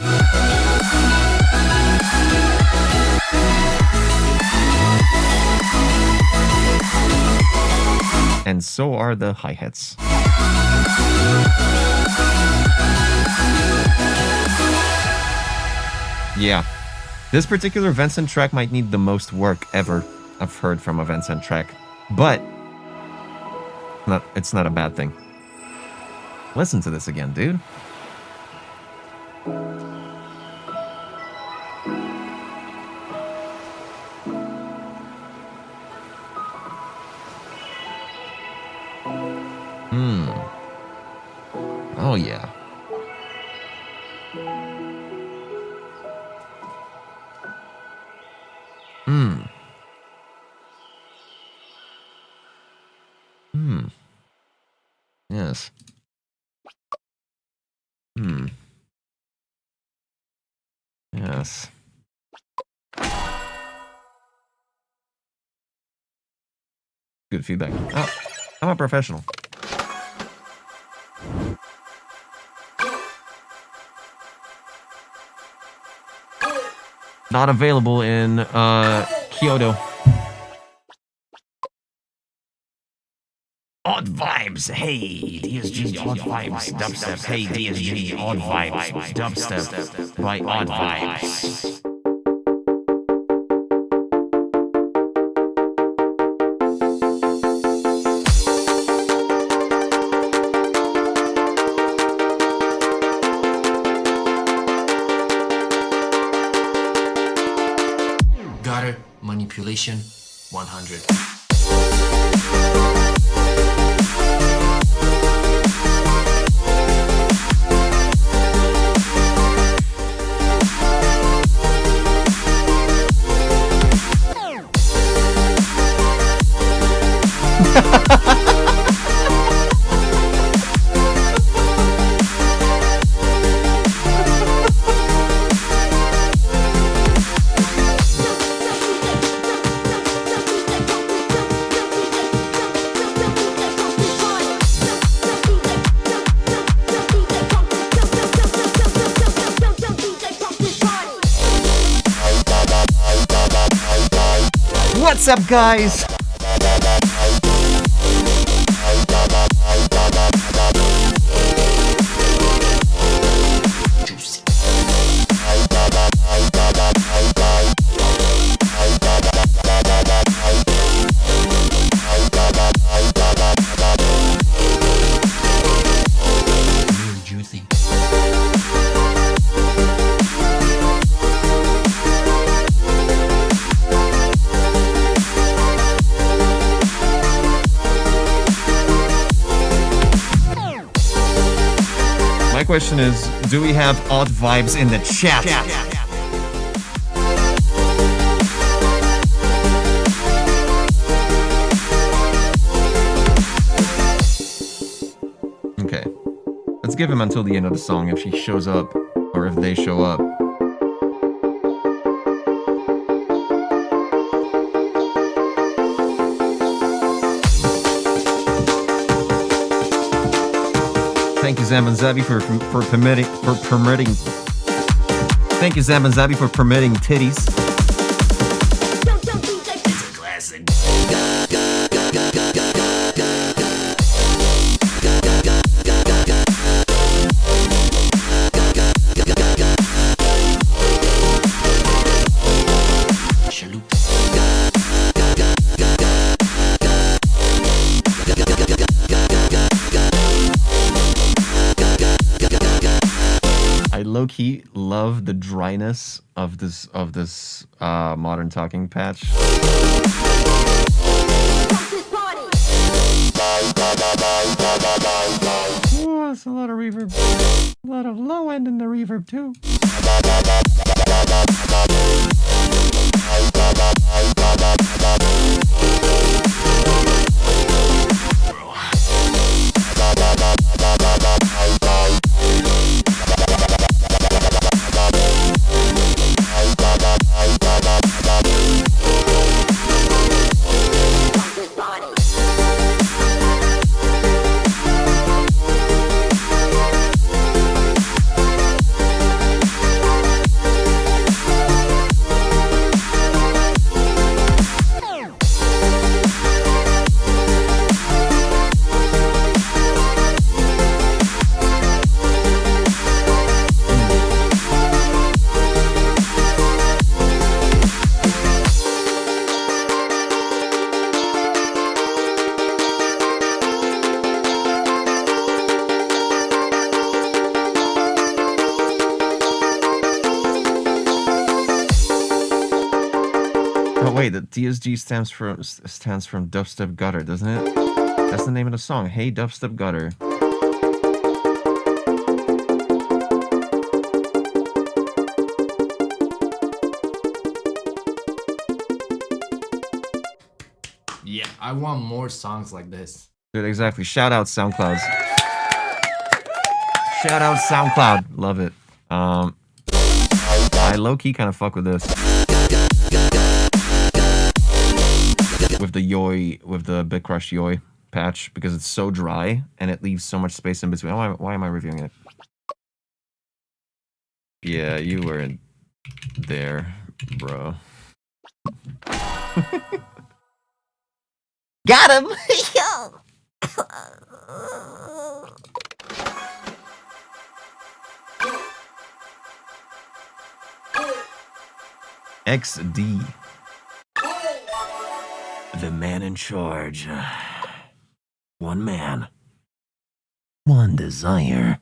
And so are the hi-hats. Yeah. This particular Vincent track might need the most work ever I've heard from a Vincent track. But it's not a bad thing. Listen to this again, dude. Oh yeah. Yes. Yes. Good feedback. Oh, I'm a professional. Not available in Kyoto. Odd Vibes, hey, DSG, Odd Vibes, Dubstep, hey, DSG, Odd Vibes, Dubstep, by Odd Vibes. Manipulation 100. What's up, guys? Juicy. Really juicy. My question is, do we have odd vibes in the chat? Okay. Let's give him until the end of the song if she shows up, or if they show up. Thank you, Zambanzabi, for permitting. Thank you, Zambanzabi, for permitting titties. It's a classic. Chalupa. I low-key love the dryness of this modern talking patch. Oh, that's a lot of reverb. A lot of low end in the reverb too. Oh wait, the DSG stands from Dubstep Gutter, doesn't it? That's the name of the song. Hey, Dubstep Gutter. Yeah, I want more songs like this. Dude, exactly. Shout out SoundCloud. Shout out SoundCloud. Love it. I low-key kind of fuck with this. With the Yoi, with the Big Crush Yoi patch, because it's so dry and it leaves so much space in between. Why am I reviewing it? Yeah, you weren't there, bro. Got him! XD. The man in charge. One man. One desire.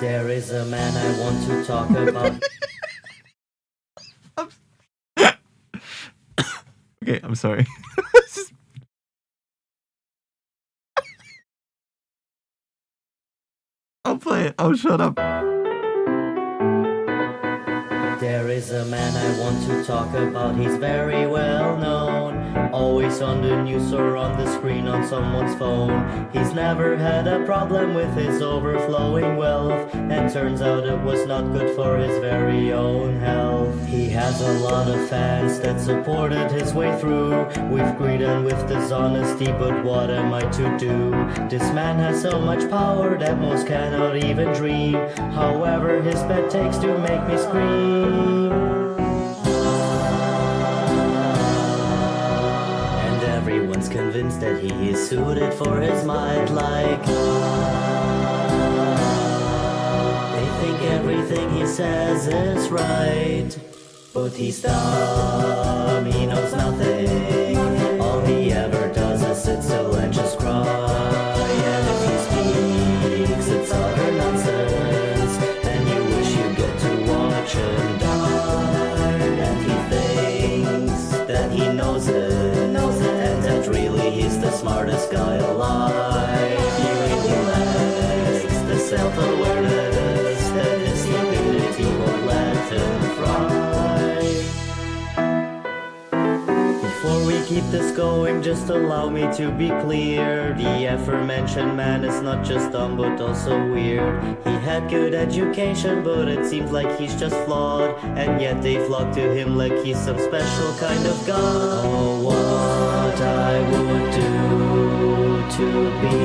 There is a man I want to talk about. Okay, I'm sorry. I'll play it. Oh, shut up. There is a man I want to talk about, he's very well known. Always on the news or on the screen on someone's phone. He's never had a problem with his overflowing wealth, and turns out it was not good for his very own health. He has a lot of fans that supported his way through, with greed and with dishonesty, but what am I to do? This man has so much power that most cannot even dream. However, his bad takes do make me scream. And everyone's convinced that he is suited for his might, like they think everything he says is right. But he's dumb, he knows nothing. All he ever does is sit still and just cry. And if he speaks, it's utter nonsense, and you wish you get to watch him die. And he thinks that he knows it, and that really he's the smartest guy alive. He really lacks the self-awareness that his stupidity won't let him fry. Before we keep this going, just allow me to be clear. The aforementioned man is not just dumb but also weird. He had good education, but it seems like he's just flawed, and yet they flock to him like he's some special kind of god. Oh, what I would do to be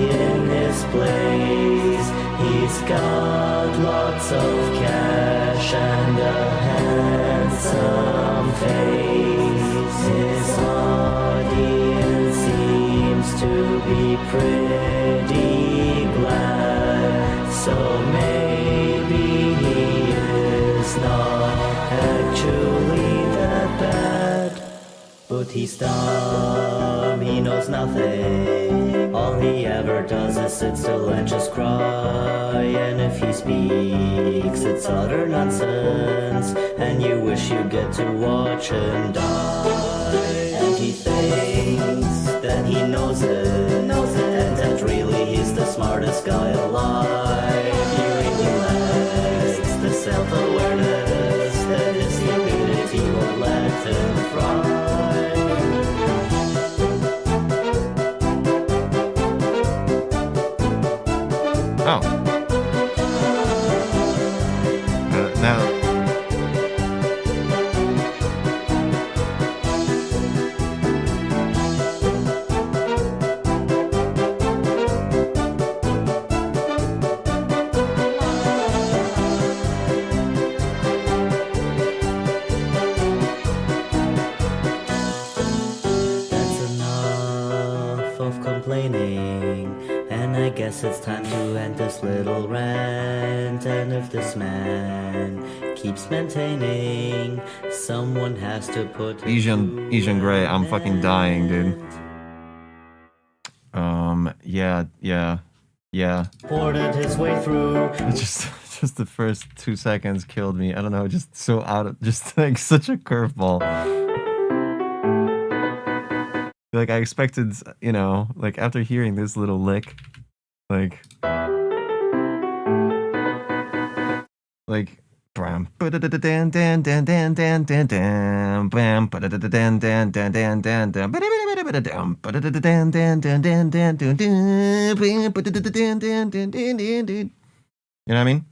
in his place. He's got lots of cash and a handsome face. His audience seems to be pretty glad, so maybe he is not actually that bad. But he's dumb, he knows nothing. All he ever does is sit still and just cry. And if he speaks, it's utter nonsense, and you wish you get to watch him die. And he thinks that he knows it, and that really he's the smartest guy alive. He really lacks the self-awareness that his stupidity won't let him fry. Oh. Now. That's enough of complaining, and I guess it's time to end this little rant. And if this man keeps maintaining, someone has to put Asian Gray, I'm fucking dying, dude. Yeah. Ported his way through. It's just the first 2 seconds killed me. I don't know, just so out of, just like such a curveball. Like I expected, you know, like after hearing this little lick, like bam, ba-da-da-da-dan, dan, dan, dan, dan, dan, dan, bam, ba-da-da-da-dan, dan, dan, dan, dan, dan, ba-da-ba-da-ba-da-dam, ba-da-da-da-dan, dan, dan, dan, dan, dun, dun, bam, ba-da-da-da-dan, dan, dan, dan, dan, dan. You know what I mean?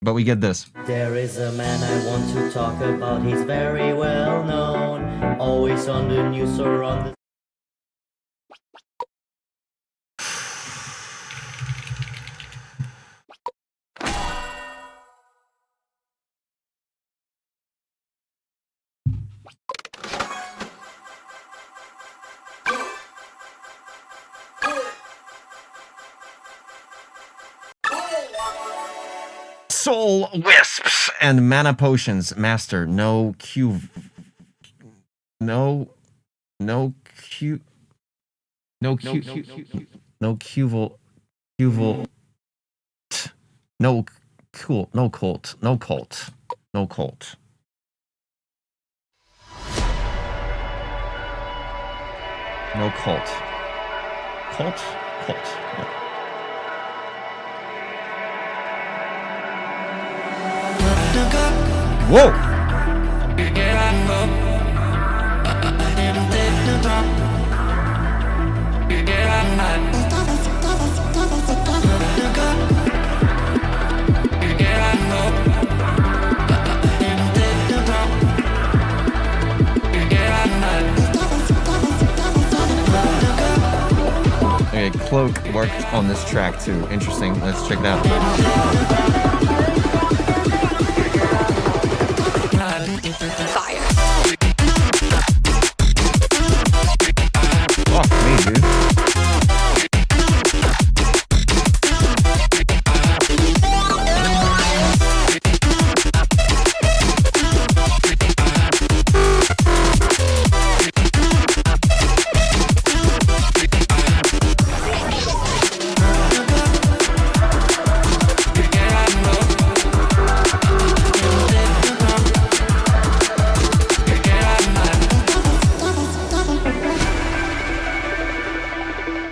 But we get this. There is a man I want to talk about, he's very well known. Always on the news or on the... Soul Wisps and Mana Potions Master. No Q. No Q. No Q. No Qval. Qval. No cool. No cult. No cult. No cult. No cult. Cult? Cult. Yeah. Whoa! Okay, Cloak worked on this track too. Interesting. Let's check it out. Fire. Fuck me, dude.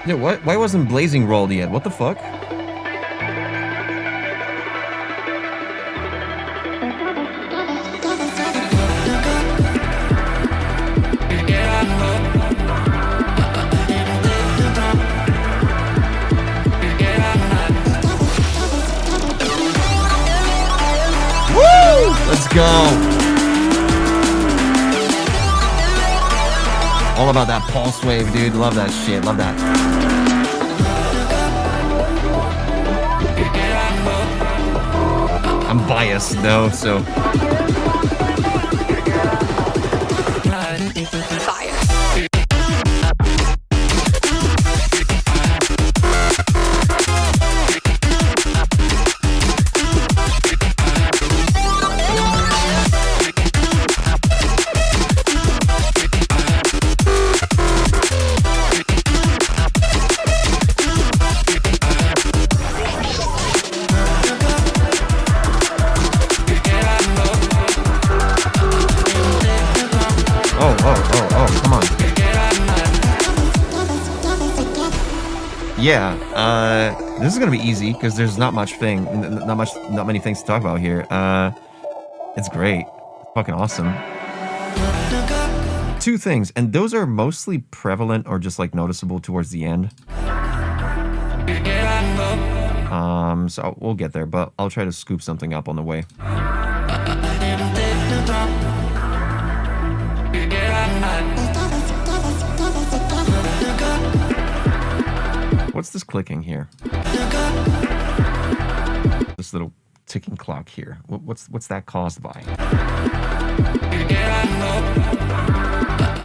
Yeah, what? Why wasn't Blazing rolled yet? What the fuck? Woo! Let's go. All about that pulse wave, dude. Love that shit. Love that. I'm biased though, so. Fire. Oh, come on. Yeah, this is gonna be easy because there's not many things to talk about here. It's great. It's fucking awesome. Two things, and those are mostly prevalent or just like noticeable towards the end. So we'll get there, but I'll try to scoop something up on the way. What's this clicking here? This little ticking clock here. What's that caused by?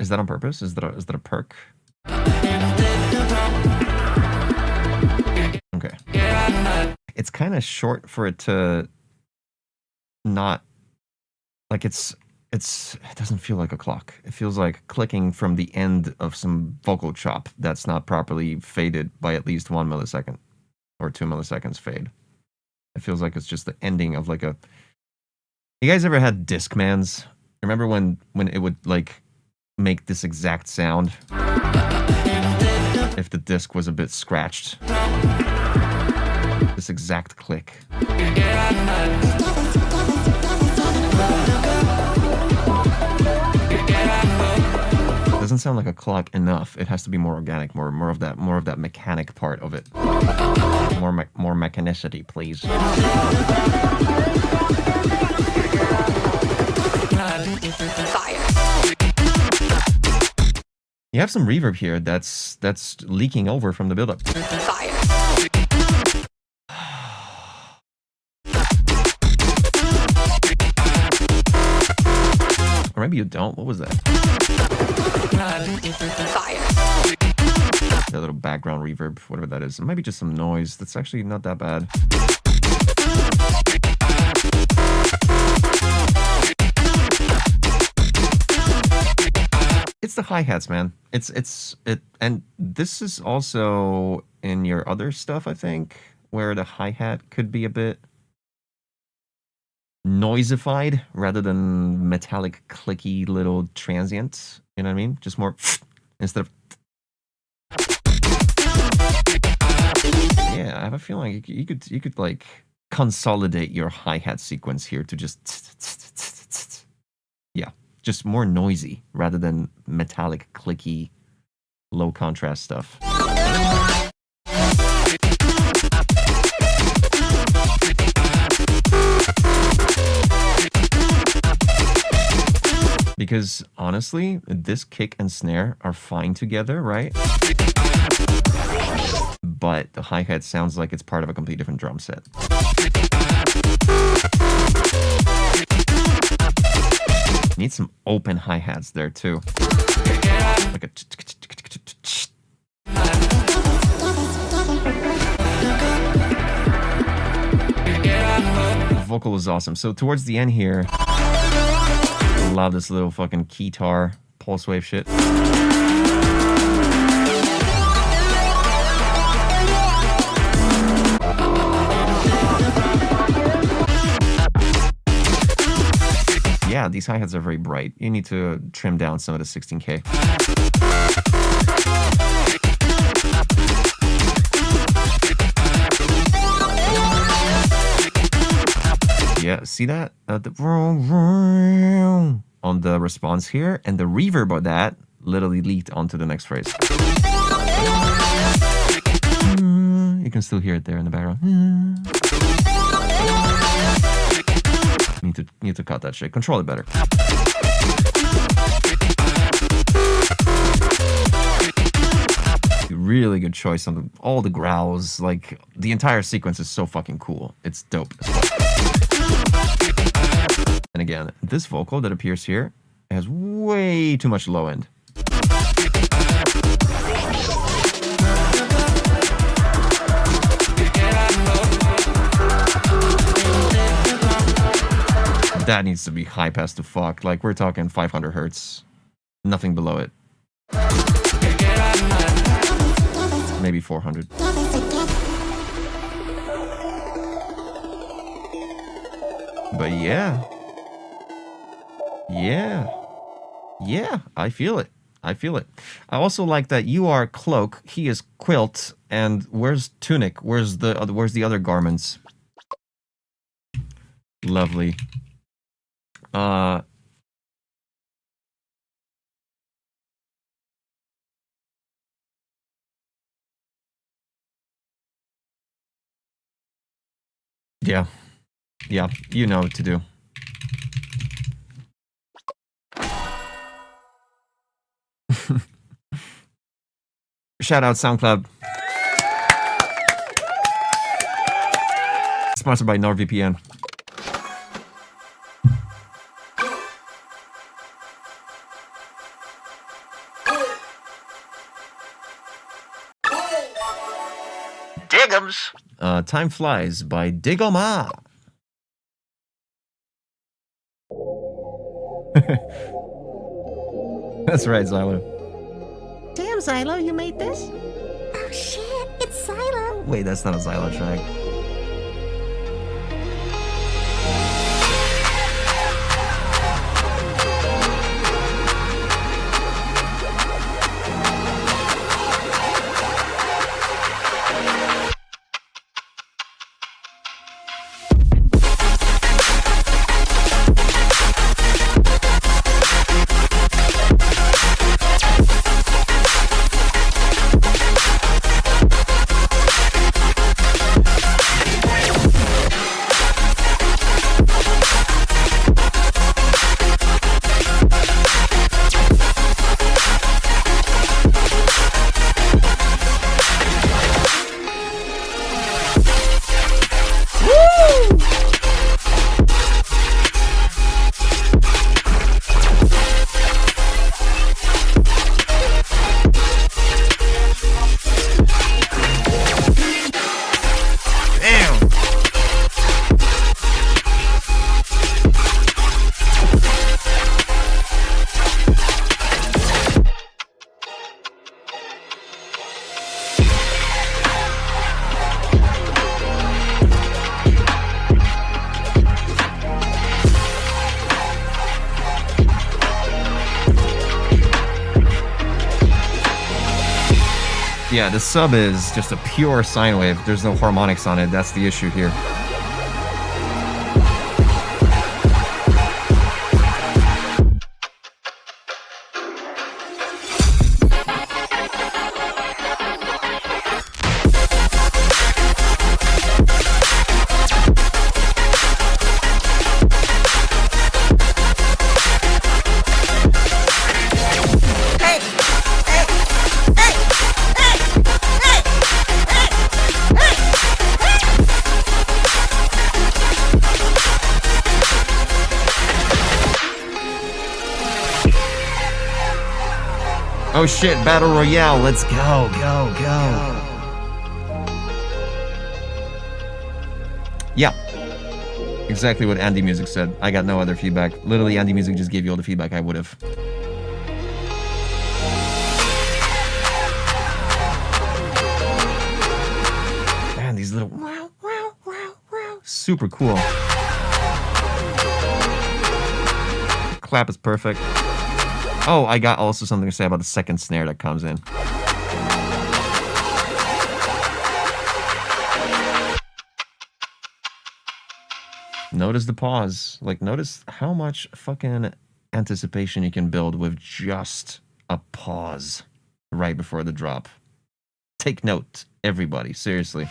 Is that on purpose? Is that a perk? Okay. It's kind of short for it to not like it doesn't feel like a clock. It feels like clicking from the end of some vocal chop that's not properly faded by at least 1 millisecond or 2 milliseconds fade. It feels like it's just the ending of like a... You guys ever had Discmans? Remember when it would like make this exact sound? If the disc was a bit scratched. This exact click. Doesn't sound like a clock enough. It has to be more organic, more of that mechanic part of it. More mechanicity, please. Fire. You have some reverb here that's leaking over from the buildup. Fire. Or maybe you don't. What was that? Fire. That little background reverb, whatever that is. It might be just some noise. That's actually not that bad. It's the hi-hats, man. And this is also in your other stuff, I think, where the hi-hat could be a bit noisified rather than metallic, clicky little transient. You know what I mean? Just more instead of Yeah, I have a feeling you could like consolidate your hi-hat sequence here to just yeah, just more noisy rather than metallic, clicky, low contrast stuff. Because honestly, this kick and snare are fine together, right? But the hi-hat sounds like it's part of a completely different drum set. Need some open hi-hats there too. Like a the vocal is awesome. So towards the end here, I love this little fucking keytar pulse wave shit. Yeah, these hi-hats are very bright. You need to trim down some of the 16K. Yeah, see that? The on the response here, and the reverb of that literally leaked onto the next phrase. You can still hear it there in the background. Need to cut that shit. Control it better. Really good choice on all the growls. Like, the entire sequence is so fucking cool. It's dope as well. And again, this vocal that appears here has way too much low end. That needs to be high pass to fuck. Like, we're talking 500 hertz. Nothing below it. Maybe 400. But yeah. Yeah, I feel it. I also like that you are cloak, he is quilt, and where's tunic? Where's the other garments? Lovely. Yeah, you know what to do. Shout out SoundCloud. Sponsored by NordVPN. Digums. Time Flies by Digoma. That's right, Xylo. Damn, Xylo, you made this? Oh shit, it's Xylo. Wait, that's not a Xylo track. Yeah, the sub is just a pure sine wave. There's no harmonics on it. That's the issue here. Oh shit, Battle Royale, let's go, go. Yeah. Exactly what Andy Music said. I got no other feedback. Literally, Andy Music just gave you all the feedback I would have. Man, these little wow, super cool. Clap is perfect. Oh, I got also something to say about the second snare that comes in. Notice the pause. Like, notice how much fucking anticipation you can build with just a pause right before the drop. Take note, everybody. Seriously.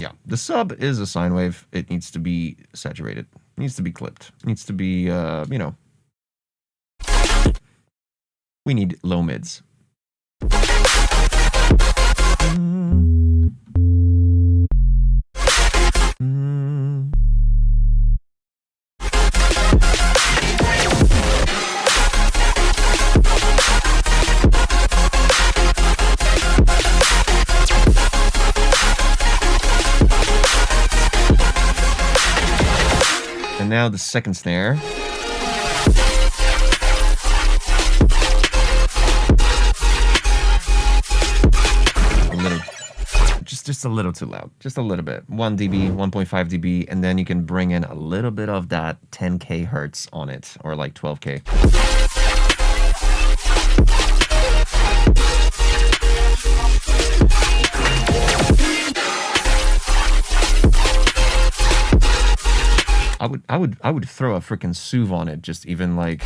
Yeah, the sub is a sine wave. It needs to be saturated. It needs to be clipped. It needs to be, you know. We need low mids. And now the second snare. A little, just a little too loud. Just a little bit. 1 dB, 1.5 dB, and then you can bring in a little bit of that 10k hertz on it, or like 12k. I would throw a freaking SUV on it, just even like,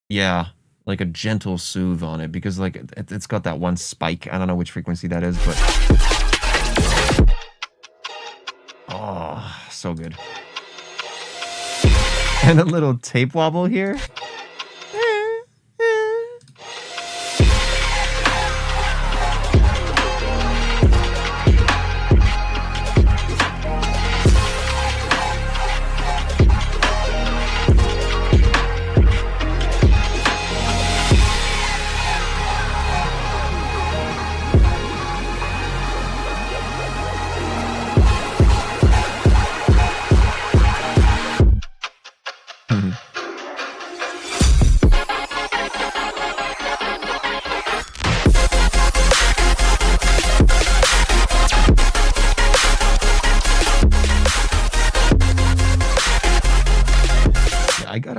yeah, like a gentle SUV on it, because like it's got that one spike. I don't know which frequency that is, but oh, so good. And a little tape wobble here.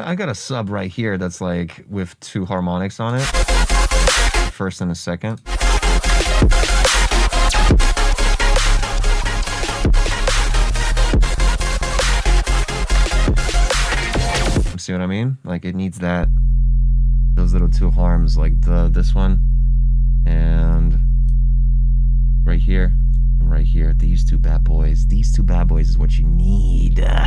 I got a sub right here that's like with 2 harmonics on it. First and a second. See what I mean? Like it needs that, those little 2 harms, like this one and right here and right here. These 2 bad boys. These 2 bad boys is what you need. You know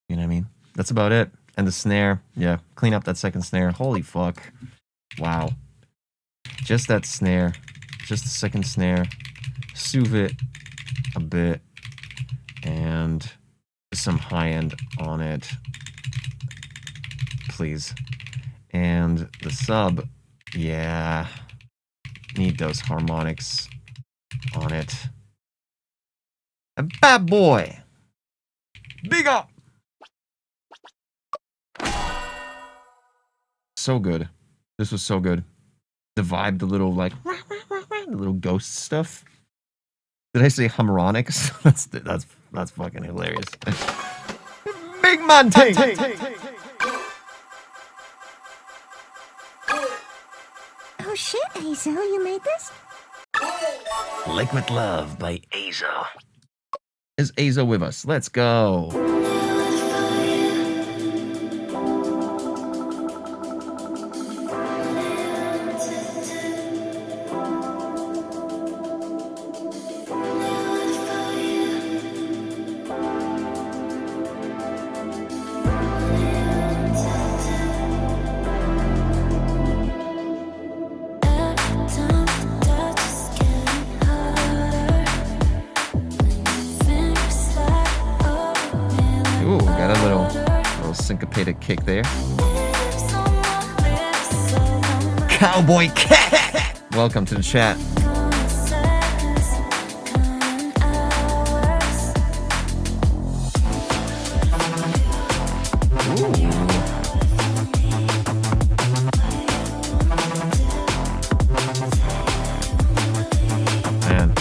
what I mean? That's about it. And the snare, yeah, clean up that second snare. Holy fuck. Wow. Just that snare, just the second snare. Soothe it a bit and some high end on it, please. And the sub, yeah, need those harmonics on it. A bad boy. Big up. So good. This was so good. The vibe, the little like, the little ghost stuff. Did I say harmonics? That's fucking hilarious. Big man ting. Oh shit, Hazel, you made this? Liquid Love by Azo. Is Azo with us? Let's go. Ooh, got a little syncopated kick there. Cowboy Cat! Welcome to the chat. Man.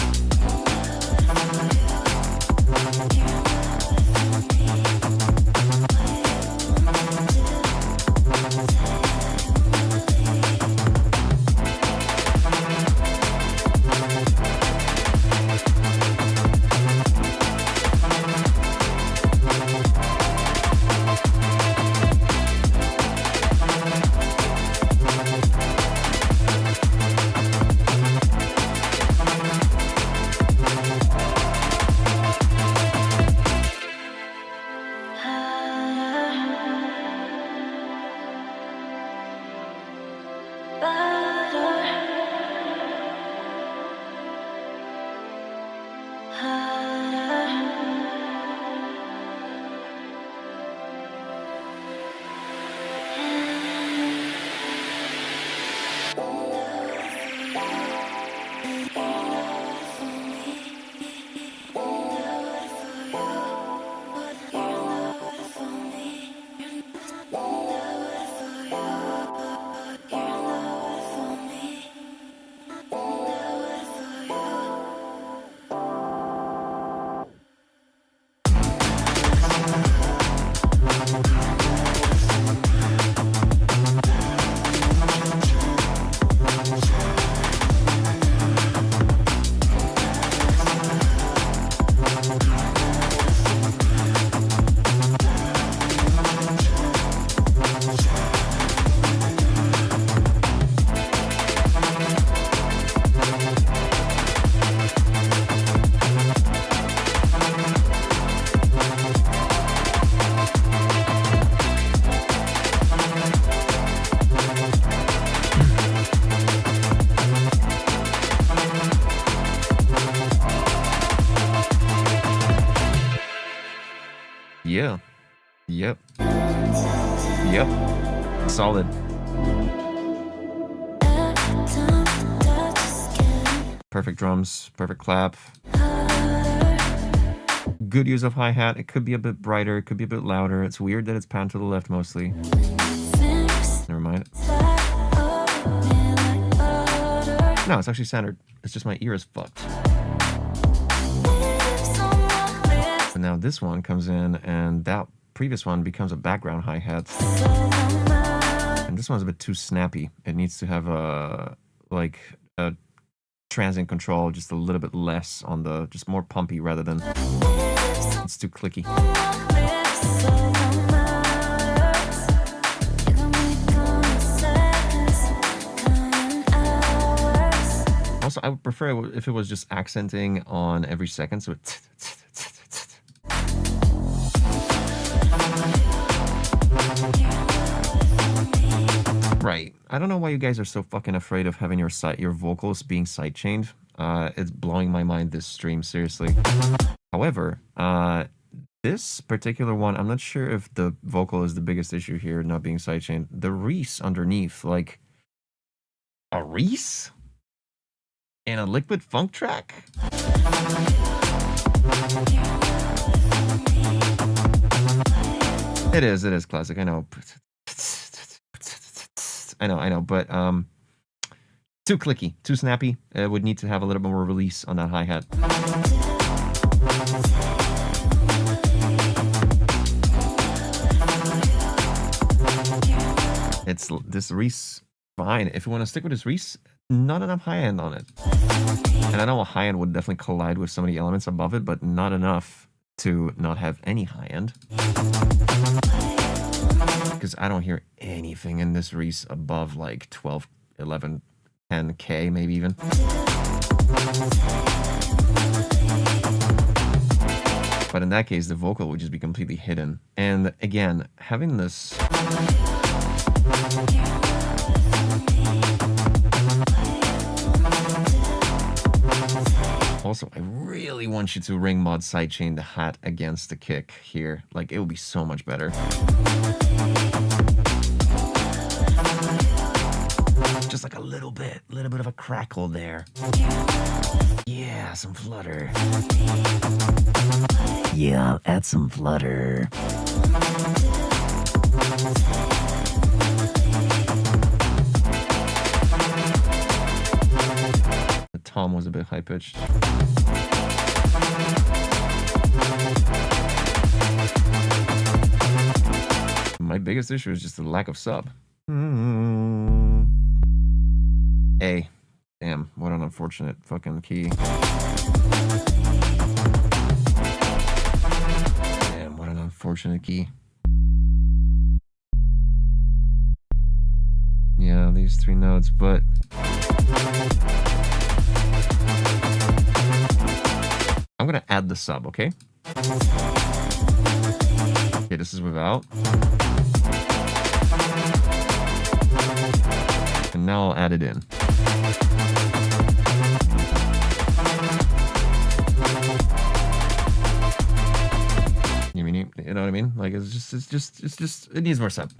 Yeah. Yep. Yep. Solid. Perfect drums, perfect clap. Good use of hi-hat. It could be a bit brighter, it could be a bit louder. It's weird that it's panned to the left mostly. Never mind. No, it's actually centered. It's just my ear is fucked. But now this one comes in and that previous one becomes a background hi-hat. And this one's a bit too snappy. It needs to have a transient control just a little bit less on the, just more pumpy rather than, it's too clicky. Also, I would prefer if it was just accenting on every second, so it right. I don't know why you guys are so fucking afraid of having your vocals being sidechained. It's blowing my mind this stream, seriously. However, this particular one, I'm not sure if the vocal is the biggest issue here, not being sidechained. The Reese underneath, like a Reese in a Liquid Funk track? It is classic, I know. I know, but Too clicky, too snappy. Would need to have a little bit more release on that hi-hat. It's this Reese fine. If you want to stick with this Reese, not enough high end on it. And I know a high end would definitely collide with some of the elements above it, but not enough to not have any high end. Because I don't hear anything in this Reese above like 12, 11, 10K, maybe even. But in that case, the vocal would just be completely hidden. And again, having this... Also, I really want you to ring mod sidechain the hat against the kick here. Like, it would be so much better. Just like a little bit of a crackle there. Yeah, some flutter. Yeah, add some flutter. The tom was a bit high pitched. My biggest issue is just the lack of sub. A. Damn, what an unfortunate fucking key. Damn, what an unfortunate key. Yeah, these three notes, but... I'm gonna add the sub, okay? Okay, this is without. And now I'll add it in. You know what I mean? Like it's just it needs more sub.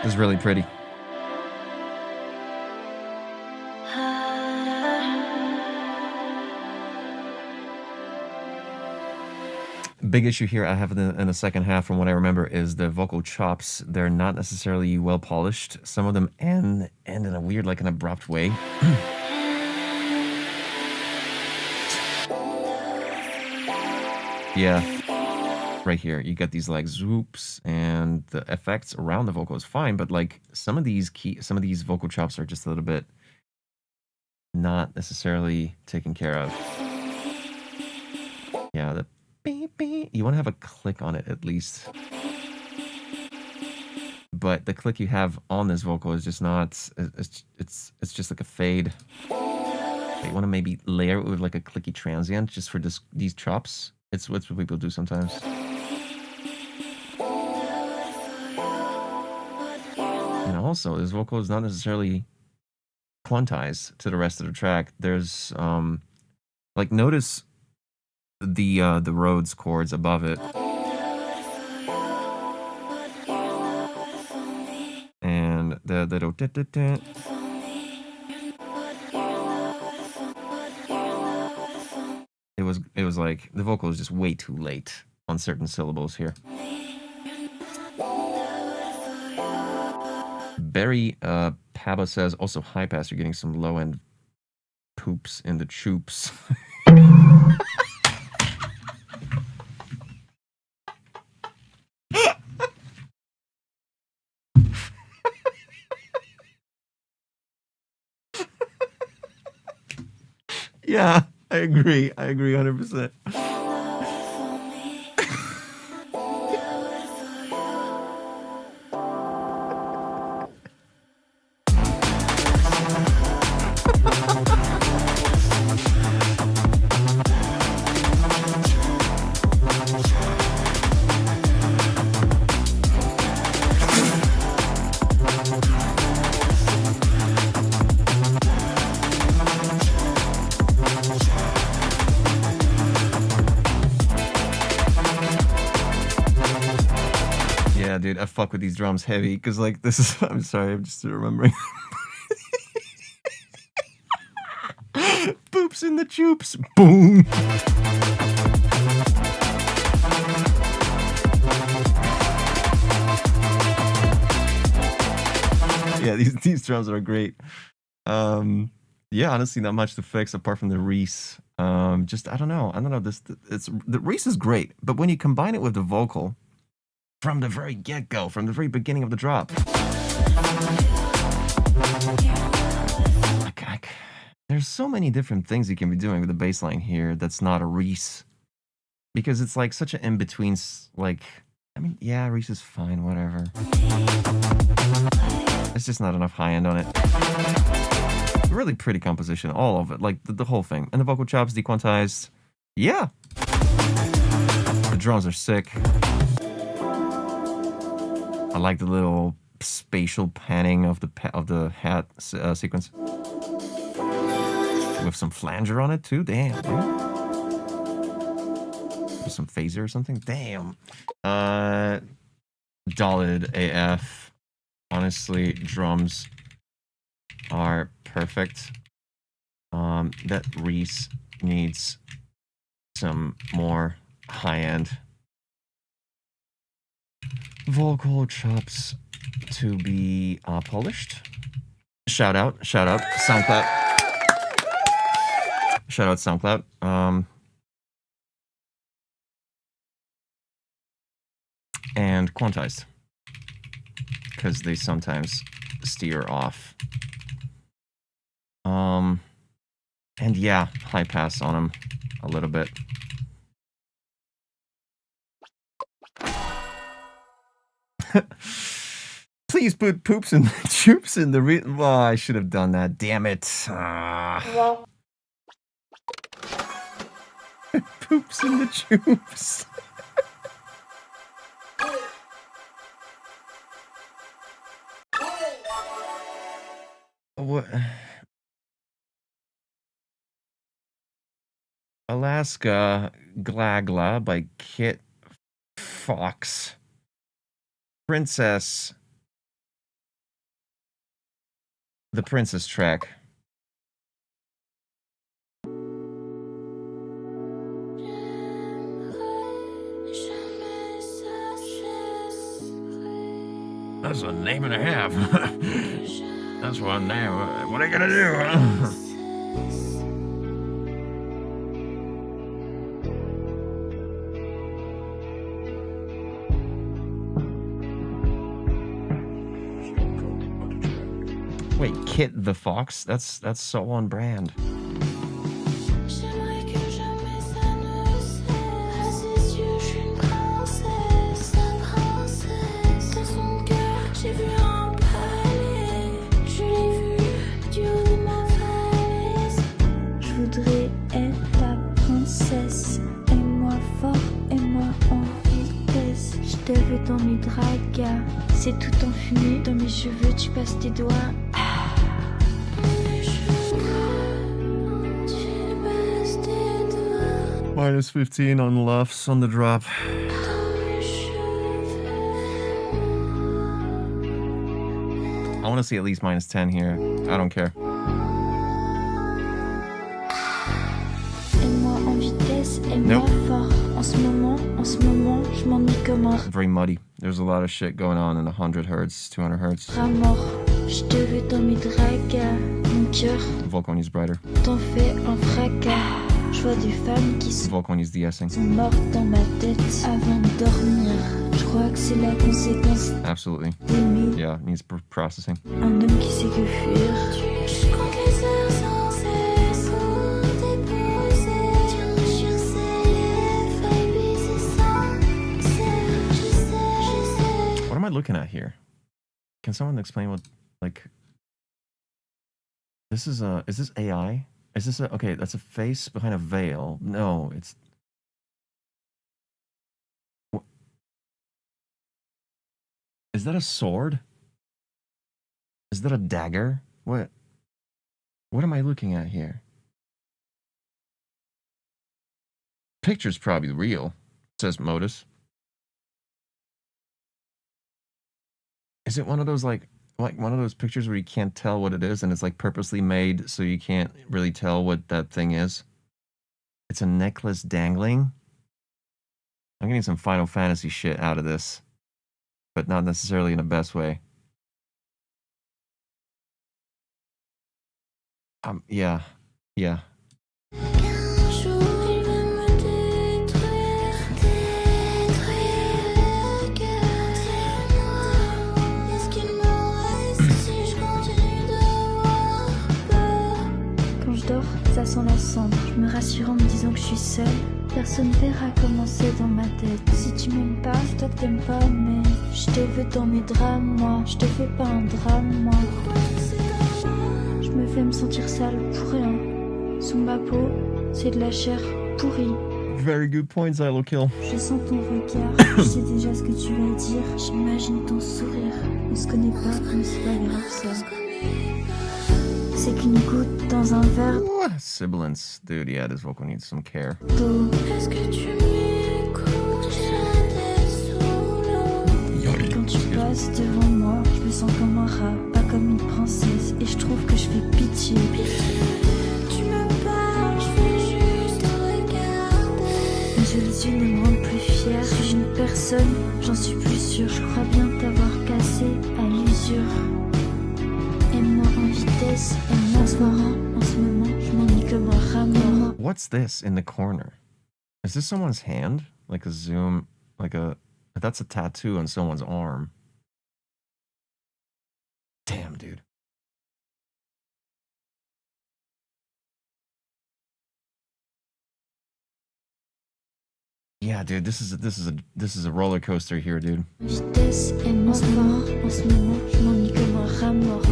This is really pretty. Big issue here I have in the second half, from what I remember, is the vocal chops. They're not necessarily well polished. Some of them end in a weird, like an abrupt way. Yeah, right here you got these like zwoops, and the effects around the vocal is fine, but like some of these vocal chops are just a little bit not necessarily taken care of. Yeah, the you want to have a click on it at least, but the click you have on this vocal is just not. It's just like a fade. You want to maybe layer it with like a clicky transient just for these chops. It's what people do sometimes. And also, this vocal is not necessarily quantized to the rest of the track. There's like notice the Rhodes chords above it, and the it was like the vocal is just way too late on certain syllables here. Barry Paba says also high pass, you're getting some low end poops in the choops. Yeah, I agree 100%. Dude, I fuck with these drums heavy because like this is, I'm sorry, I'm just remembering. Boops in the choops. Boom. Yeah, these drums are great. Yeah, honestly, not much to fix apart from the Reese. Just I don't know. The Reese is great, but when you combine it with the vocal from the very get-go, from the very beginning of the drop, there's so many different things you can be doing with the bass line here that's not a Reese. Because it's like such an in-between, like, I mean, yeah, Reese is fine, whatever. It's just not enough high end on it. Really pretty composition, all of it, like the whole thing. And the vocal chops dequantized. Yeah. The drums are sick. I like the little spatial panning of the hat sequence. With some flanger on it too. Damn, dude. With some phaser or something. Damn. Dolid AF. Honestly, drums are perfect. That Reese needs some more high-end vocal chops to be polished. Shout out SoundCloud. Shout out SoundCloud. And quantized, because they sometimes steer off. And yeah, high pass on them a little bit. Please put poops and troops in the Oh, I should have done that. Damn it. Poops in the troops. What? Alaska Glagla by Kit Fox. Princess. The Princess track. That's a name and a half. That's one name. What are you gonna do? Wait, Kit the Fox? That's so on brand. Dans mes dragas, c'est tout enfumé. Dans mes cheveux, tu passes tes doigts. Minus 15 on Luffs on the drop. I want to see at least minus 10 here. I don't care. Nope. Very muddy. There's a lot of shit going on in 100 hertz, 200 hertz. Volcon is brighter. Volcon is de-essing. Absolutely. Yeah, needs processing. What am I looking at here? Can someone explain what, like, this is this AI? Is this okay, that's a face behind a veil. No, it's... What? Is that a sword? Is that a dagger? What am I looking at here? Picture's probably real, says Modus. Is it one of those like one of those pictures where you can't tell what it is and it's like purposely made so you can't really tell what that thing is? It's a necklace dangling. I'm getting some Final Fantasy shit out of this, but not necessarily in the best way. Yeah. Yeah. Un jour il va me détruire, le cœur, c'est moi. Est-ce qu'il me reste si je continue d'avoir peur? Quand je dors, ça sent la cendre. Je me rassure en me disant que je suis seule. Personne verra comment c'est dans ma tête. Si tu m'aimes pas, c'est toi que t'aimes pas, mais je te veux dans mes drames, moi. Je te fais pas un drame, moi. Je me fais me sentir sale pour rien. Sous ma peau, c'est de la chair pourrie. Very good point, Xylokill. Je sens ton regard, je sais déjà ce que tu vas dire. J'imagine ton sourire. On se connaît pas, mais c'est pas grave ça. C'est qu'une goutte dans un verre Sibilance. Dude, yeah, this vocal needs some care. d'eau. Est-ce que tu m'écoutes? J'ai la tête sous l'eau. Quand tu passes devant moi, je me sens comme un rat, pas comme une princesse. Et je trouve que je fais pitié. Tu me parles, je veux juste te regarder. Mes jolis yeux ne me rendent plus fière. Suis-je une personne? J'en suis plus sûre. Je crois bien t'avoir cassé à l'usure. Aime-moi en vitesse, aime-moi en ce moment, je m'ennuie comme un rat mort. What's this in the corner? Is this someone's hand? Like a zoom, like a... That's a tattoo on someone's arm. Damn, dude. Yeah, dude, this is a roller coaster here, dude. Vitesse, aime-moi en ce moment, je m'ennuie comme un rat mort.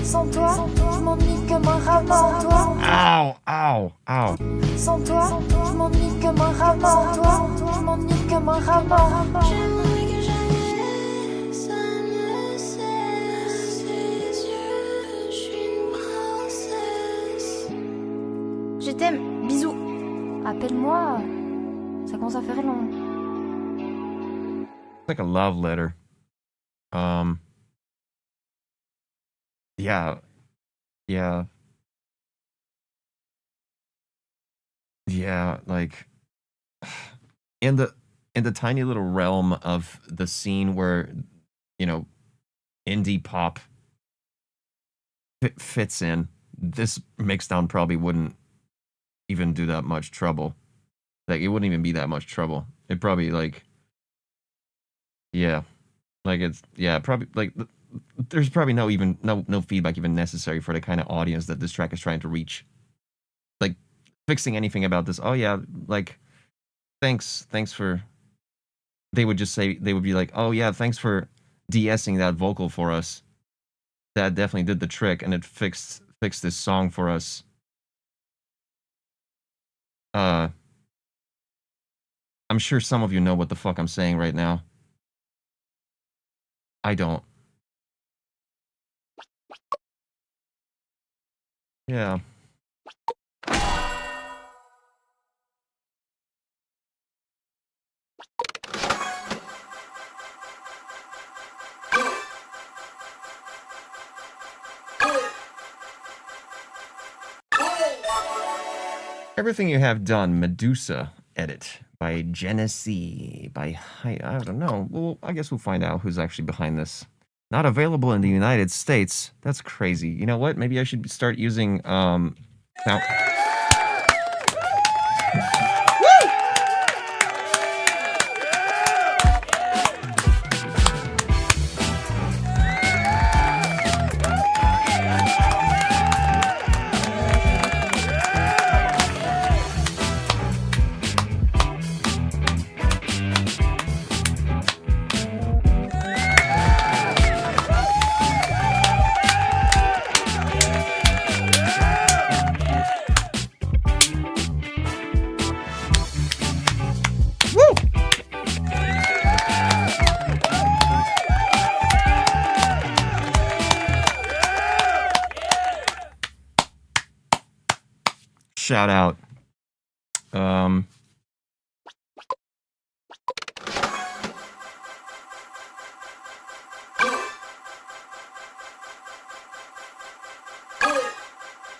Sans toi, je m'ennuie comme un rat mort. Ow, ow, ow. Sans toi, je m'ennuie comme un rat mort. Je m'ennuie comme un rat mort. J'aimerais que jamais ça ne cesse. Tes yeux, je suis une princesse. Je t'aime, bisous. Appelle-moi, ça commence à faire long. It's like a love letter. Yeah. Yeah. Yeah, like in the tiny little realm of the scene where, you know, indie pop fits in, this mixdown probably wouldn't even do that much trouble. Like, it wouldn't even be that much trouble. It probably, like, yeah, like, it's, yeah, probably, like, there's probably no feedback even necessary for the kind of audience that this track is trying to reach. Like, fixing anything about this, oh yeah, like, thanks for, they would just say, they would be like, oh yeah, thanks for de-essing that vocal for us. That definitely did the trick, and it fixed this song for us. I'm sure some of you know what the fuck I'm saying right now. I don't. Yeah. Everything You Have Done, Medusa edit by Genesee. I don't know. Well, I guess we'll find out who's actually behind this. Not available in the United States. That's crazy. You know what? Maybe I should start using now. Shout out.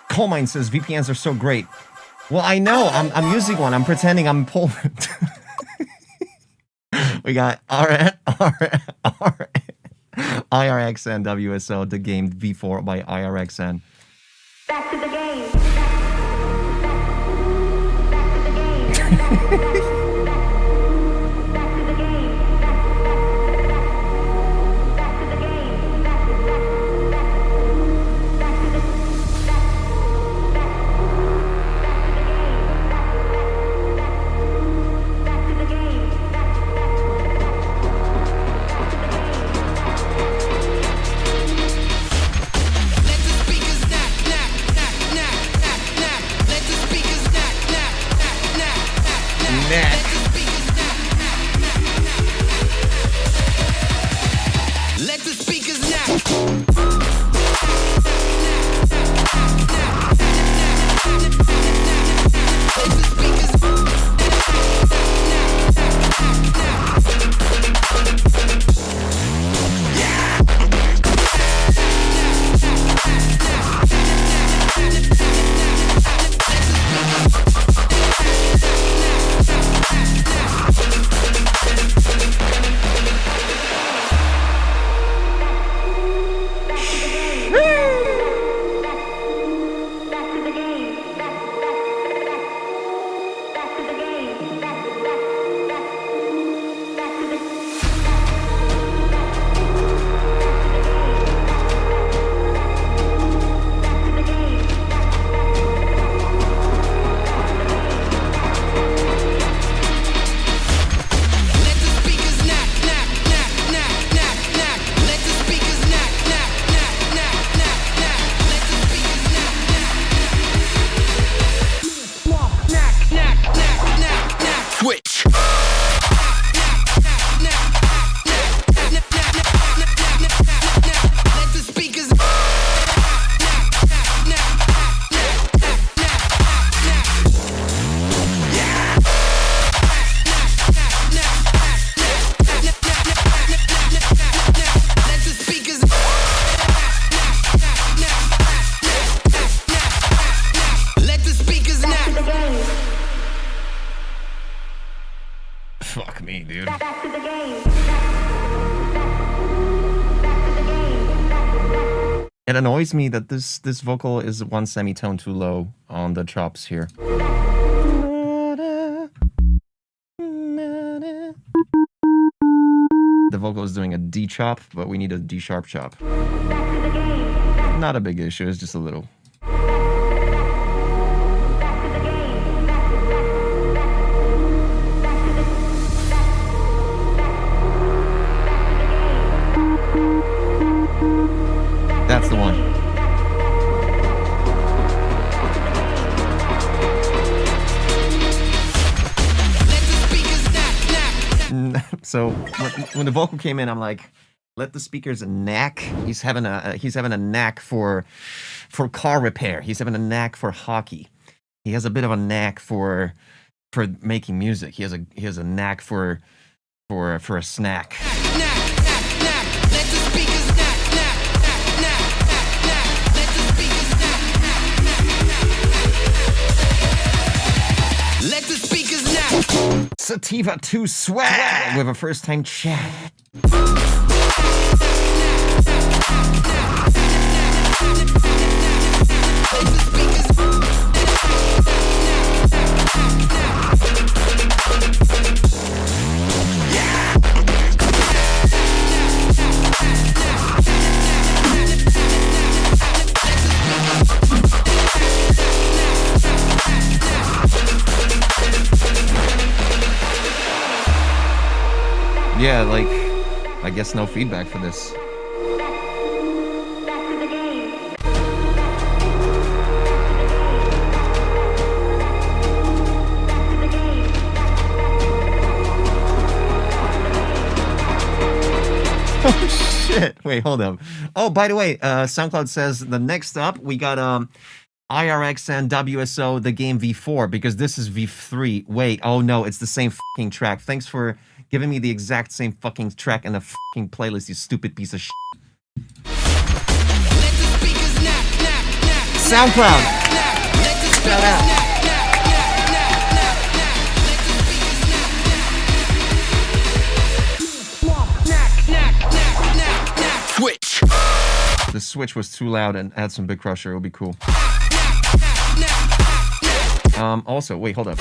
Coalmine says VPNs are so great. Well, I know. I'm using one. I'm pretending I'm Poland. We got IRXN WSO, the game V4 by IRXN. Back to the Let the speakers knock. Switch. Let the speakers. Let the speakers. Let the speakers now. Fuck me, dude. It annoys me that this vocal is one semitone too low on the chops here. The vocal is doing a D chop, but we need a D sharp chop. Not a big issue, it's just a little. That's the one. So when the vocal came in, I'm like, let the speakers knack. He's having a knack for car repair. He's having a knack for hockey. He has a bit of a knack for making music. He has a knack for a snack. Let the speakers now. Sativa 2 swag with a first time chat. Yeah, like, I guess no feedback for this. Oh shit! Wait, hold up. Oh, by the way, SoundCloud says the next up we got IRX and WSO the game V4 because this is V3. Wait, oh no, it's the same fucking track. Thanks for giving me the exact same fucking track in the fucking playlist, you stupid piece of shit. SoundCloud! Shout out! Switch! The switch was too loud and add some Big Crusher, it'll be cool. Also, wait, hold up.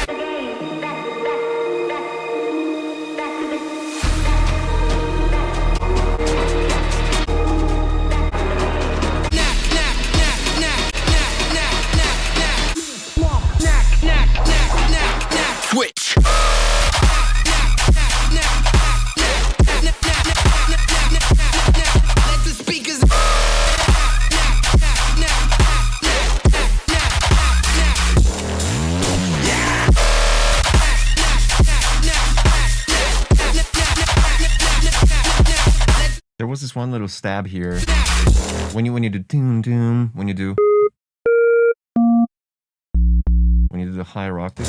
There was this one little stab here. When you do doom doom, when you do the higher octave,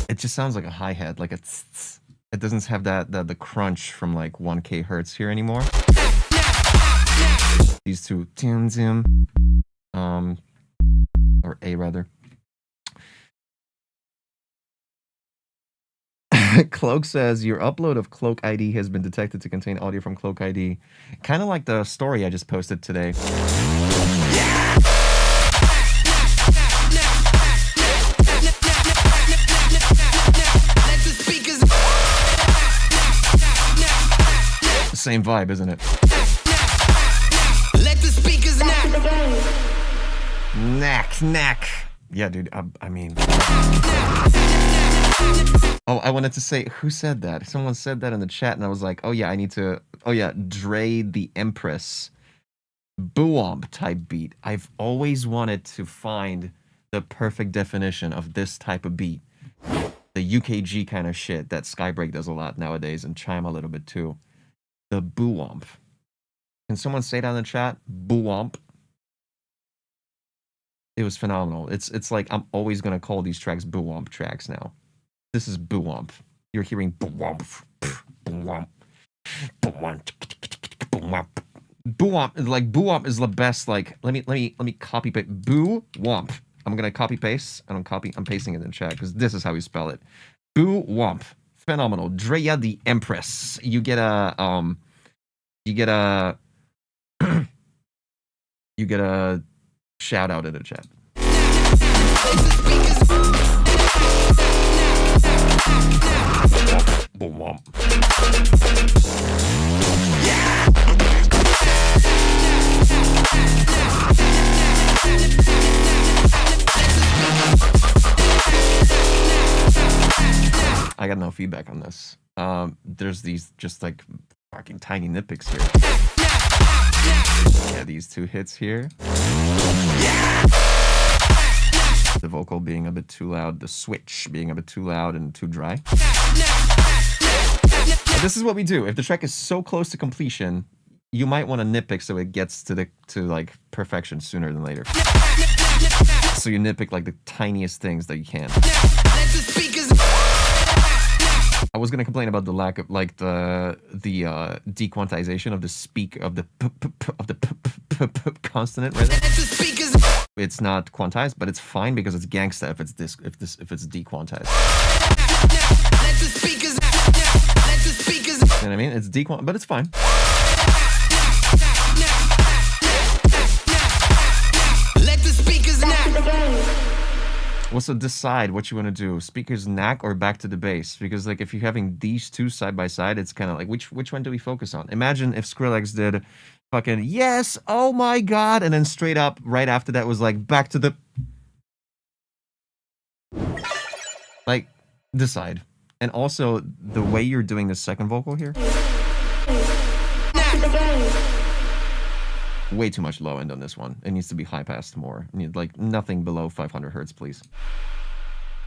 it just sounds like a hi-hat, like it's it doesn't have the crunch from like 1k hertz here anymore. These two doom doom, or A rather. Cloak says your upload of Cloak ID has been detected to contain audio from Cloak ID. Kind of like the story I just posted today. Same vibe, isn't it? Let the speakers Knack. Yeah, dude, I mean... Oh, I wanted to say, who said that? Someone said that in the chat, and I was like, oh yeah, I need to... Oh yeah, Dre the Empress. Boo-womp type beat. I've always wanted to find the perfect definition of this type of beat. The UKG kind of shit that Skybreak does a lot nowadays, and Chime a little bit too. The boo-womp. Can someone say that in the chat? Boo-womp. It was phenomenal. It's like I'm always gonna call these tracks boo-womp tracks now. This is boo-womp. You're hearing boo-womp, boo-womp, boo-womp, boo-womp. Boo-womp, like boo-womp is the best. Like let me copy paste boo-womp. I'm gonna copy paste and I'm pasting it in chat because this is how you spell it. Boo-womp, phenomenal. Drea the Empress. You get a shout out in the chat. Boo-womp. I got no feedback on this. There's these just like fucking tiny nitpicks here. Yeah, these two hits here. The vocal being a bit too loud, the switch being a bit too loud and too dry. But this is what we do. If the track is so close to completion, you might want to nitpick so it gets to like perfection sooner than later. So you nitpick like the tiniest things that you can. I was gonna complain about the lack of like the dequantization of the consonant right there. It's not quantized, but it's fine because it's gangsta if it's dequantized. You know what I mean? It's dequant, but it's fine. Let the speakers Well, so decide what you want to do: speakers knack or back to the bass. Because like if you're having these two side by side, it's kind of like which one do we focus on? Imagine if Skrillex did fucking yes, oh my god, and then straight up right after that was like back to the like decide. And also the way you're doing the second vocal here, way too much low end on this one. It needs to be high passed more. You need like nothing below 500 hertz, please.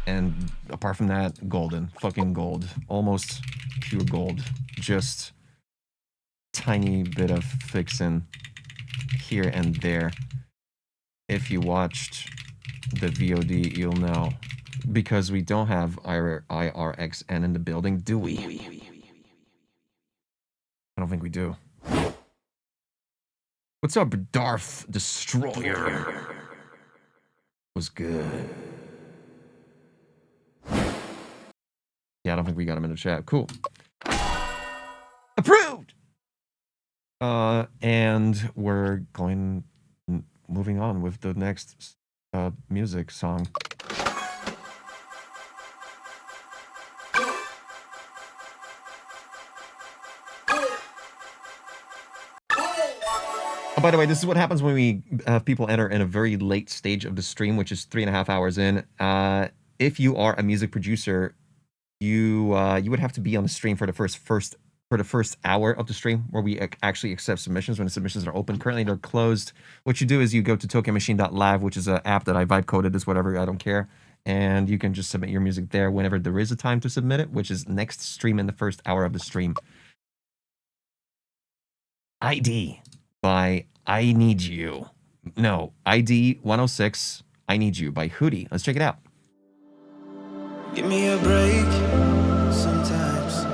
And apart from that, golden, fucking gold, almost pure gold. Just tiny bit of fixing here and there. If you watched the VOD, you'll know. Because we don't have IRXN in the building, do we? I don't think we do. What's up, Darth Destroyer? Was good. Yeah, I don't think we got him in the chat. Cool. Approved! And we're moving on with the next music song. Oh, by the way, this is what happens when we have people enter in a very late stage of the stream, which is 3.5 hours in. If you are a music producer, you would have to be on the stream for the first hour of the stream, where we actually accept submissions when the submissions are open. Currently, they're closed. What you do is you go to tokenmachine.live, which is an app that I vibe coded. It's whatever, I don't care. And you can just submit your music there whenever there is a time to submit it, which is next stream in the first hour of the stream. ID by I Need You. No, ID 106, I Need You by Hootie. Let's check it out. Give me a break sometimes.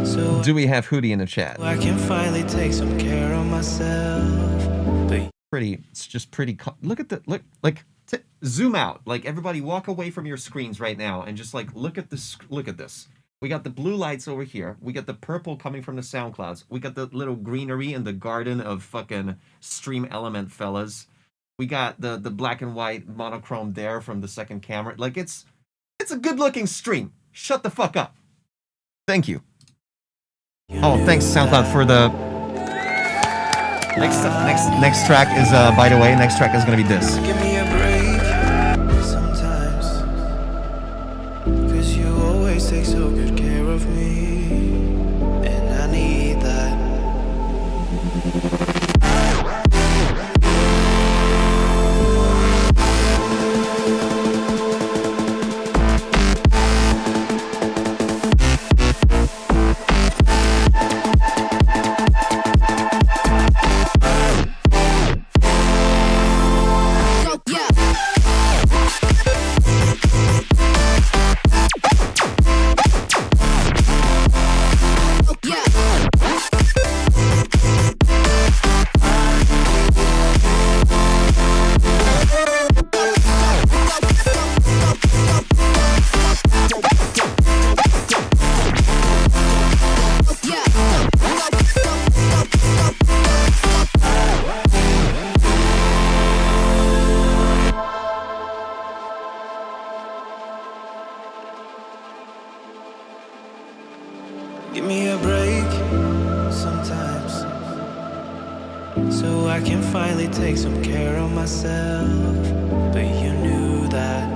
So Do we have Hootie in the chat? I can finally take some care of myself. But Pretty, it's just pretty. Look at the, like, zoom out. Like, everybody walk away from your screens right now and just, like, look at this. Look at this. We got the blue lights over here. We got the purple coming from the sound clouds. We got the little greenery in the garden of fucking Stream Element fellas. We got the black and white monochrome there from the second camera. Like, it's a good-looking stream. Shut the fuck up. Thank you. Oh, thanks SoundCloud for the next track is by the way, next track is gonna be this. give me a break sometimes. 'Cause you always take so good care of me. And I need that. Give me a break sometimes. So I can finally take some care of myself. But you knew that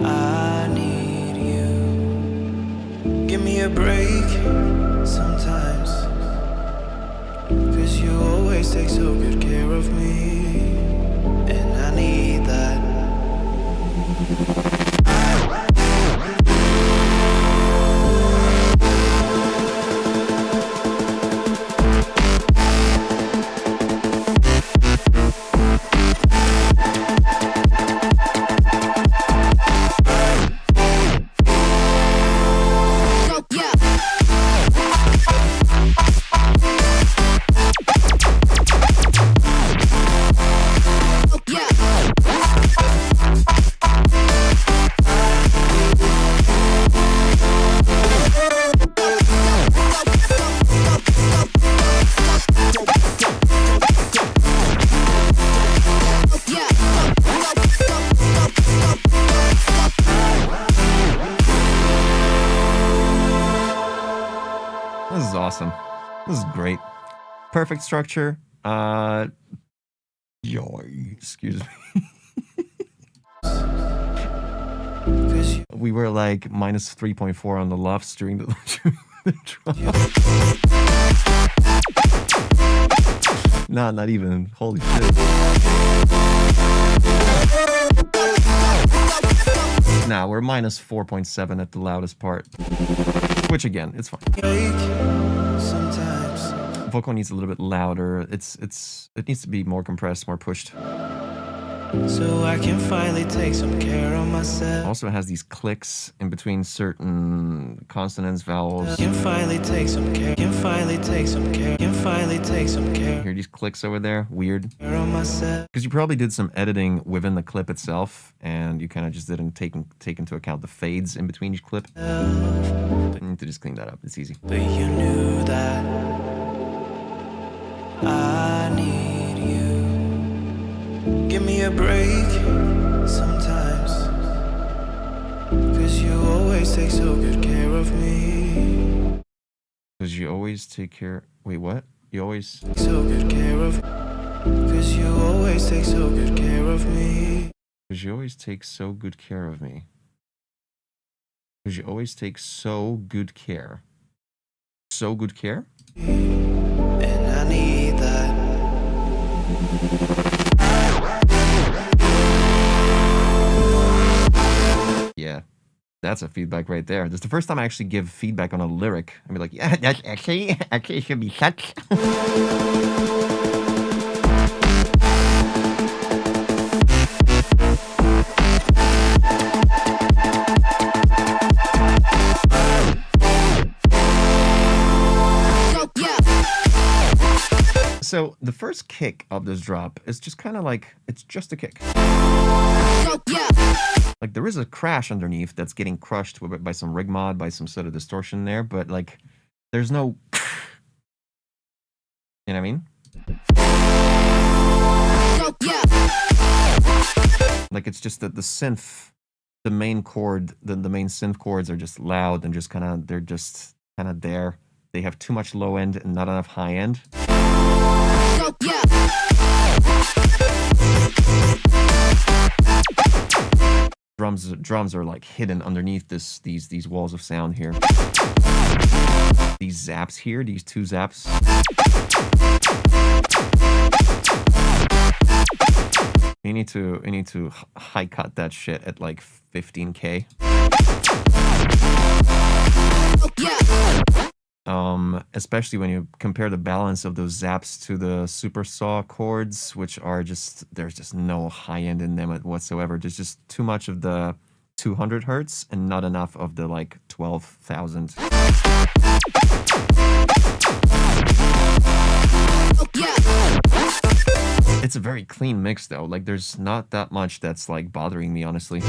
I need you. Give me a break sometimes. 'Cause you always take so good care of me. And I need that. This is awesome. This is great. Perfect structure. Excuse me. We were like minus 3.4 on the lofts during the drop. Nah, not even. Holy shit. Nah, we're minus 4.7 at the loudest part. Which again, it's fine. Vocal needs a little bit louder. It needs to be more compressed, more pushed. So I can finally take some care of myself. Also, it has these clicks in between certain consonants, vowels. Can finally take some care. Can finally take some care. Can finally take some care. Hear these clicks over there? Weird. Of myself. Because you probably did some editing within the clip itself, and you kind of just didn't take into account the fades in between each clip. But you need to just clean that up. It's easy. But you knew that I need you. Give me a break sometimes. 'Cause you always take so good care of me. Because you always take care... Wait, what? You always... So good care of... 'Cause you always take so good care of me. Because you always take so good care of me. Because you always take so good care. So good care? And I need that. Yeah. That's a feedback right there. That's the first time I actually give feedback on a lyric. I'd be like, yeah, that's actually should be such. So the first kick of this drop is just kind of like, it's just a kick. Like there is a crash underneath that's getting crushed by some rig mod, by some sort of distortion there, but like there's no, you know what I mean? Like it's just that the synth, the main chord, the main synth chords are just loud and just kind of, they're just kind of there. They have too much low end and not enough high end. Drums are like hidden underneath these walls of sound here. These zaps here, these two zaps. You need to high cut that shit at like 15K. Especially when you compare the balance of those zaps to the super saw chords, which are just, there's just no high end in them whatsoever. There's just too much of the 200 hertz and not enough of the like 12,000. It's a very clean mix though. Like there's not that much that's like bothering me, honestly.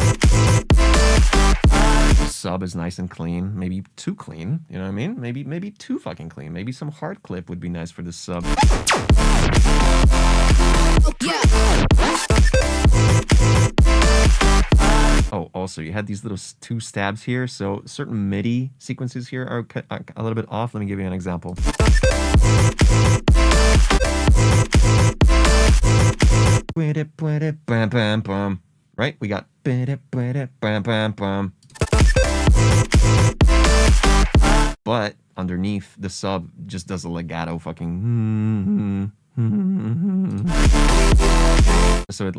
The sub is nice and clean, maybe too clean, you know what I mean? Maybe too fucking clean. Maybe some hard clip would be nice for this sub. Oh, also you had these little two stabs here, so certain MIDI sequences here are a little bit off. Let me give you an example. Right? We got but underneath the sub just does a legato fucking so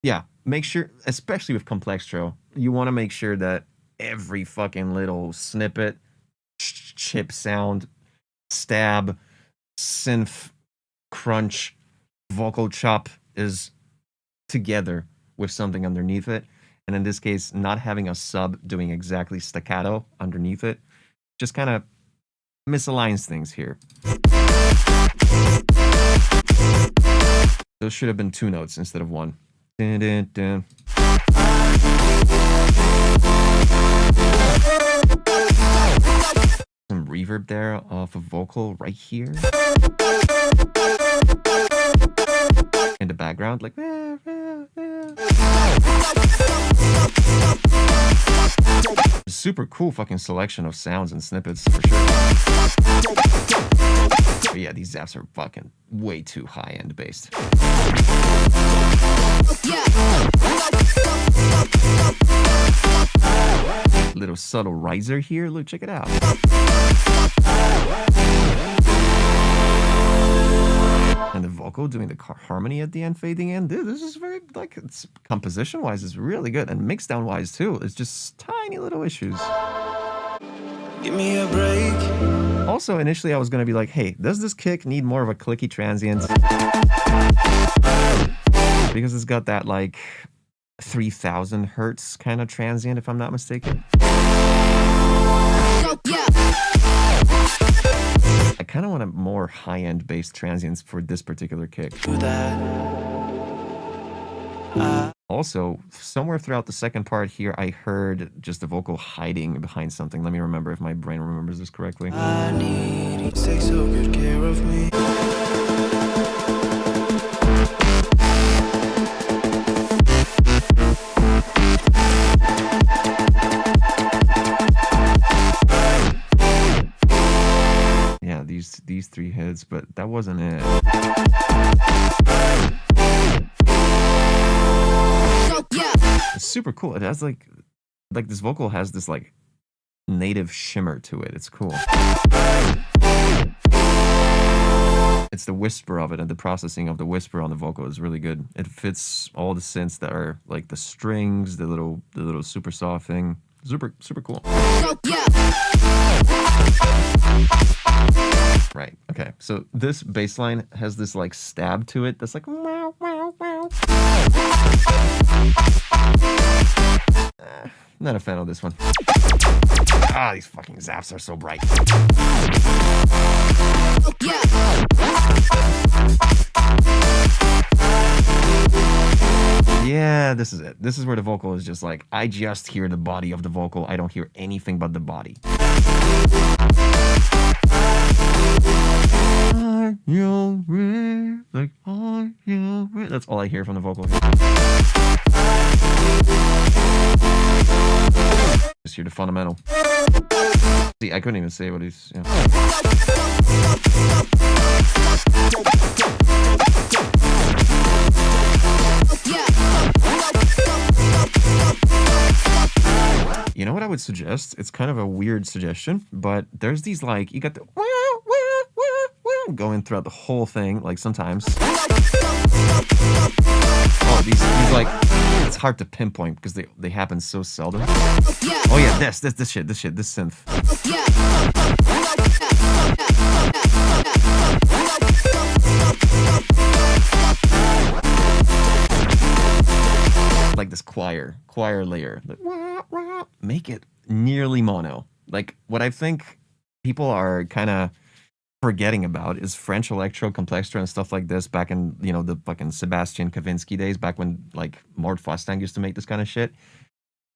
yeah, make sure, especially with Complextro, you want to make sure that every fucking little snippet, chip sound, stab, synth, crunch, vocal chop is together with something underneath it. And in this case, not having a sub doing exactly staccato underneath it just kind of misaligns things here. Those should have been 2 notes instead of 1. Dun, dun, dun. Some reverb there off a vocal right here. In the background, like super cool fucking selection of sounds and snippets for sure. But yeah, these zaps are fucking way too high end based. Little subtle riser here. Look, check it out. And the vocal doing the harmony at the end, fading in. Dude, this is very, like, it's composition wise, it's really good, and mix down wise too. It's just tiny little issues. Give me a break. Also, initially I was gonna be like, hey, does this kick need more of a clicky transient? Because it's got that like 3000 hertz kind of transient, if I'm not mistaken. I kind of want a more high-end based transients for this particular kick. Also, somewhere throughout the second part here, I heard just the vocal hiding behind something. Let me remember if my brain remembers this correctly. I need you to take so good care of me. Yeah, these 3 hits, but that wasn't it. It's super cool. It has like this vocal has this like native shimmer to it. It's cool. it's the whisper of it, and the processing of the whisper on the vocal is really good. It fits all the synths that are like the strings, the little super soft thing. Super cool. Right. Okay. So this bass line has this like stab to it that's like wow wow wow. Not a fan of this one. Ah, these fucking zaps are so bright. Yeah, this is it. This is where the vocal is just like, I just hear the body of the vocal. I don't hear anything but the body. Are you real? Like, are you real? That's all I hear from the vocal here. Just hear the fundamental. See, I couldn't even say what he's... Yeah. You know what I would suggest? It's kind of a weird suggestion, but there's these like, you got the going throughout the whole thing, like sometimes. Oh, these like, it's hard to pinpoint because they happen so seldom. Oh yeah, this synth. Like this choir layer. Make it nearly mono. Like what I think people are kind of forgetting about is French electro, Complextra, and stuff like this back in, you know, the fucking Sebastian Kavinsky days, back when like Mort Fostang used to make this kind of shit.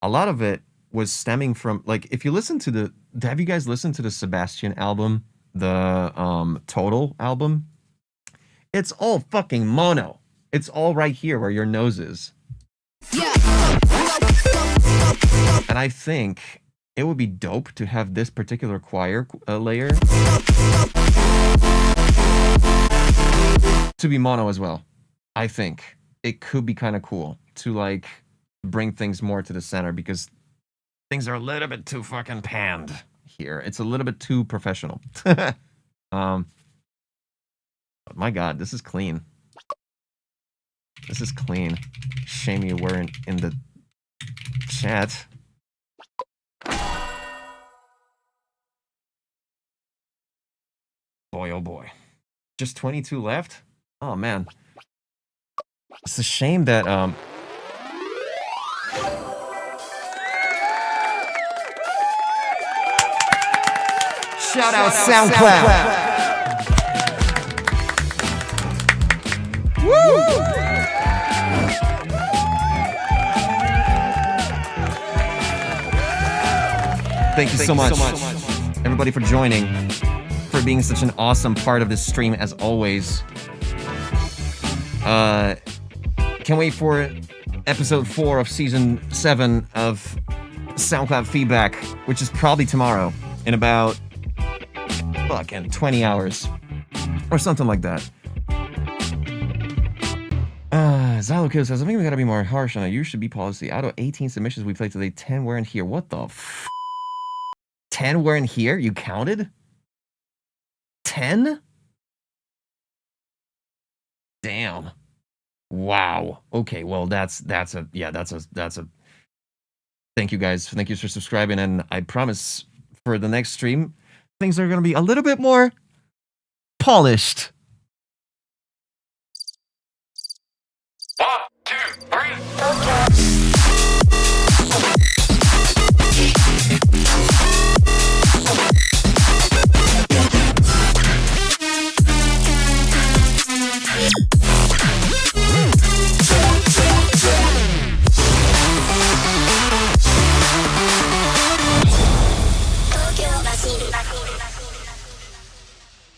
A lot of it was stemming from, like, if you listen to have you guys listened to the Sebastian album, the Total album? It's all fucking mono. It's all right here where your nose is. And I think it would be dope to have this particular choir layer to be mono as well. I think it could be kind of cool to like bring things more to the center because things are a little bit too fucking panned here. It's a little bit too professional. But my God, this is clean. This is clean. Shame you weren't in the chat. Boy, oh boy. Just 22 left? Oh, man. It's a shame that, Shout out SoundCloud. Woo! Thank you so much, everybody, for joining, for being such an awesome part of this stream, as always. Can't wait for episode 4 of season 7 of SoundCloud Feedback, which is probably tomorrow in about fucking 20 hours or something like that. Zalokil says, I think we gotta be more harsh on a you-should-be policy. Out of 18 submissions we played today, 10 weren't here. What the f? 10 weren't here? You counted? 10? Damn. Wow. Okay, well that's a thank you guys. Thank you for subscribing, and I promise for the next stream things are gonna be a little bit more polished. 1, 2, 3.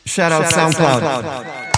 Shout out SoundCloud.